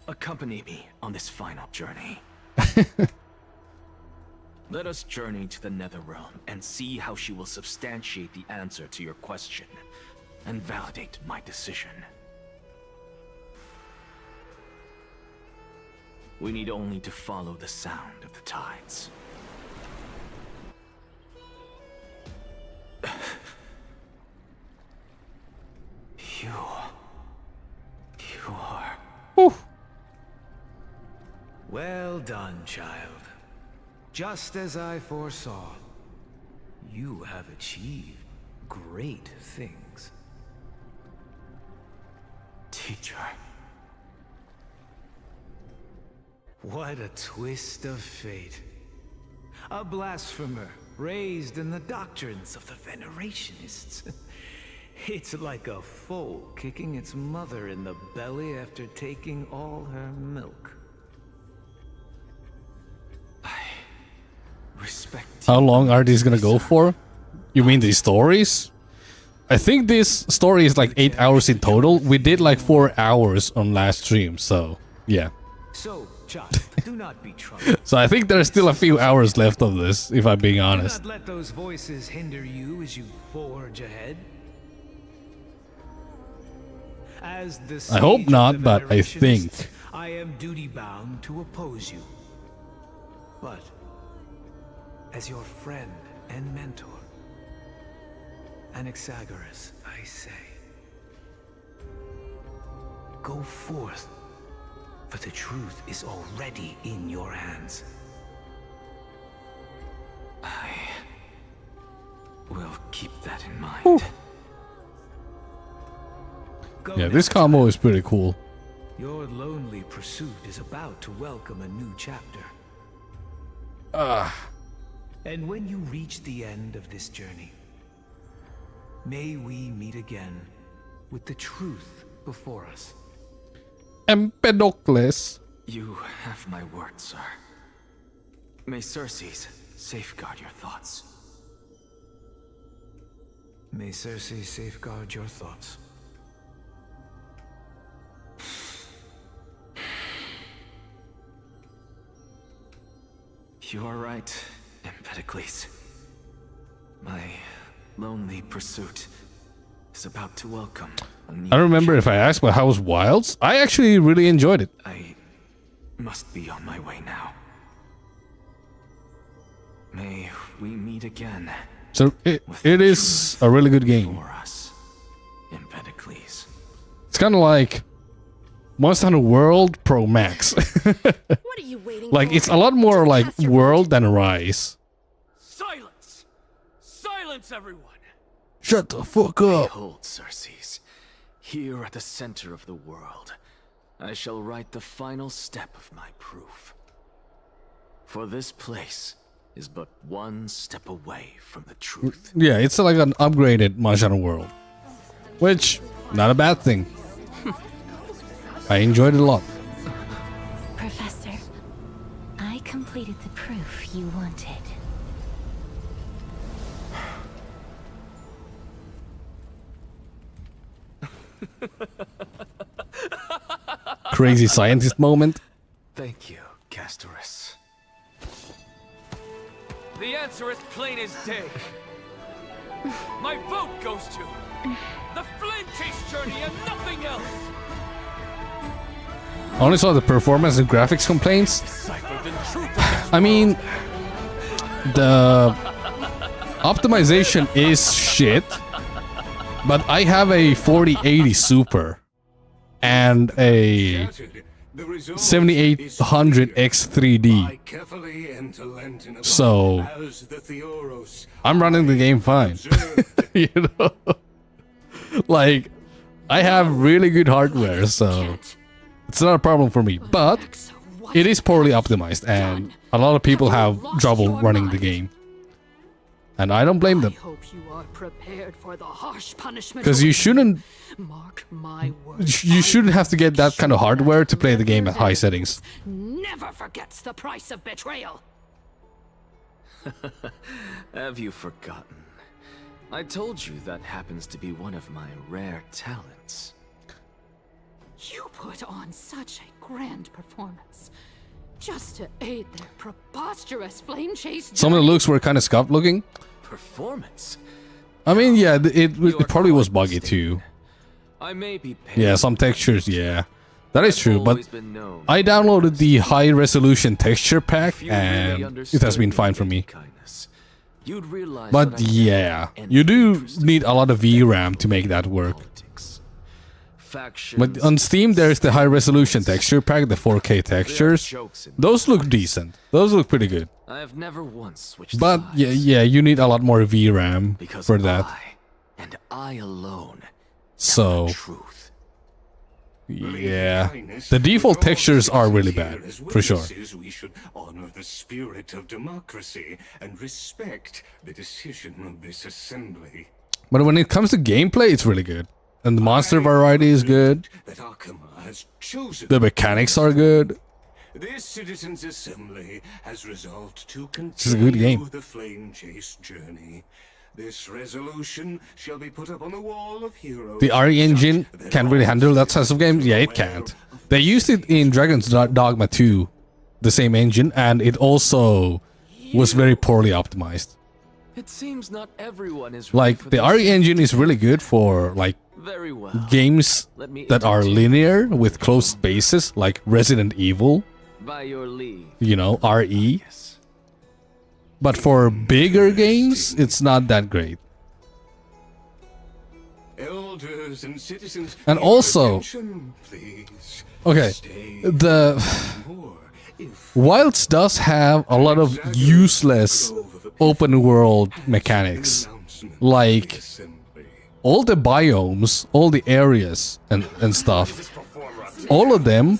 Accompany me on this final journey. Let us journey to the Netherrealm and see how she will substantiate the answer to your question and validate my decision. We need only to follow the sound of the tides. You are... Well done, child. Just as I foresaw, you have achieved great things. Teacher. What a twist of fate. A blasphemer raised in the doctrines of the Venerationists. It's like a foal kicking its mother in the belly after taking all her milk. Respect. How long are these gonna go for? You mean these stories? I think this story is like 8 hours in total. We did like 4 hours on last stream, so yeah. So, child, do not be troubled. So I think there's still a few hours left of this, if I'm being honest. Do not let those voices hinder you as you forge ahead. As the I hope sage of not, the but I think. Venerationists, I am duty-bound to oppose you. But as your friend and mentor, Anaxagoras, I say, go forth, for the truth is already in your hands. I will keep that in mind. Whew. Yeah, this combo is pretty cool. Your lonely pursuit is about to welcome a new chapter. And when you reach the end of this journey, may we meet again with the truth before us. Empedocles. You have my word, sir. May Circes safeguard your thoughts. May Cersei safeguard your thoughts. You are right, Empedocles. My lonely pursuit is about to welcome a new I don't remember if I asked, but how was Wilds? I actually really enjoyed it. I must be on my way now. May we meet again. So it is a really good game. For us, Empedocles. It's kind of like Monster Hunter World Pro Max. What are you waiting Like, for? it's a lot more like World than Rise. Silence! Silence, everyone! Shut the fuck up. Behold, Cersei, here at the center of the world, I shall write the final step of my proof. For this place is but one step away from the truth. Yeah, it's like an upgraded Monster Hunter World. Which, not a bad thing. I enjoyed it a lot. Professor, I completed the proof you wanted. Crazy scientist moment. Thank you, Castorus. The answer is plain as day. My vote goes to the Flame Chase journey and nothing else. I only saw the performance and graphics complaints. I mean, the optimization is shit, but I have a 4080 Super and a 7800 X3D. So I'm running the game fine. You know? Like, I have really good hardware, so it's not a problem for me. But it is poorly optimized, and a lot of people have trouble running the game. And I don't blame them. I hope you are prepared for the harsh punishment. Because you shouldn't Mark my words. you shouldn't have to get that kind of hardware to play the game at high settings. Never forgets the price of betrayal. Have you forgotten? I told you that happens to be one of my rare talents. You put on such a grand performance just to aid their preposterous flame chase. Some of the looks were kind of scuffed looking. Performance? I mean, yeah, it probably was buggy too. I may be paid. Yeah, some textures, yeah. That is true, but I downloaded the high resolution texture pack and it has been fine for me. But yeah, you do need a lot of VRAM to make that work. But on Steam there's the high resolution texture pack, the 4K textures. Those look decent. Those look pretty good. I have never once switched But yeah, you need a lot more VRAM for that. And I alone. So yeah, the default textures are really bad, for sure. We should honor the spirit of democracy and respect the decision of this assembly. But when it comes to gameplay, it's really good. And the monster variety is good. The mechanics are good. This citizens' assembly has resolved to This is a good game. continue the flame chase journey. This resolution shall be put up on the wall of heroes. The RE engine can't really handle that size of game. Yeah, it can't. They used it in Dragon's Dogma 2, the same engine, and it also was very poorly optimized. It seems not everyone is Like, the RE engine is really good for, like, very well. games Let me that are linear with closed spaces, like Resident Evil, By your leave. you know, RE. But for bigger games, it's not that great. Elders and citizens, And your also, attention, please. okay, the Wilds does have a lot of useless open world mechanics, like all the biomes, all the areas and stuff, all of them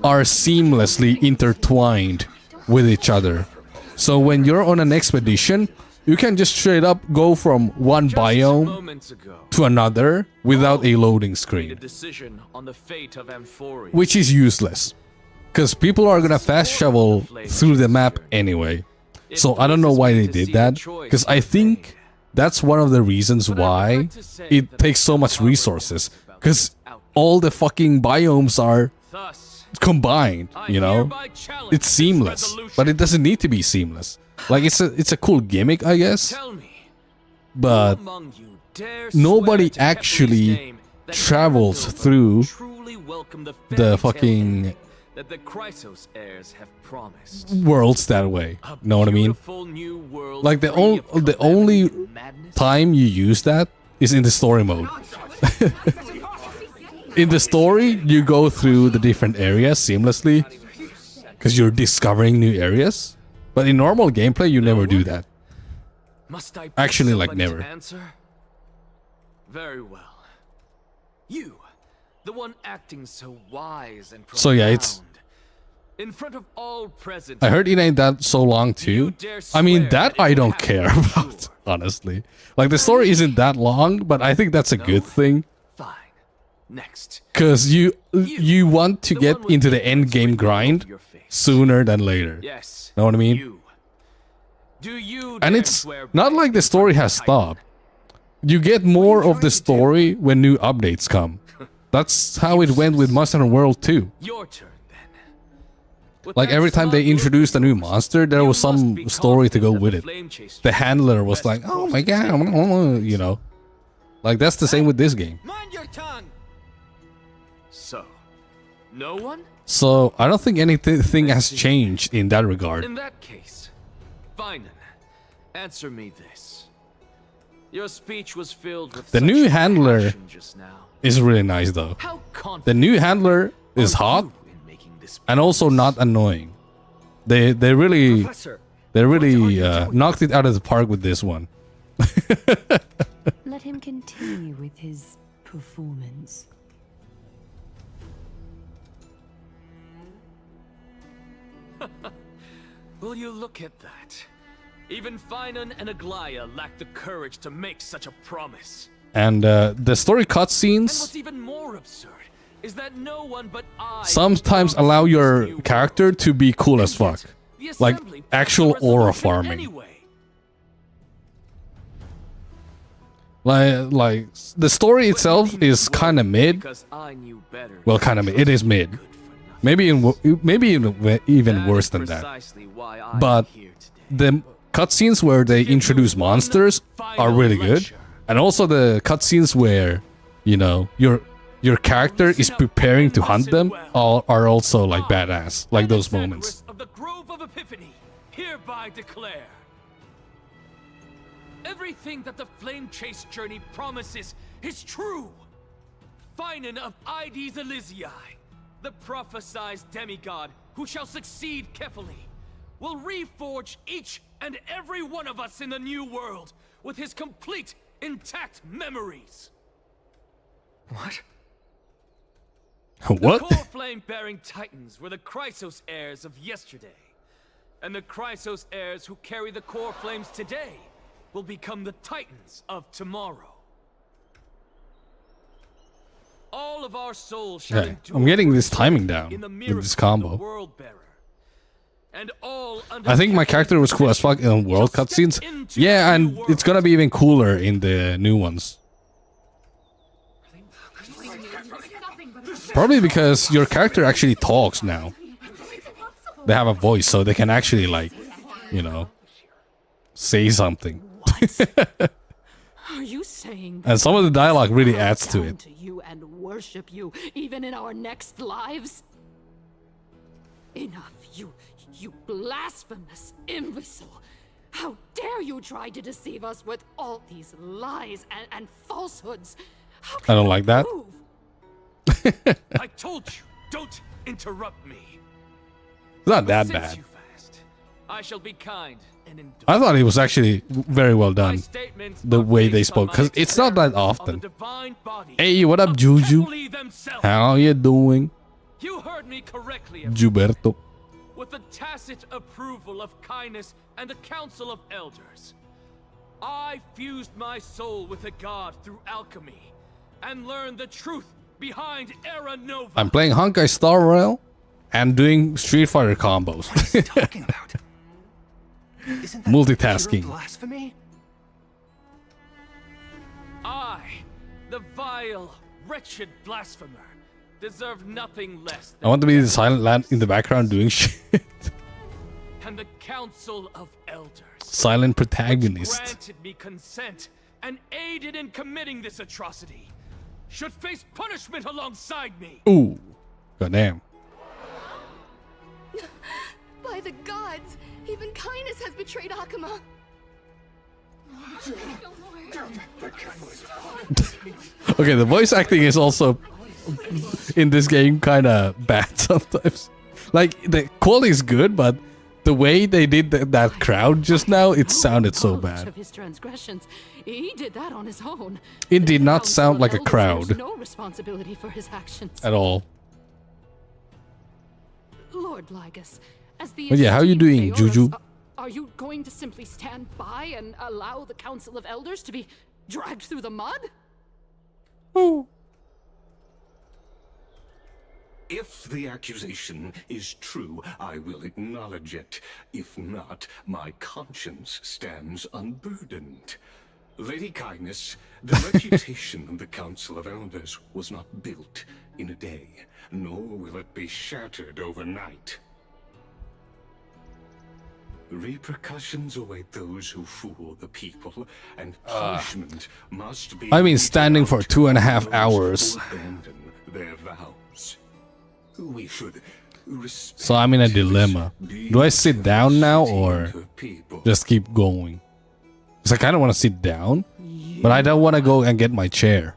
are seamlessly intertwined with each other. So when you're on an expedition, you can just straight up go from one biome to another without a loading screen, Decision on the fate of Amphoria. which is useless. Because people are gonna fast travel through the map anyway. So I don't know why they did that, because I think that's one of the reasons why it takes so much resources, because all the fucking biomes are combined, you know? It's seamless, but it doesn't need to be seamless. Like, it's a cool gimmick, I guess, but nobody actually travels through the fucking that the Chrysos heirs have promised. worlds that way. Know what I mean? Like the only time you use that is in the story mode. In the story, you go through the different areas seamlessly because you're discovering new areas. But in normal gameplay, you never do that. Must I Actually, like someone to never. Answer? Very well. You, the one acting so wise and profound. So yeah, it's. In front of all present. I heard it ain't that so long too. I mean, that I don't care about, honestly. Like, the story isn't that long, but I think that's a good thing. Fine. Next. Because you want to get into the end game grind sooner than later. Yes. Know what I mean? And it's not like the story has stopped. You get more of the story when new updates come. That's how it went with Monster Hunter World 2. Your turn. Like, every time they introduced a new monster, there was some story to go with it. The handler was like, oh my god, you know. Like, that's the same with this game. Mind your tongue. So, no one? So, I don't think anything has changed in that regard. In that case, Finan, answer me this. Your speech was filled with The new handler passion just now. is really nice, though. How confident The new handler is hot and also not annoying. They really knocked it out of the park with this one. Let him continue with his performance. Will you look at that? Even Finan and Aglaya lack the courage to make such a promise. And the story And cutscenes what's even more absurd is that no one but I sometimes allow your character to be cool as fuck. Like, actual aura farming. Like the story itself is kind of mid. Well, kind of mid. It is mid. Maybe even worse than that. But the cutscenes where they introduce monsters are really good, and also the cutscenes where, you know, your character is preparing to hunt them are also like badass. Like those moments. of the Grove of Epiphany hereby declare everything that the Flame Chase journey promises is true. Finan of Ides Elysiae, the prophesied demigod who shall succeed Kefali, will reforge each and every one of us in the new world with his complete, intact memories. What? What? The core flame-bearing titans were the Chrysos heirs of yesterday, and the Chrysos heirs who carry the core flames today will become the titans of tomorrow. All of our souls shall Okay, endure I'm getting this timing down in the with miracle this of the combo. World-bearer. And all under I think my character was cool as fuck in world cutscenes. Yeah, and it's gonna be even cooler in the new ones. Probably because your character actually talks now. They have a voice, so they can actually, like, you know, say something. Are you saying And some of the dialogue really adds to down it. to you and worship you even in our next lives? Enough, you blasphemous imbecile! How dare you try to deceive us with all these lies and falsehoods? How I don't like that. prove? I told you, don't interrupt me. It's not that Since bad. you fast, I shall be kind and indulgent. I thought it was actually very well done. The way they spoke, because it's not that often. Hey, what up, Juju? How you doing? You heard me correctly, Gilberto. with the tacit approval of kindness and the council of elders. I fused my soul with a god through alchemy and learned the truth behind Era Nova. I'm playing Honkai Star Rail and doing Street Fighter combos. What is he talking about? Isn't that Multitasking. pure blasphemy? I, the vile, wretched blasphemer, deserve nothing less I want to be the silent lad in the background doing shit. than the Council of Elders. Silent which protagonist. granted me consent and aided in committing this atrocity, should face punishment alongside me. Ooh. Goddamn. By the gods, even kindness has betrayed Akuma. Okay, the voice acting is also in this game kind of bad sometimes. Like, the quality is good, but the way they did that crowd just now, it sounded so bad. Of his transgressions, he did that on his own. It did not Council sound of like a Elders crowd bears no responsibility for his actions. at all. Lord Lygus, as the But yeah, how you esteemed doing, Mayorus, Juju? Are you going to simply stand by and allow the Council of Elders to be dragged through the mud? Oh. If the accusation is true, I will acknowledge it. If not, my conscience stands unburdened. Lady Kindness, the reputation of the Council of Elders was not built in a day, nor will it be shattered overnight. Repercussions await those who fool the people, and punishment must be... I mean, standing for 2.5 hours. ...abandon their vows. We should respect... So I'm in a dilemma. Do I sit down now or just keep going? Because I kind of want to sit down, but I don't want to go and get my chair.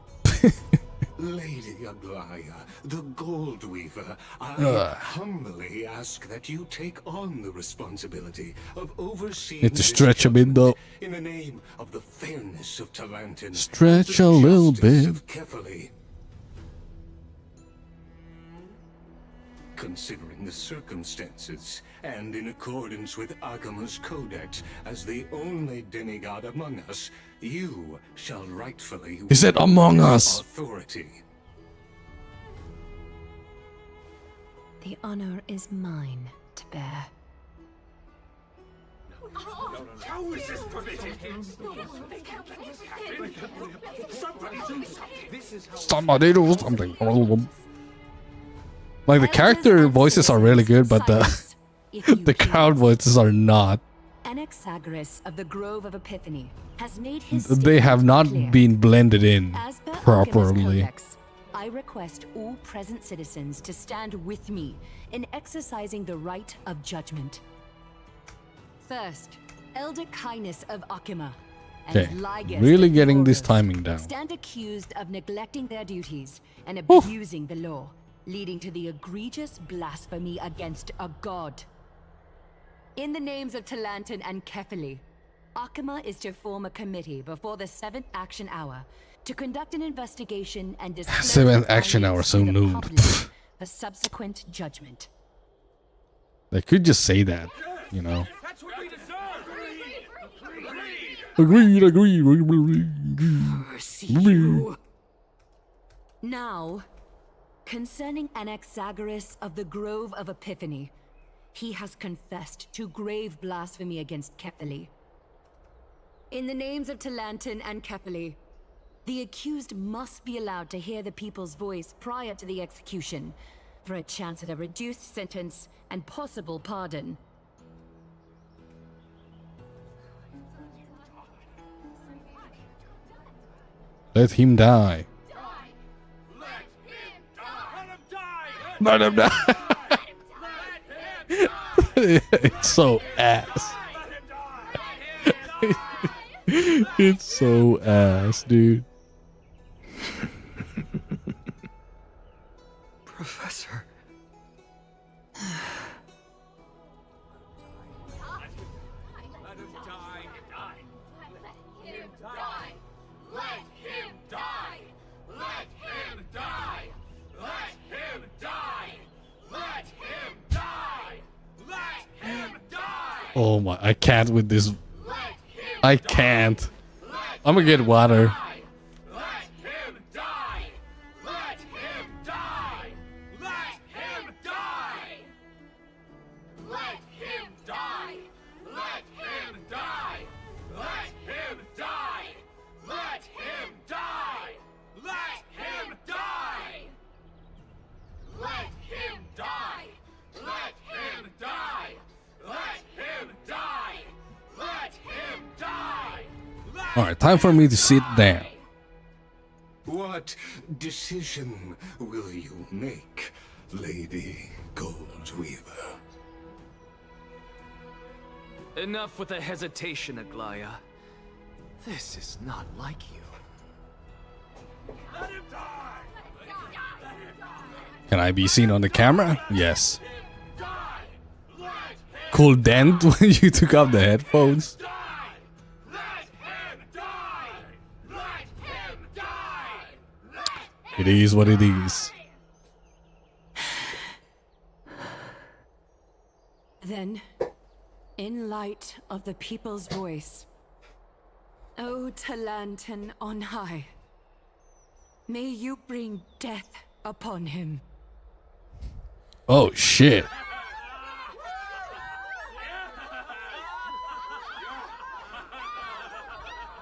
Lady Aglaya, the Gold Weaver, I humbly ask that you take on the responsibility of overseeing Need to stretch a bit though. in the name of the fairness of Talantin. Stretch a little bit. Of Kefali. Considering the circumstances, and in accordance with Akuma's codex, as the only demigod among us, you shall rightfully He said among us. authority. The honor is mine to bear. How is this permitted? Somebody do something. This is how... Somebody do something. Like, the character voices are really good, but the crowd voices are not. Anaxagoras of the Grove of Epiphany has made his They have not clear. been blended in As per Archimedes' properly. Codex, I request all present citizens to stand with me in exercising the right of judgment. First, Elder Kindness of Akuma and Okay, Lygus really of getting this Horus timing down. stand accused of neglecting their duties and abusing the law, leading to the egregious blasphemy against a god. In the names of Talantin and Kefali, Akuma is to form a committee before the 7th action hour to conduct an investigation and disclose 7th the action hour, findings so to the noob. public for subsequent judgment. They could just say that, you know. That's what we deserve. Agreed. Now, concerning Anaxagoras of the Grove of Epiphany, he has confessed to grave blasphemy against Kefali. In the names of Talantin and Kefali, the accused must be allowed to hear the people's voice prior to the execution, for a chance at a reduced sentence and possible pardon. Let him die. Let him die. It's so ass. It's so ass, dude. Professor. Oh my, I can't with this. I can't. I'm gonna get water. Alright, time for me to sit down. What decision will you make, Lady Goldweaver? Enough with the hesitation, Aglaya. This is not like you. Let him die! Can I be seen on the camera? Yes. Cool dent when you took off the headphones. It is what it is. Then, in light of the people's voice, O Talantan on high, may you bring death upon him. Oh shit.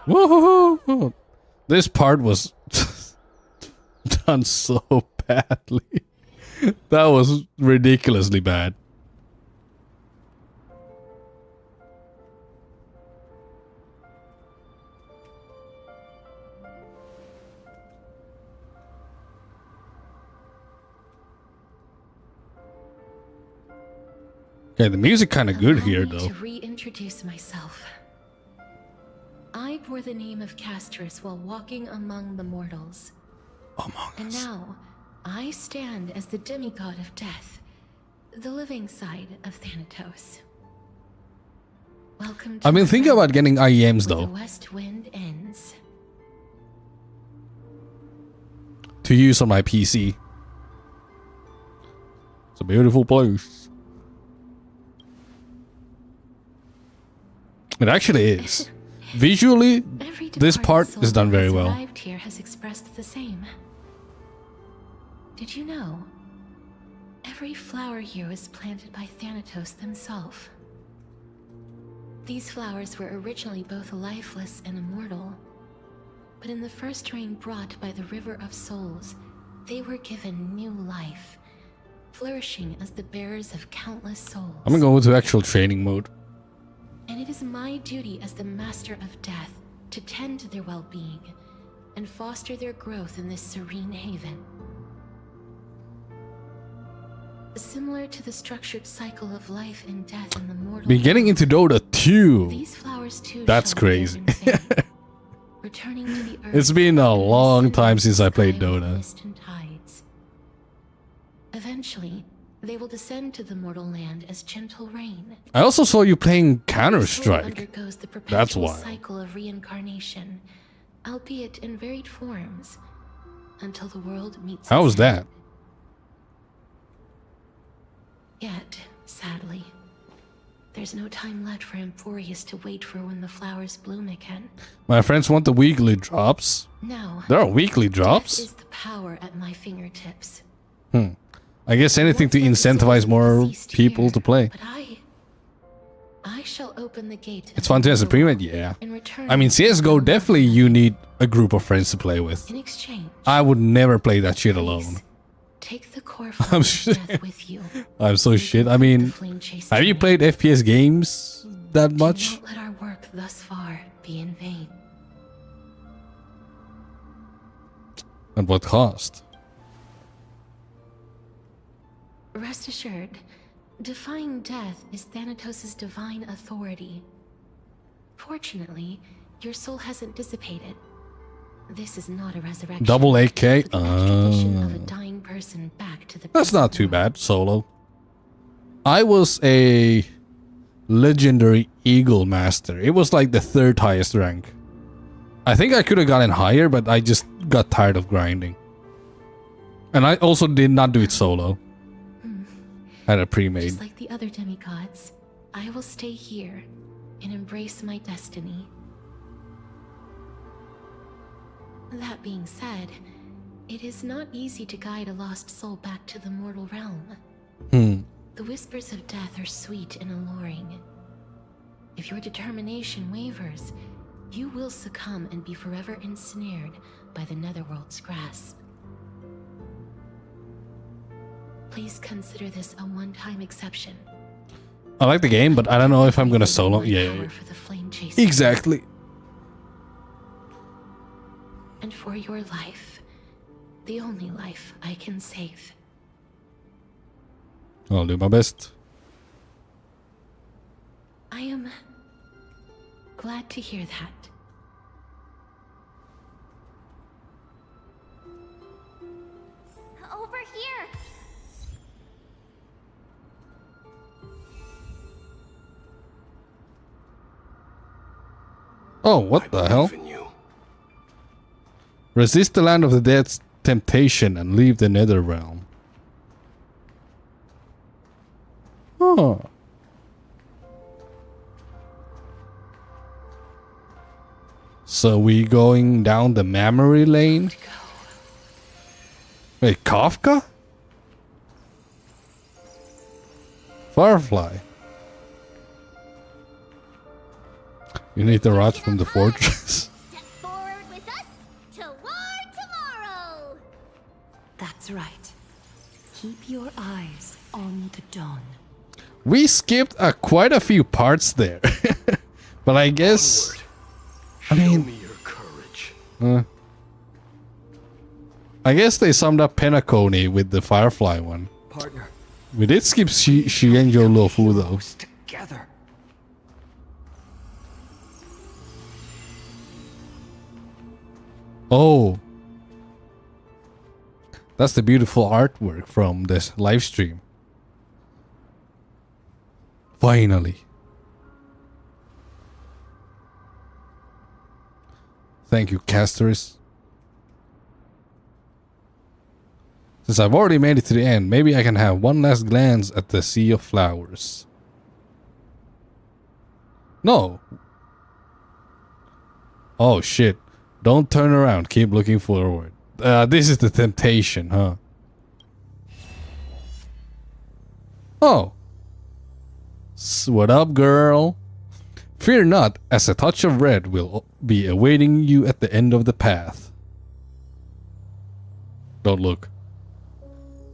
Woohoo! This part was done so badly. That was ridiculously bad. Yeah, the music kind of good here, though. To reintroduce myself. I bore the name of Castrus while walking among the mortals. And now, I stand as the demigod of death, the living side of Thanatos. Welcome to I've been thinking about getting IEMs, where though. the west wind ends. To use on my PC. It's a beautiful place. It actually is. Visually, this part is done very well. Arrived here has expressed the same. Did you know? Every flower here was planted by Thanatos themselves. These flowers were originally both lifeless and immortal, but in the first rain brought by the River of Souls, they were given new life, flourishing as the bearers of countless souls. I'm gonna go into actual training mode. And it is my duty as the Master of Death to tend to their well-being and foster their growth in this serene haven. Similar to the structured cycle of life and death in the mortal Been getting into Dota too. These flowers too That's shall crazy. live and fade, returning to the earth. It's been a long time since I played Dota. Mist and tides. Eventually, they will descend to the mortal land as gentle rain. I also saw you playing Each soul Counter-Strike. undergoes the That's perpetual why. cycle of reincarnation, albeit in varied forms, until the world meets. How its was that? end. Yet, sadly, there's no time left for Emphorius to wait for when the flowers bloom again. My friends want the weekly drops. No. There are weekly drops? Death is the power at my fingertips. I guess anything to incentivize more people to play. But I shall open the gate. It's fun to as a premade, yeah. In return, I mean, CSGO, definitely you need a group of friends to play with. in exchange, I would never play that shit alone. take the core I'm flowers of shit. death with you. I'm so shit. I mean, have you played FPS games that much? Do not let our work thus far be in vain. At what cost? Rest assured, defying death is Thanatos' divine authority. Fortunately, your soul hasn't dissipated. This is not a resurrection. Double 8K? but the extradition of a dying person back to the That's not too bad, solo. I was a legendary Eagle Master. It was like the 3rd highest rank. I think I could have gotten higher, but I just got tired of grinding. And I also did not do it solo. Had a pre-made. Just like the other demigods, I will stay here and embrace my destiny. That being said, it is not easy to guide a lost soul back to the mortal realm. The whispers of death are sweet and alluring. If your determination wavers, you will succumb and be forever ensnared by the netherworld's grasp. Please consider this a one-time exception. I like the game, but I don't know if I'm gonna solo. Yeah, For the flame chase. exactly. and for your life, the only life I can save. I'll do my best. I am glad to hear that. Over here! Oh, what the hell? Resist the land of the dead's temptation and leave the nether realm. Huh. So we going down the memory lane? Wait, Kafka? Firefly. You need the rods from the fortress. Step forward with us to war tomorrow! That's right. Keep your eyes on the dawn. We skipped quite a few parts there. But I guess... I mean... I guess they summed up Penacony with the Firefly one. Partner. We did skip Shienjo Lofu though. Together. Oh. That's the beautiful artwork from this live stream. Finally. Thank you, casters. Since I've already made it to the end, maybe I can have one last glance at the Sea of Flowers. No. Oh shit. Don't turn around. Keep looking forward. This is the temptation, huh? Oh. What up, girl? Fear not, as a touch of red will be awaiting you at the end of the path. Don't look.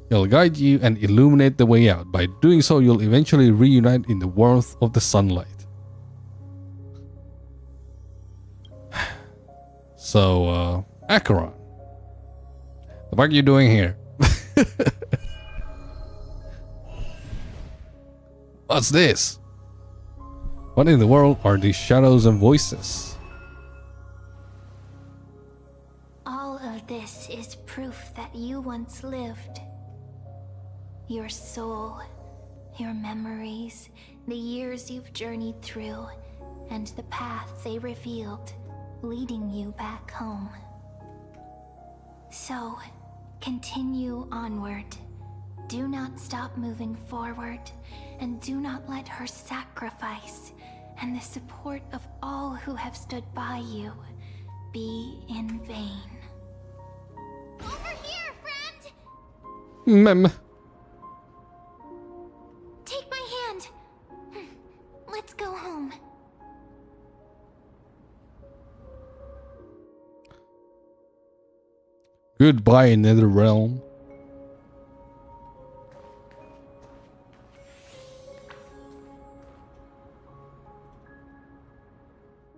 It'll guide you and illuminate the way out. By doing so, you'll eventually reunite in the warmth of the sunlight. So, Acheron. The fuck are you doing here? What's this? What in the world are these shadows and voices? All of this is proof that you once lived. Your soul, your memories, the years you've journeyed through, and the path they revealed, leading you back home. So, continue onward. Do not stop moving forward, and do not let her sacrifice and the support of all who have stood by you be in vain. Over here, friend! Mem. Take my hand. Let's go home. Goodbye, Nether Realm.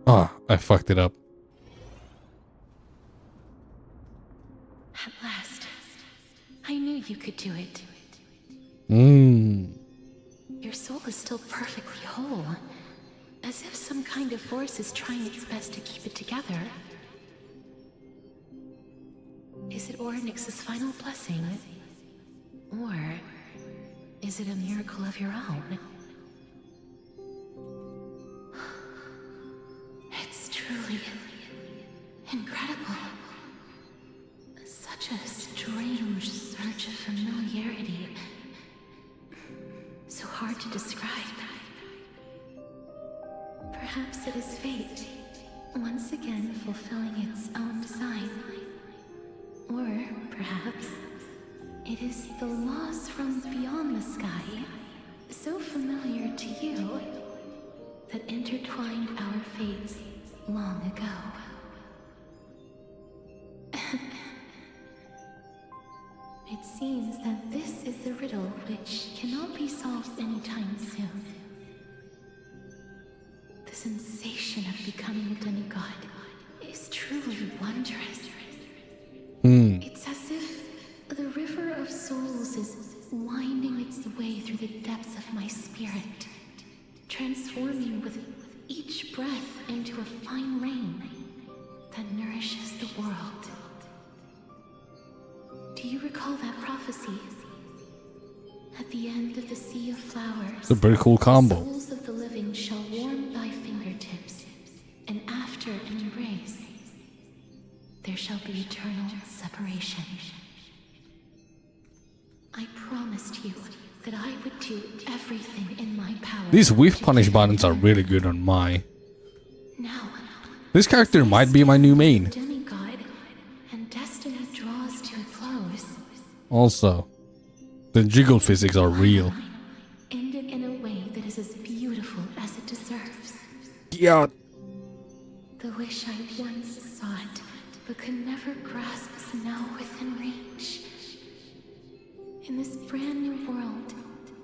Ah, I fucked it up. At last, I knew you could do it. Your soul is still perfectly whole, as if some kind of force is trying its best to keep it together. Is it Orynyx's final blessing? Or is it a miracle of your own? It's truly incredible. Such a strange surge of familiarity. So hard to describe. Perhaps it is fate, once again fulfilling its own design. Or perhaps it is the laws from beyond the sky, so familiar to you, that intertwined our fates long ago. It seems that this is the riddle which cannot be solved anytime soon. The sensation of becoming a demigod is truly wondrous. It's a pretty cool combo. The souls of the living shall warm thy fingertips, and after an embrace, there shall be eternal separation. I promised you that I would do everything in my power. These whiff punish buttons are really good on my. Now, This character might be my new main. demigod, and destiny draws to a close. Also, the jiggle physics are real. Ended in a way that is as beautiful as it deserves. Yeah. The wish I once sought, but could never grasp, is now within reach. In this brand new world,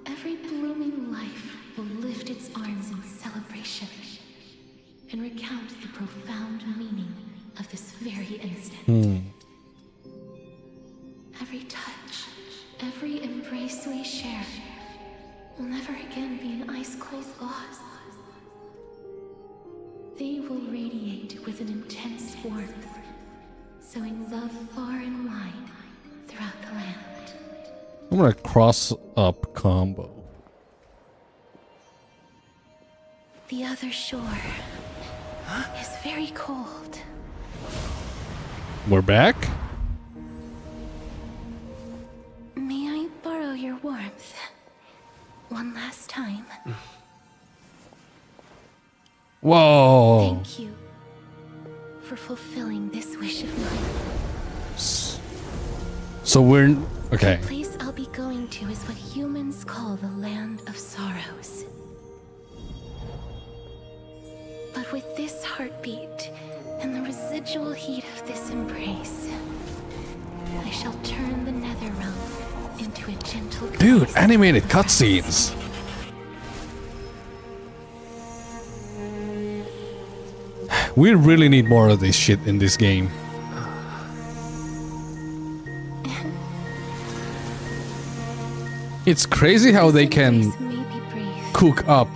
every blooming life will lift its arms in celebration and recount the profound meaning of this very instant. Every touch, every embrace we share will never again be an ice-cold loss. They will radiate with an intense warmth, sowing love far and wide throughout the land. I'm gonna cross up combo. The other shore is very cold. We're back? May I borrow your warmth one last time? Whoa. Thank you for fulfilling this wish of mine. So we're okay. The place I'll be going to is what humans call the Land of Sorrows. But with this heartbeat and the residual heat of this embrace, I shall turn the Netherrealm into a gentle Dude, animated cutscenes. We really need more of this shit in this game. It's crazy how they can cook up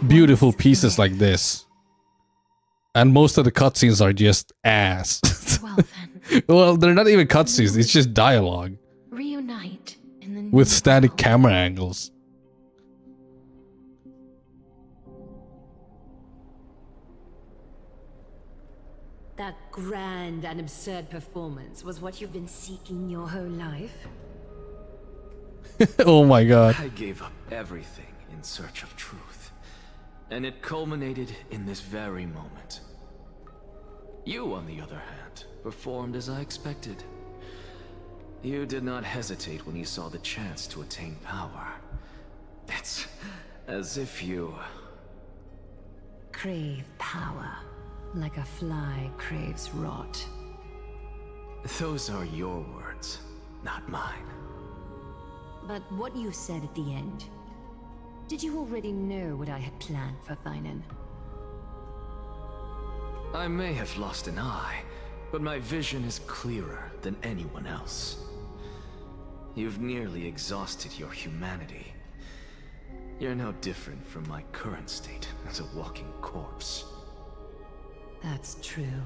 beautiful pieces like this. And most of the cutscenes are just ass. Well, they're not even cutscenes, it's just dialogue. Reunite in the With static camera angles. That grand and absurd performance was what you've been seeking your whole life? Oh my god. I gave up everything in search of truth. And it culminated in this very moment. You, on the other hand, performed as I expected. You did not hesitate when you saw the chance to attain power. It's as if you... Crave power, like a fly craves rot. Those are your words, not mine. But what you said at the end, did you already know what I had planned for Thainan? I may have lost an eye, but my vision is clearer than anyone else. You've nearly exhausted your humanity. You're no different from my current state as a walking corpse. That's true.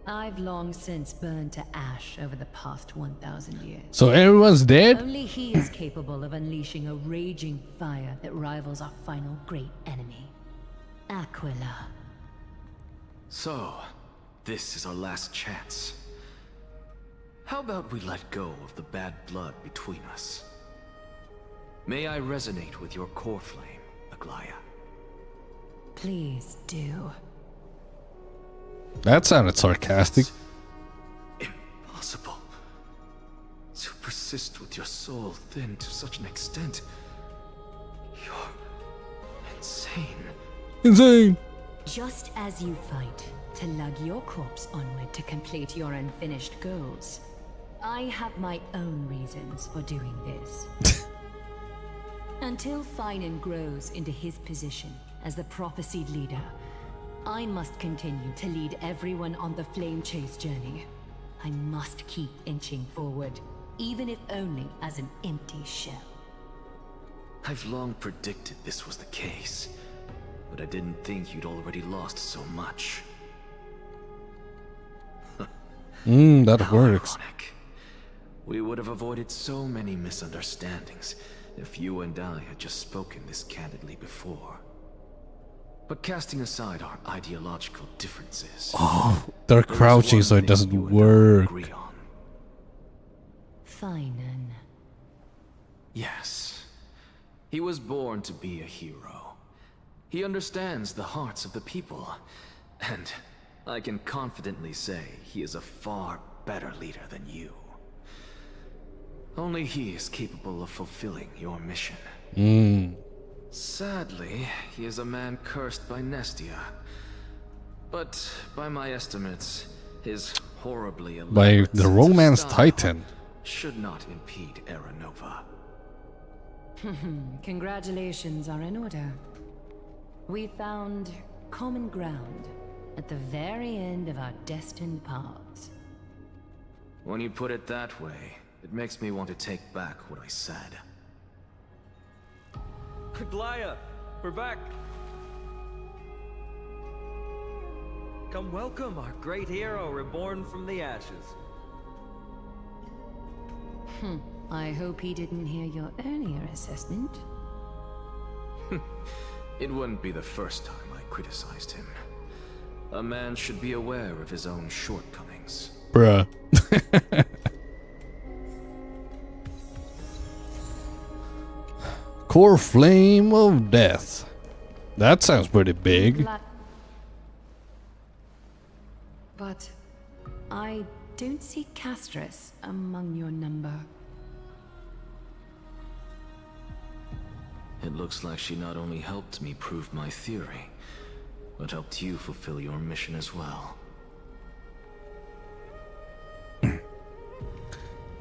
I've long since burned to ash over the past 1,000 years. So everyone's dead? Only he is capable of unleashing a raging fire that rivals our final great enemy, Aquila. So, this is our last chance. How about we let go of the bad blood between us? May I resonate with your core flame, Aglaya? Please do. That sounded sarcastic. Impossible. To persist with your soul thinned to such an extent. You're insane. Insane. Just as you fight to lug your corpse onward to complete your unfinished goals, I have my own reasons for doing this. Until Thainan grows into his position as the prophesied leader, I must continue to lead everyone on the flame chase journey. I must keep inching forward, even if only as an empty shell. I've long predicted this was the case, but I didn't think you'd already lost so much. That works. Ironic. We would have avoided so many misunderstandings if you and I had just spoken this candidly before. But casting aside our ideological differences... Oh, they're crouching so it doesn't work. Fine. Yes. He was born to be a hero. He understands the hearts of the people. And I can confidently say he is a far better leader than you. Only he is capable of fulfilling your mission. Sadly, he is a man cursed by Nestia. But by my estimates, his horribly By the Romance Titan. should not impede Era Nova. Congratulations are in order. We found common ground at the very end of our destined paths. When you put it that way, it makes me want to take back what I said. Glaya, we're back. Come welcome our great hero reborn from the ashes. I hope he didn't hear your earlier assessment. It wouldn't be the first time I criticized him. A man should be aware of his own shortcomings. Bruh. Core Flame of Death. That sounds pretty big. But I don't see Castress among your number. It looks like she not only helped me prove my theory, but helped you fulfill your mission as well.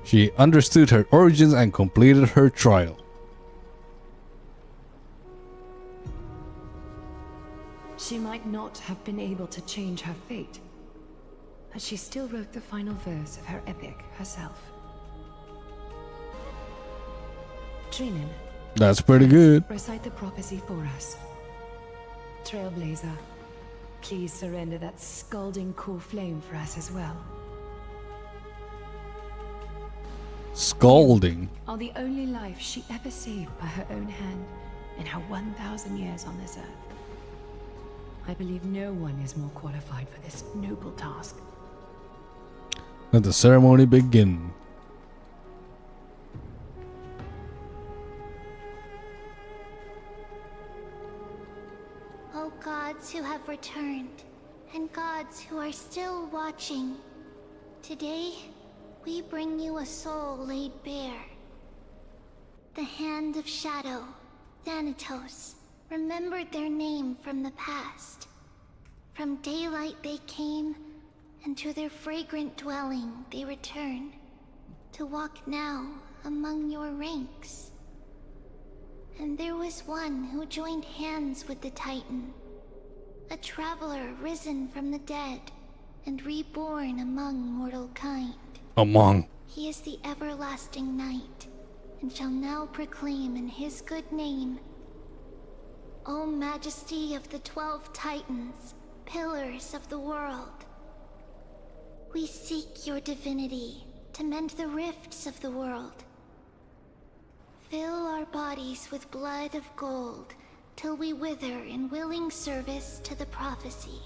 She understood her origins and completed her trial. She might not have been able to change her fate, but she still wrote the final verse of her epic herself. Trinin. That's pretty good. Recite the prophecy for us. Trailblazer, please surrender that scalding core flame for us as well. Scalding. Are the only life she ever saved by her own hand in her 1,000 years on this earth. I believe no one is more qualified for this noble task. Let the ceremony begin. O gods who have returned, and gods who are still watching, today we bring you a soul laid bare. The Hand of Shadow, Thanatos, remembered their name from the past. From daylight they came, and to their fragrant dwelling they return, to walk now among your ranks. And there was one who joined hands with the Titan, a traveler risen from the dead and reborn among mortal kind. He is the everlasting night, and shall now proclaim in his good name, O Majesty of the 12 Titans, pillars of the world. We seek your divinity to mend the rifts of the world. Fill our bodies with blood of gold, till we wither in willing service to the prophecy.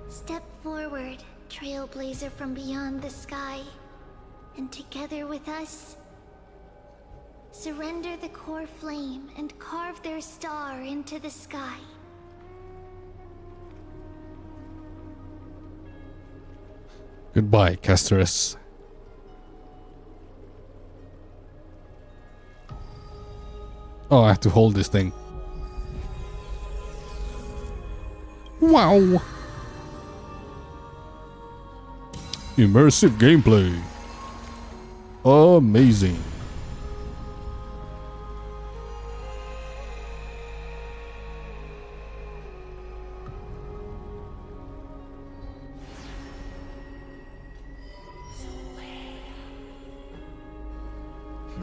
Step forward, trailblazer from beyond the sky, and together with us, surrender the core flame and carve their star into the sky. Goodbye, Castress. Oh, I have to hold this thing. Wow. Immersive gameplay. Amazing.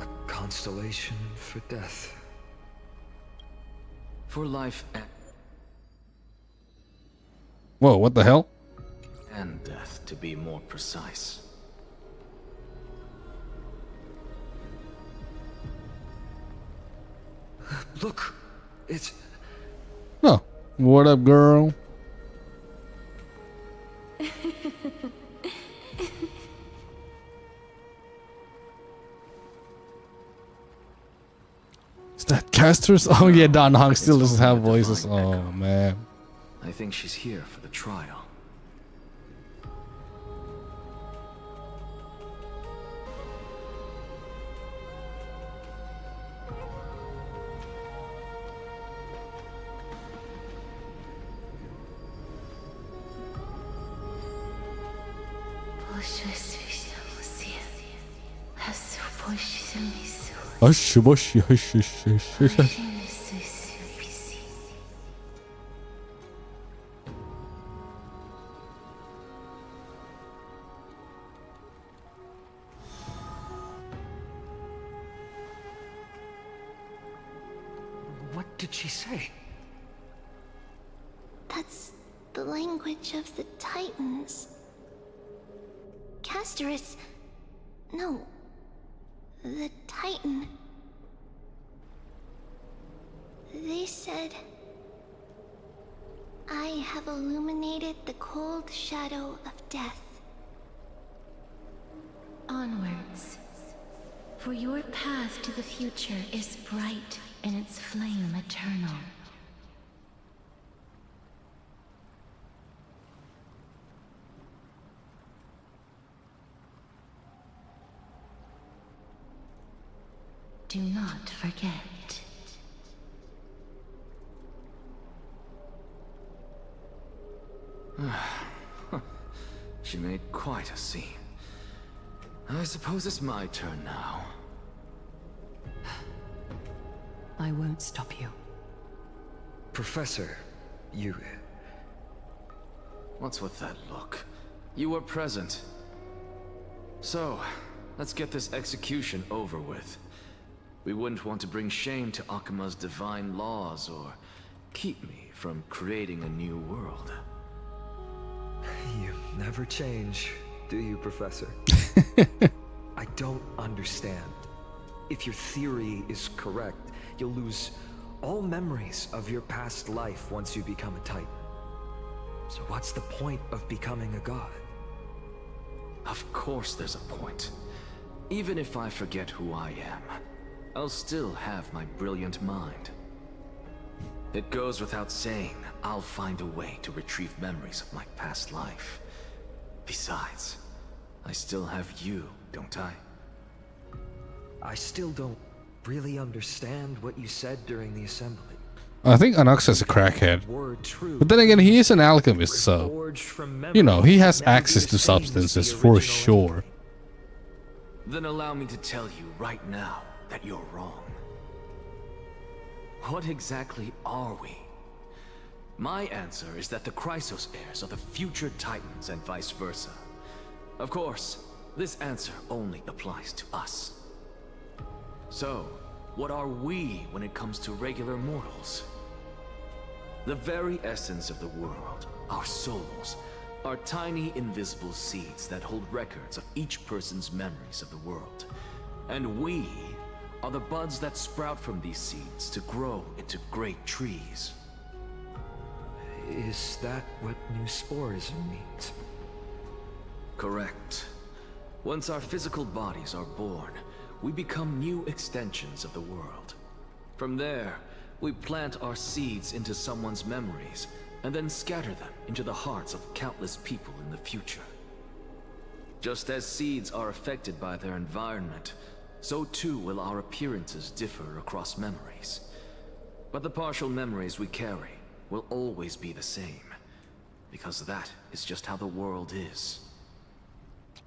A constellation for death. For life Whoa, what the hell? and death, to be more precise. Look, it's... Oh, what up, girl? Is that casters? Oh yeah, Don Hong still doesn't have voices. Oh man. I think she's here for the trial. Hush, hush, hush, hush, hush, hush. What did she say? That's the language of the Titans. Castorus... No. The Titan. They said... I have illuminated the cold shadow of death. Onwards. For your path to the future is bright and its flame eternal. Do not forget. She made quite a scene. I suppose it's my turn now. I won't stop you. Professor, you... What's with that look? You were present. So, let's get this execution over with. We wouldn't want to bring shame to Akuma's divine laws or keep me from creating a new world. You never change, do you, Professor? I don't understand. If your theory is correct, you'll lose all memories of your past life once you become a Titan. So what's the point of becoming a god? Of course there's a point. Even if I forget who I am, I'll still have my brilliant mind. It goes without saying, I'll find a way to retrieve memories of my past life. Besides, I still have you, don't I? I still don't really understand what you said during the assembly. I think Anoxa's a crackhead. But then again, he is an alchemist, so... You know, he has access to substances for sure. Then allow me to tell you right now that you're wrong. What exactly are we? My answer is that the Chrysos heirs are the future Titans and vice versa. Of course, this answer only applies to us. So, what are we when it comes to regular mortals? The very essence of the world, our souls, are tiny invisible seeds that hold records of each person's memories of the world. And we are the buds that sprout from these seeds to grow into great trees. Is that what new sporism means? Correct. Once our physical bodies are born, we become new extensions of the world. From there, we plant our seeds into someone's memories, and then scatter them into the hearts of countless people in the future. Just as seeds are affected by their environment, so too will our appearances differ across memories. But the partial memories we carry will always be the same, because that is just how the world is.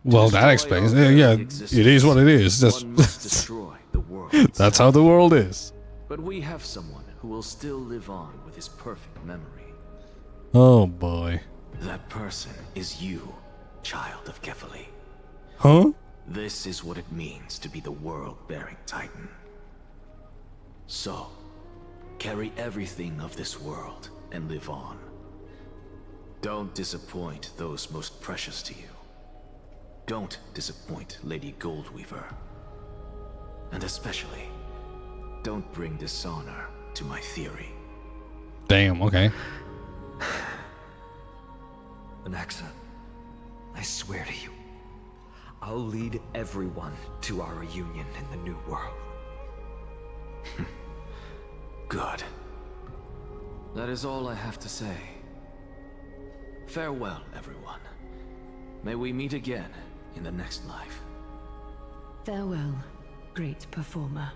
Well, that explains. Yeah, it is what it is. Destroy the world. That's how the world is. But we have someone who will still live on with his perfect memory. Oh boy. That person is you, child of Kefali. Huh? This is what it means to be the world-bearing Titan. So, carry everything of this world and live on. Don't disappoint those most precious to you. Don't disappoint Lady Goldweaver. And especially, don't bring dishonor to my theory. Damn, okay. Anaxa, I swear to you, I'll lead everyone to our reunion in the new world. Good. That is all I have to say. Farewell, everyone. May we meet again in the next life. Farewell, great performer.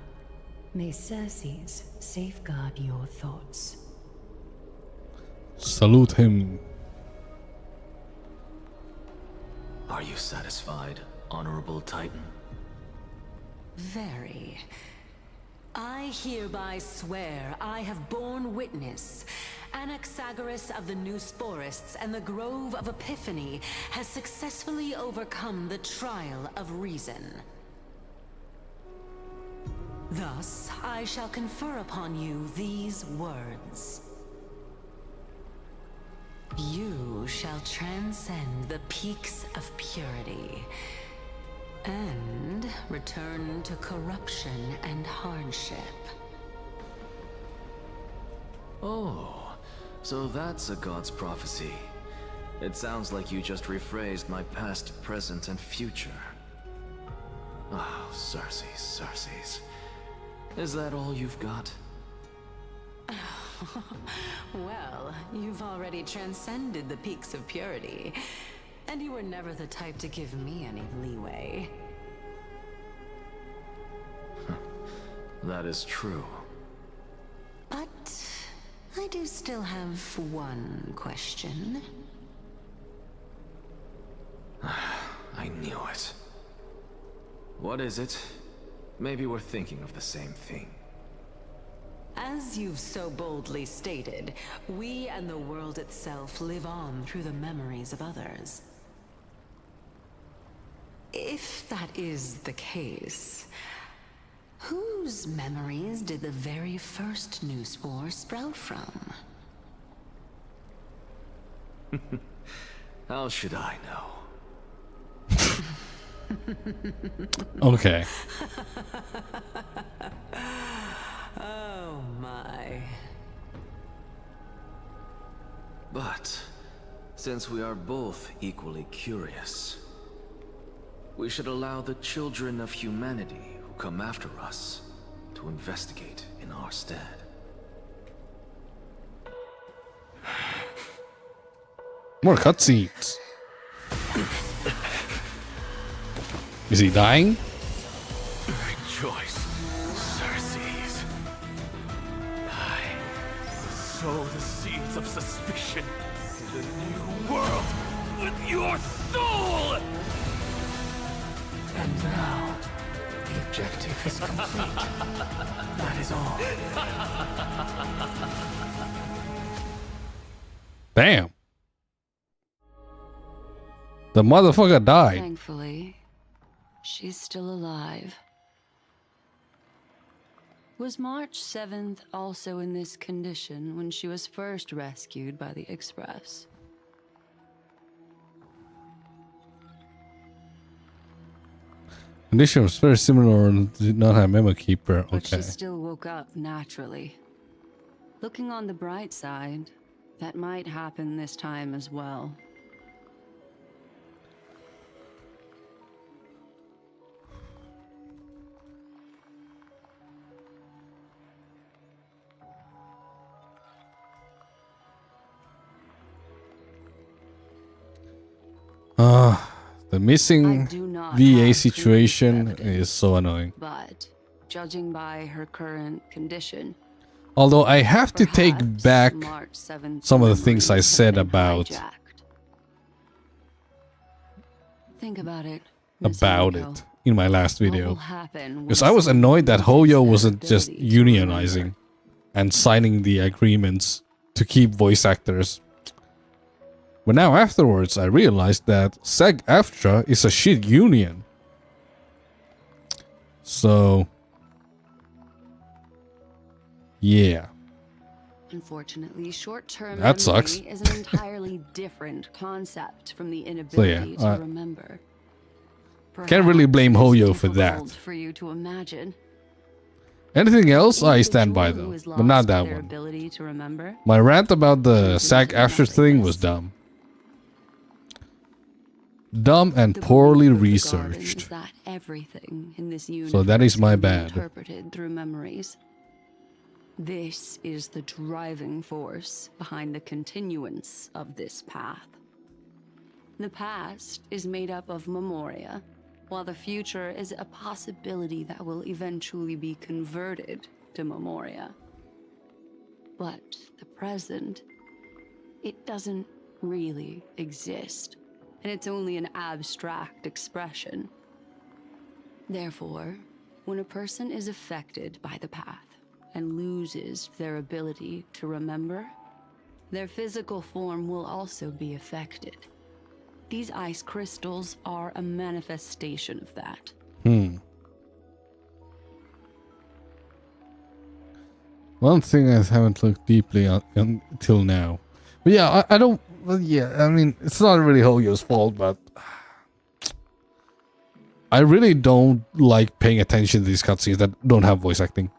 May Circes safeguard your thoughts. Salute him. Are you satisfied, Honorable Titan? Very. I hereby swear I have borne witness. Anaxagoras of the New Sporists and the Grove of Epiphany has successfully overcome the trial of reason. Thus, I shall confer upon you these words. You shall transcend the peaks of purity and return to corruption and hardship. Oh, so that's a god's prophecy. It sounds like you just rephrased my past, present, and future. Oh, Circes. Is that all you've got? Well, you've already transcended the peaks of purity, and you were never the type to give me any leeway. That is true. But I do still have one question. I knew it. What is it? Maybe we're thinking of the same thing. As you've so boldly stated, we and the world itself live on through the memories of others. If that is the case, whose memories did the very first new spore sprout from? How should I know? Okay. Oh my. But since we are both equally curious, we should allow the children of humanity who come after us to investigate in our stead. More cutscenes. Is he dying? Rejoice, Circes. I sow the seeds of suspicion in the new world with your soul! And now, the objective is complete. That is all. Damn. The motherfucker died. Thankfully, she's still alive. Was March 7th also in this condition when she was first rescued by the Express? Condition was very similar and did not have Memo Keeper. But Okay. she still woke up naturally. Looking on the bright side, that might happen this time as well. The missing VA situation is so annoying. But judging by her current condition, Although I have to take back March 7th some of the things I said about think about it. it in my last video. happen Because I was annoyed that Hoyo wasn't just unionizing and signing the agreements to keep voice actors. But now afterwards I realized that SAG-AFTRA is a shit union. So yeah. Unfortunately, short-term That sucks. memory is an entirely different concept from the inability to remember. Can't really blame Hoyo for that. Difficult for you to imagine. Anything else, I stand by Individual who though, has but not lost that their one. ability to remember. My rant about the SAG after thing was dumb. Dumb and poorly researched. That everything in this universe So that is my can be bad. interpreted through memories. This is the driving force behind the continuance of this path. The past is made up of memoria, while the future is a possibility that will eventually be converted to memoria. But the present, it doesn't really exist, and it's only an abstract expression. Therefore, when a person is affected by the path and loses their ability to remember, their physical form will also be affected. These ice crystals are a manifestation of that. One thing I haven't looked deeply on until now. But yeah, I don't... Well, yeah, I mean, it's not really Hoyo's fault, but... I really don't like paying attention to these cutscenes that don't have voice acting.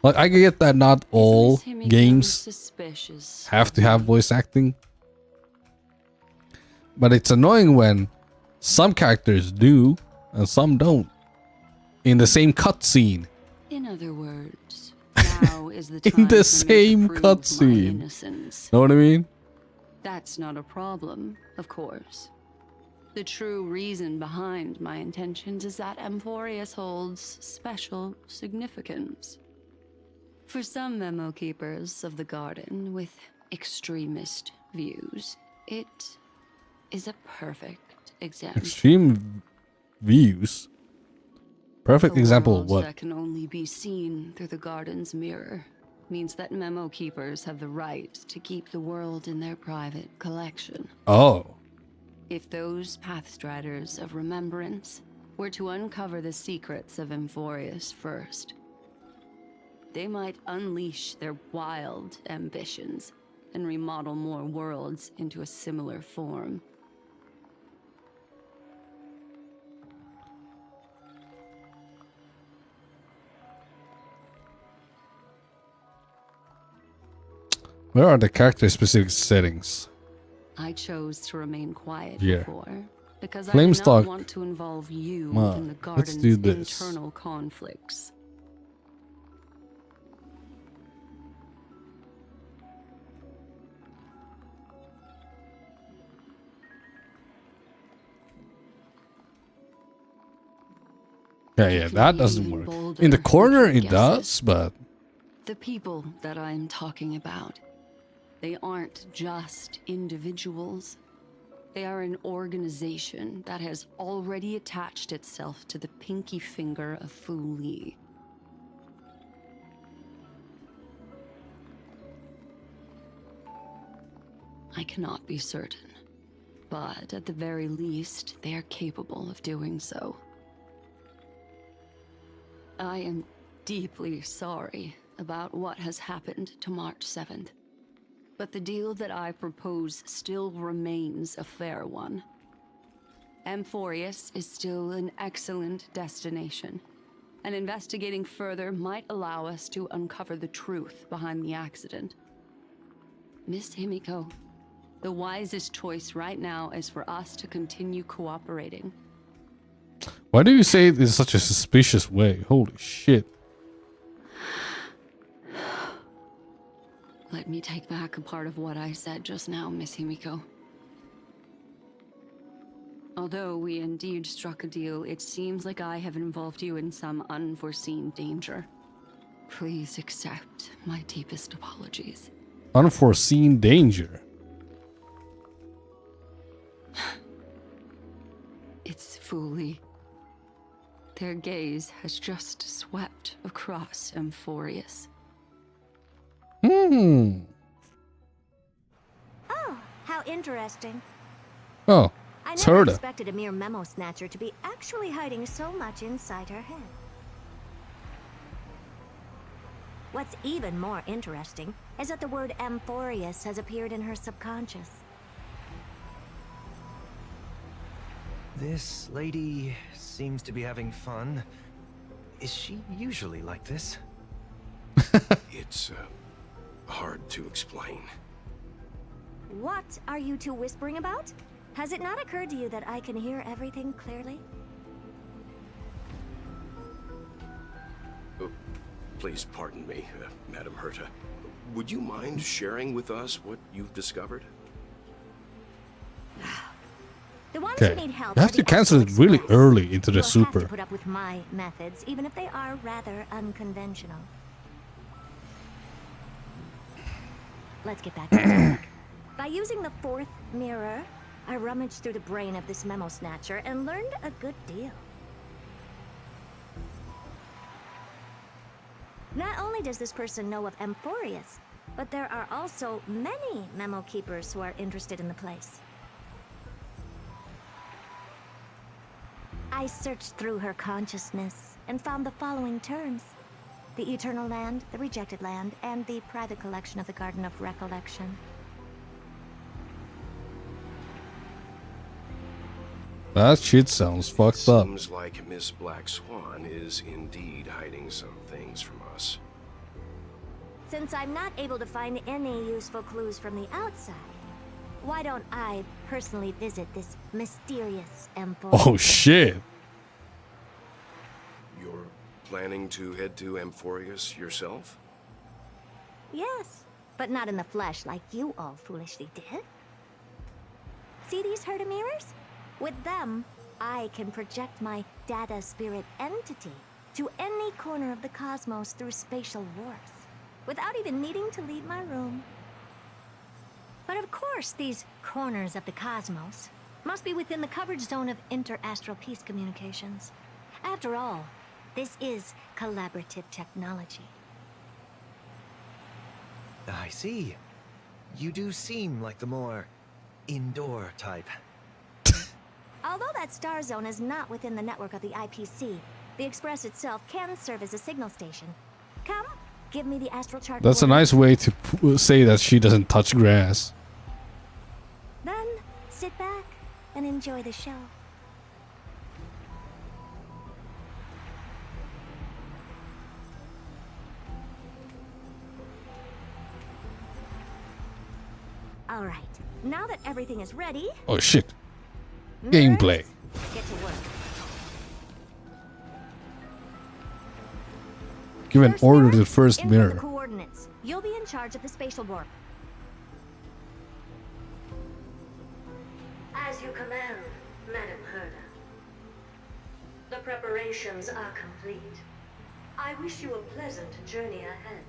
Like, I get that not all games have to have voice acting. But it's annoying when some characters do and some don't. In the same cutscene. In other words, now is the time In the for me to same prove my cutscene. innocence. Know what I mean? That's not a problem, of course. The true reason behind my intentions is that Amphorius holds special significance. For some memo keepers of the garden with extremist views, it is a perfect example. Extreme views? Perfect example of what? That can only be seen through the garden's mirror means that memo keepers have the right to keep the world in their private collection. Oh. If those pathstriders of remembrance were to uncover the secrets of Amphorius first, they might unleash their wild ambitions and remodel more worlds into a similar form. Where are the character-specific settings? I chose to remain quiet Yeah. before because I Flame did stock. not want to involve you Ma, in the let's garden's do this. internal conflicts. Yeah, that doesn't work. In the corner it does, but... The people that I'm talking about, they aren't just individuals. They are an organization that has already attached itself to the pinky finger of Fu Li. I cannot be certain, but at the very least, they are capable of doing so. I am deeply sorry about what has happened to March 7th. But the deal that I propose still remains a fair one. Amphorius is still an excellent destination, and investigating further might allow us to uncover the truth behind the accident. Miss Himiko, the wisest choice right now is for us to continue cooperating. Why do you say it in such a suspicious way? Holy shit. Let me take back a part of what I said just now, Miss Himiko. Although we indeed struck a deal, it seems like I have involved you in some unforeseen danger. Please accept my deepest apologies. Unforeseen danger. It's Fu Li. Their gaze has just swept across Amphorius. Hmm. Oh, how interesting. Oh, I it's never Herda. expected a mere memo snatcher to be actually hiding so much inside her head. What's even more interesting is that the word Amphorius has appeared in her subconscious. This lady seems to be having fun. Is she usually like this? It's hard to explain. What are you two whispering about? Has it not occurred to you that I can hear everything clearly? Oh, please pardon me, Madam Herta. Would you mind sharing with us what you've discovered? The ones Okay. who need help You have are to the cancel it really early into the You'll super. have to put up with my methods, even if they are rather unconventional. Let's get back to the talk. By using the fourth mirror, I rummaged through the brain of this memo snatcher and learned a good deal. Not only does this person know of Amphorius, but there are also many memo keepers who are interested in the place. I searched through her consciousness and found the following terms: the Eternal Land, the Rejected Land, and the private collection of the Garden of Recollection. That shit sounds fucked up. Seems like Miss Black Swan is indeed hiding some things from us. Since I'm not able to find any useful clues from the outside, why don't I personally visit this mysterious Amphorius? Oh shit. You're planning to head to Amphorius yourself? Yes, but not in the flesh like you all foolishly did. See these Herta mirrors? With them, I can project my data spirit entity to any corner of the cosmos through spatial warps, without even needing to leave my room. But of course, these corners of the cosmos must be within the coverage zone of inter-astral peace communications. After all, this is collaborative technology. I see. You do seem like the more indoor type. Although that star zone is not within the network of the IPC, the Express itself can serve as a signal station. Come, give me the astral chart. That's a nice way to say that she doesn't touch grass. Then, sit back and enjoy the show. All right, now that everything is ready, Oh shit. Gameplay. get to work. Give an order to the first Input the mirror. coordinates. You'll be in charge of the spatial warp. As you command, Madam Herta. The preparations are complete. I wish you a pleasant journey ahead.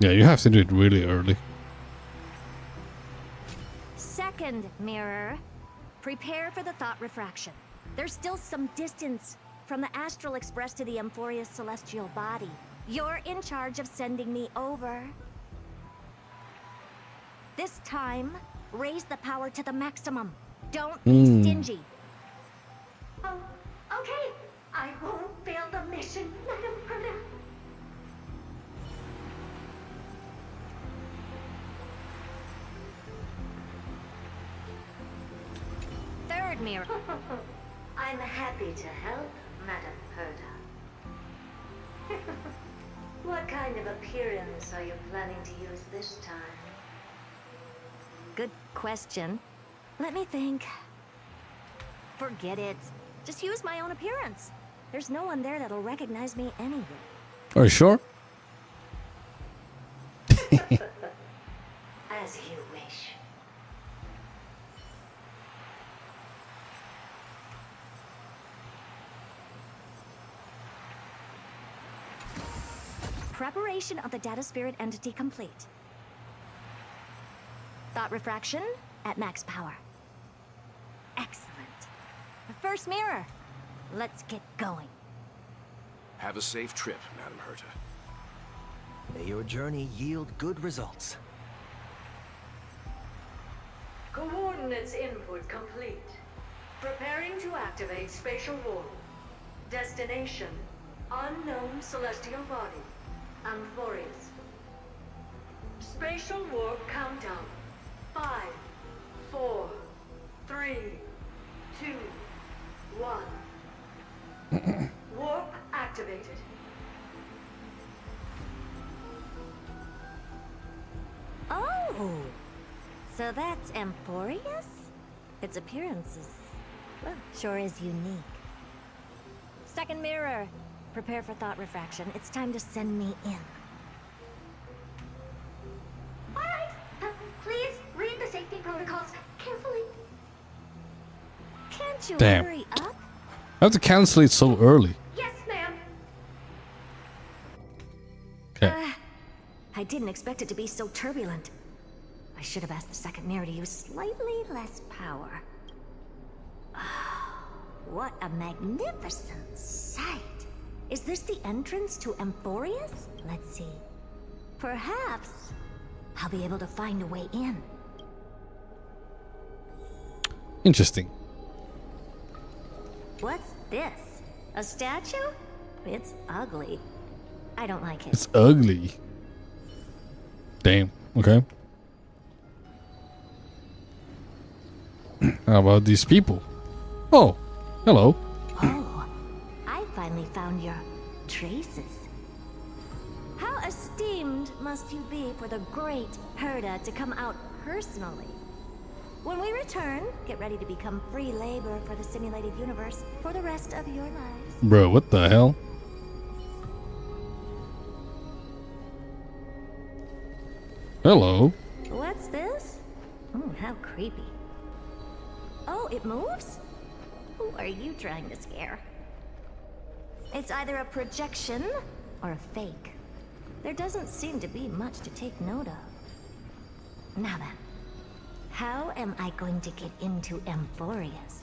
Yeah, you have to do it really early. Second mirror, prepare for the thought refraction. There's still some distance from the Astral Express to the Amphorius celestial body. You're in charge of sending me over. This time, raise the power to the maximum. Don't be stingy. Oh, okay. I won't fail the mission, Madam Herta. Third mirror. I'm happy to help, Madam Herta. What kind of appearance are you planning to use this time? Good question. Let me think. Forget it. Just use my own appearance. There's no one there that'll recognize me anyway. Are you sure? As you wish. Preparation of the data spirit entity complete. Thought refraction at max power. Excellent. The first mirror. Let's get going. Have a safe trip, Madam Herta. May your journey yield good results. Coordinates input complete. Preparing to activate spatial warp. Destination: unknown celestial body. Amphorius. Spatial warp countdown. 5, 4, 3, 2, 1. Warp activated. Oh! So that's Amphorius? Its appearance is, well, sure is unique. Second mirror! Prepare for thought refraction. It's time to send me in. Alright, please read the safety protocols carefully. Can't you Damn. hurry up? I have to cancel it so early. Yes, ma'am. Okay. I didn't expect it to be so turbulent. I should have asked the second mirror to use slightly less power. Oh, what a magnificent sight. Is this the entrance to Amphorius? Let's see. Perhaps I'll be able to find a way in. Interesting. What's this? A statue? It's ugly. I don't like it. It's ugly. Damn. Okay. How about these people? Oh, hello. Oh, I finally found your traces. How esteemed must you be for the great Herda to come out personally? When we return, get ready to become free labor for the simulated universe for the rest of your lives. Bro, what the hell? Hello. What's this? Oh, how creepy. Oh, it moves? Who are you trying to scare? It's either a projection or a fake. There doesn't seem to be much to take note of. Now then, how am I going to get into Amphorius?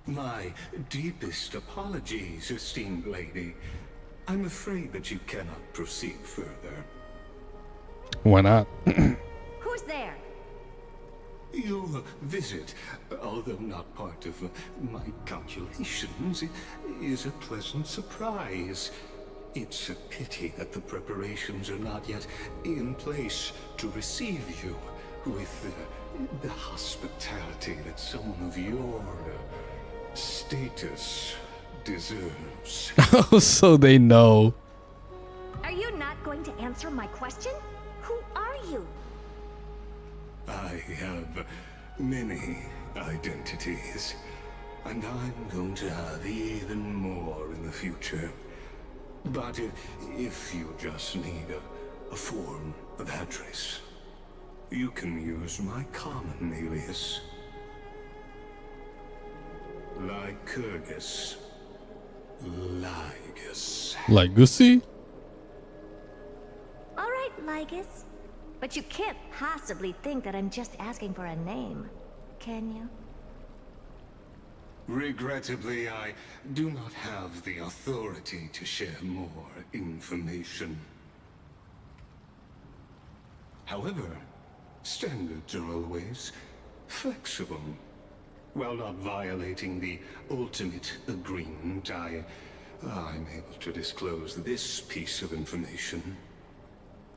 My deepest apologies, esteemed lady. I'm afraid that you cannot proceed further. Why not? Who's there? Your visit, although not part of my calculations, is a pleasant surprise. It's a pity that the preparations are not yet in place to receive you with the hospitality that someone of your status deserves. Oh, so they know. Are you not going to answer my question? Who are you? I have many identities, and I'm going to have even more in the future. But if you just need a form of address, you can use my common alias. Lycurgus. Lygus. Like Gussie? All right, Lygus. But you can't possibly think that I'm just asking for a name, can you? Regrettably, I do not have the authority to share more information. However, standards are always flexible. While not violating the ultimate agreement, I'm able to disclose this piece of information.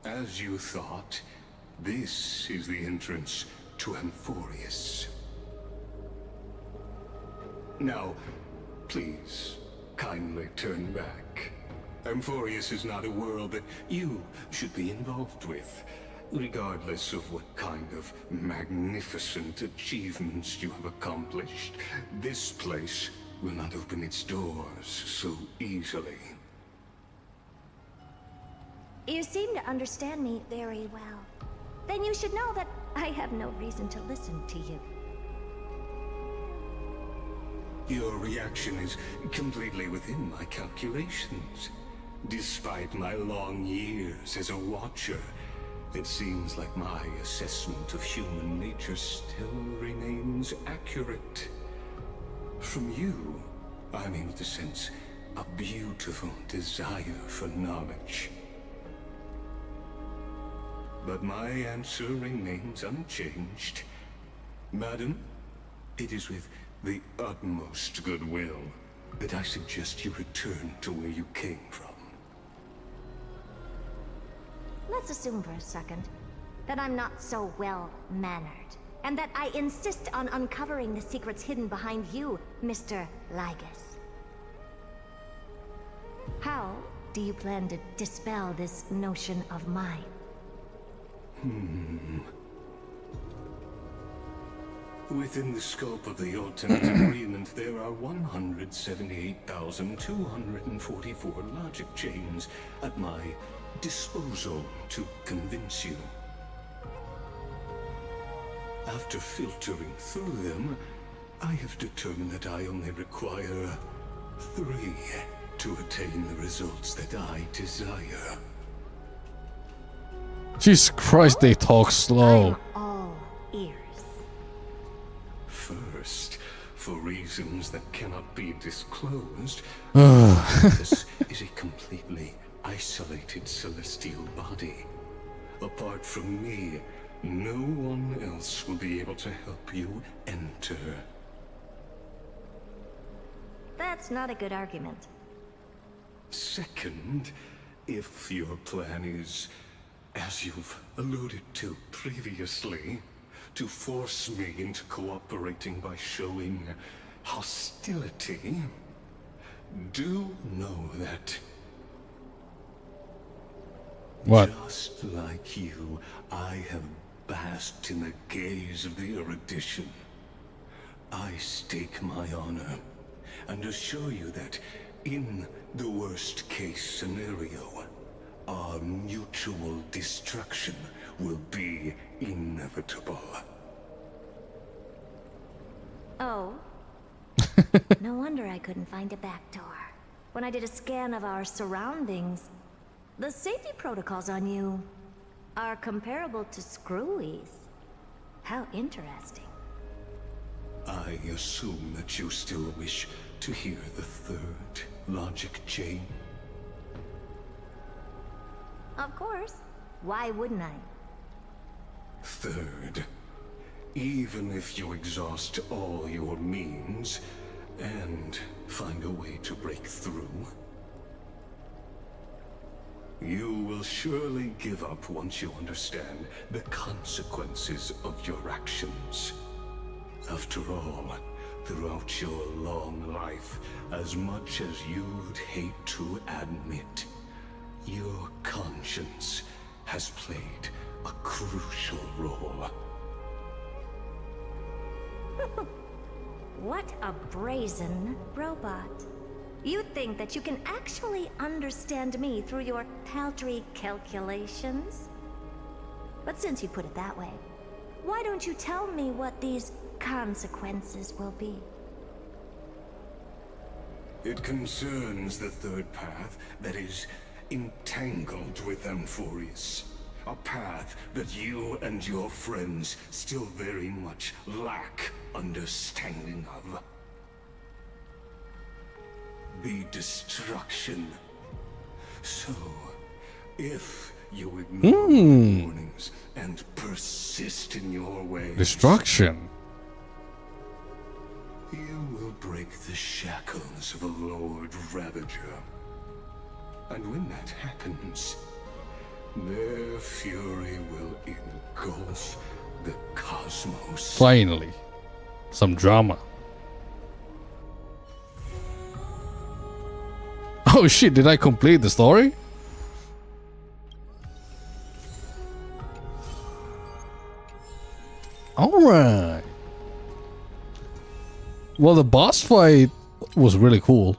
As you thought, this is the entrance to Amphorius. Now, please, kindly turn back. Amphorius is not a world that you should be involved with, regardless of what kind of magnificent achievements you have accomplished. This place will not open its doors so easily. You seem to understand me very well. Then you should know that I have no reason to listen to you. Your reaction is completely within my calculations. Despite my long years as a watcher, it seems like my assessment of human nature still remains accurate. From you, I'm able to sense a beautiful desire for knowledge. But my answer remains unchanged. Madam, it is with the utmost goodwill that I suggest you return to where you came from. let's assume for a second that I'm not so well-mannered, and that I insist on uncovering the secrets hidden behind you, Mr. Lygus. How do you plan to dispel this notion of mine? Within the scope of the ultimate agreement, there are 178,244 logic chains at my disposal to convince you. After filtering through them, I have determined that I only require 3 to attain the results that I desire. Jesus Christ, they talk slow. I'm all ears. First, for reasons that cannot be disclosed, this is a completely isolated celestial body. Apart from me, no one else will be able to help you enter. That's not a good argument. Second, if your plan is, as you've alluded to previously, to force me into cooperating by showing hostility, do know that... What? Just like you, I have basked in the gaze of the erudition. I stake my honor, and assure you that, in the worst-case scenario, our mutual destruction will be inevitable. Oh? No wonder I couldn't find a back door. When I did a scan of our surroundings, the safety protocols on you are comparable to Screwy's. How interesting. I assume that you still wish to hear the third logic chain? Of course. Why wouldn't I? Third, even if you exhaust all your means and find a way to break through, you will surely give up once you understand the consequences of your actions. After all, throughout your long life, as much as you'd hate to admit, your conscience has played a crucial role. What a brazen robot. You think that you can actually understand me through your paltry calculations? But since you put it that way, why don't you tell me what these consequences will be? It concerns the third path that is entangled with Amphorius. A path that you and your friends still very much lack understanding of. The destruction. So, if you ignore my warnings and persist in your ways, Destruction. you will break the shackles of a Lord Ravager. And when that happens, their fury will engulf the cosmos. Finally. Some drama. Oh shit, did I complete the story? Alright. Well, the boss fight was really cool.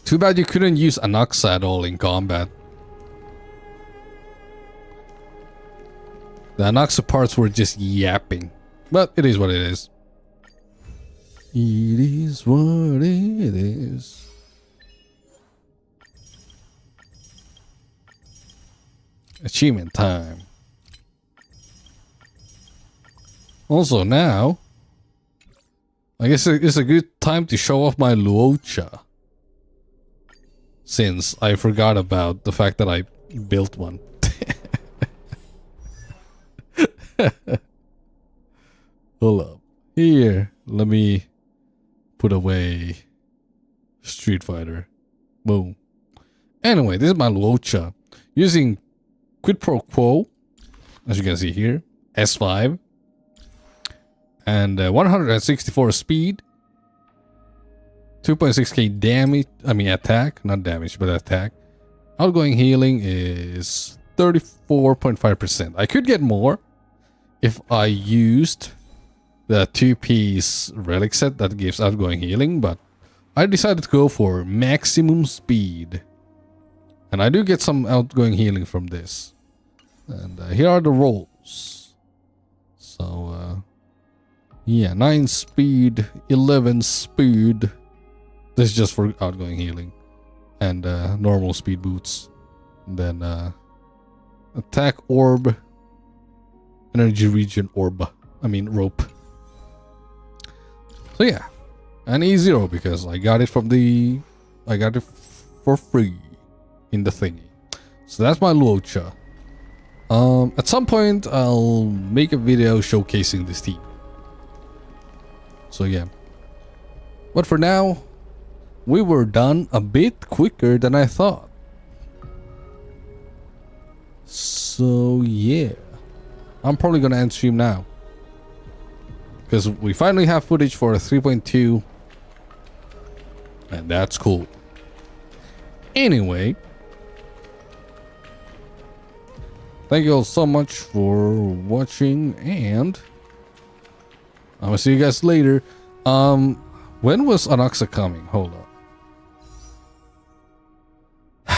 Too bad you couldn't use Anaxa at all in combat. The Anaxa parts were just yapping. But it is what it is. It is what it is. Achievement time. Also now, I guess it's a good time to show off my Luocha. Since I forgot about the fact that I built one. Hold up. Here, let me put away Street Fighter. Boom. Anyway, this is my Luocha. Using Quid Pro Quo, as you can see here, S5. And 164 speed. 2.6k damage, attack, not damage, but attack. Outgoing healing is 34.5%. I could get more if I used the 2-piece relic set that gives outgoing healing, but I decided to go for maximum speed. And I do get some outgoing healing from this. And here are the rolls. So, yeah, 9 speed, 11 speed. This is just for outgoing healing. And normal speed boots. And then attack orb. Energy region orb. Rope. So yeah. And E0 because I got it from the... I got it for free in the thingy. So that's my Luocha. At some point I'll make a video showcasing this team. So yeah. But for now, we were done a bit quicker than I thought. So yeah. I'm probably gonna end stream now. Because we finally have footage for 3.2. And that's cool. Anyway. Thank you all so much for watching, and I'm gonna see you guys later. When was Anaxa coming? Hold on.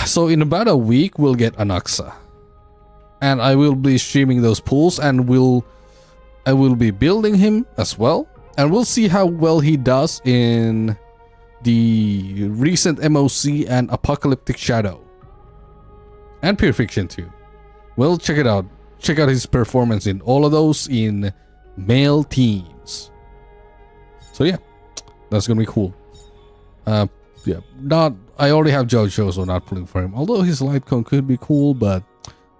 So in about a week we'll get Anaxa. And I will be streaming those pools, and I will be building him as well. And we'll see how well he does in the recent MOC and Apocalyptic Shadow. And Pure Fiction too. Well, check it out. Check out his performance in all of those in male teams. So yeah, that's gonna be cool. Yeah, I already have JoJo, so not pulling for him. Although his light cone could be cool, but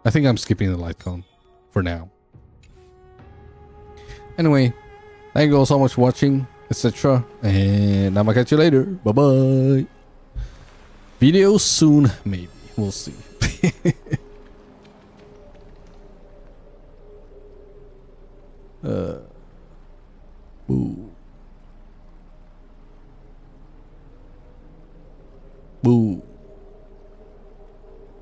I think I'm skipping the light cone for now. Anyway, thank you all so much for watching, etc. And I'm gonna catch you later. Bye bye. Video soon, maybe. We'll see. Boo. Boo.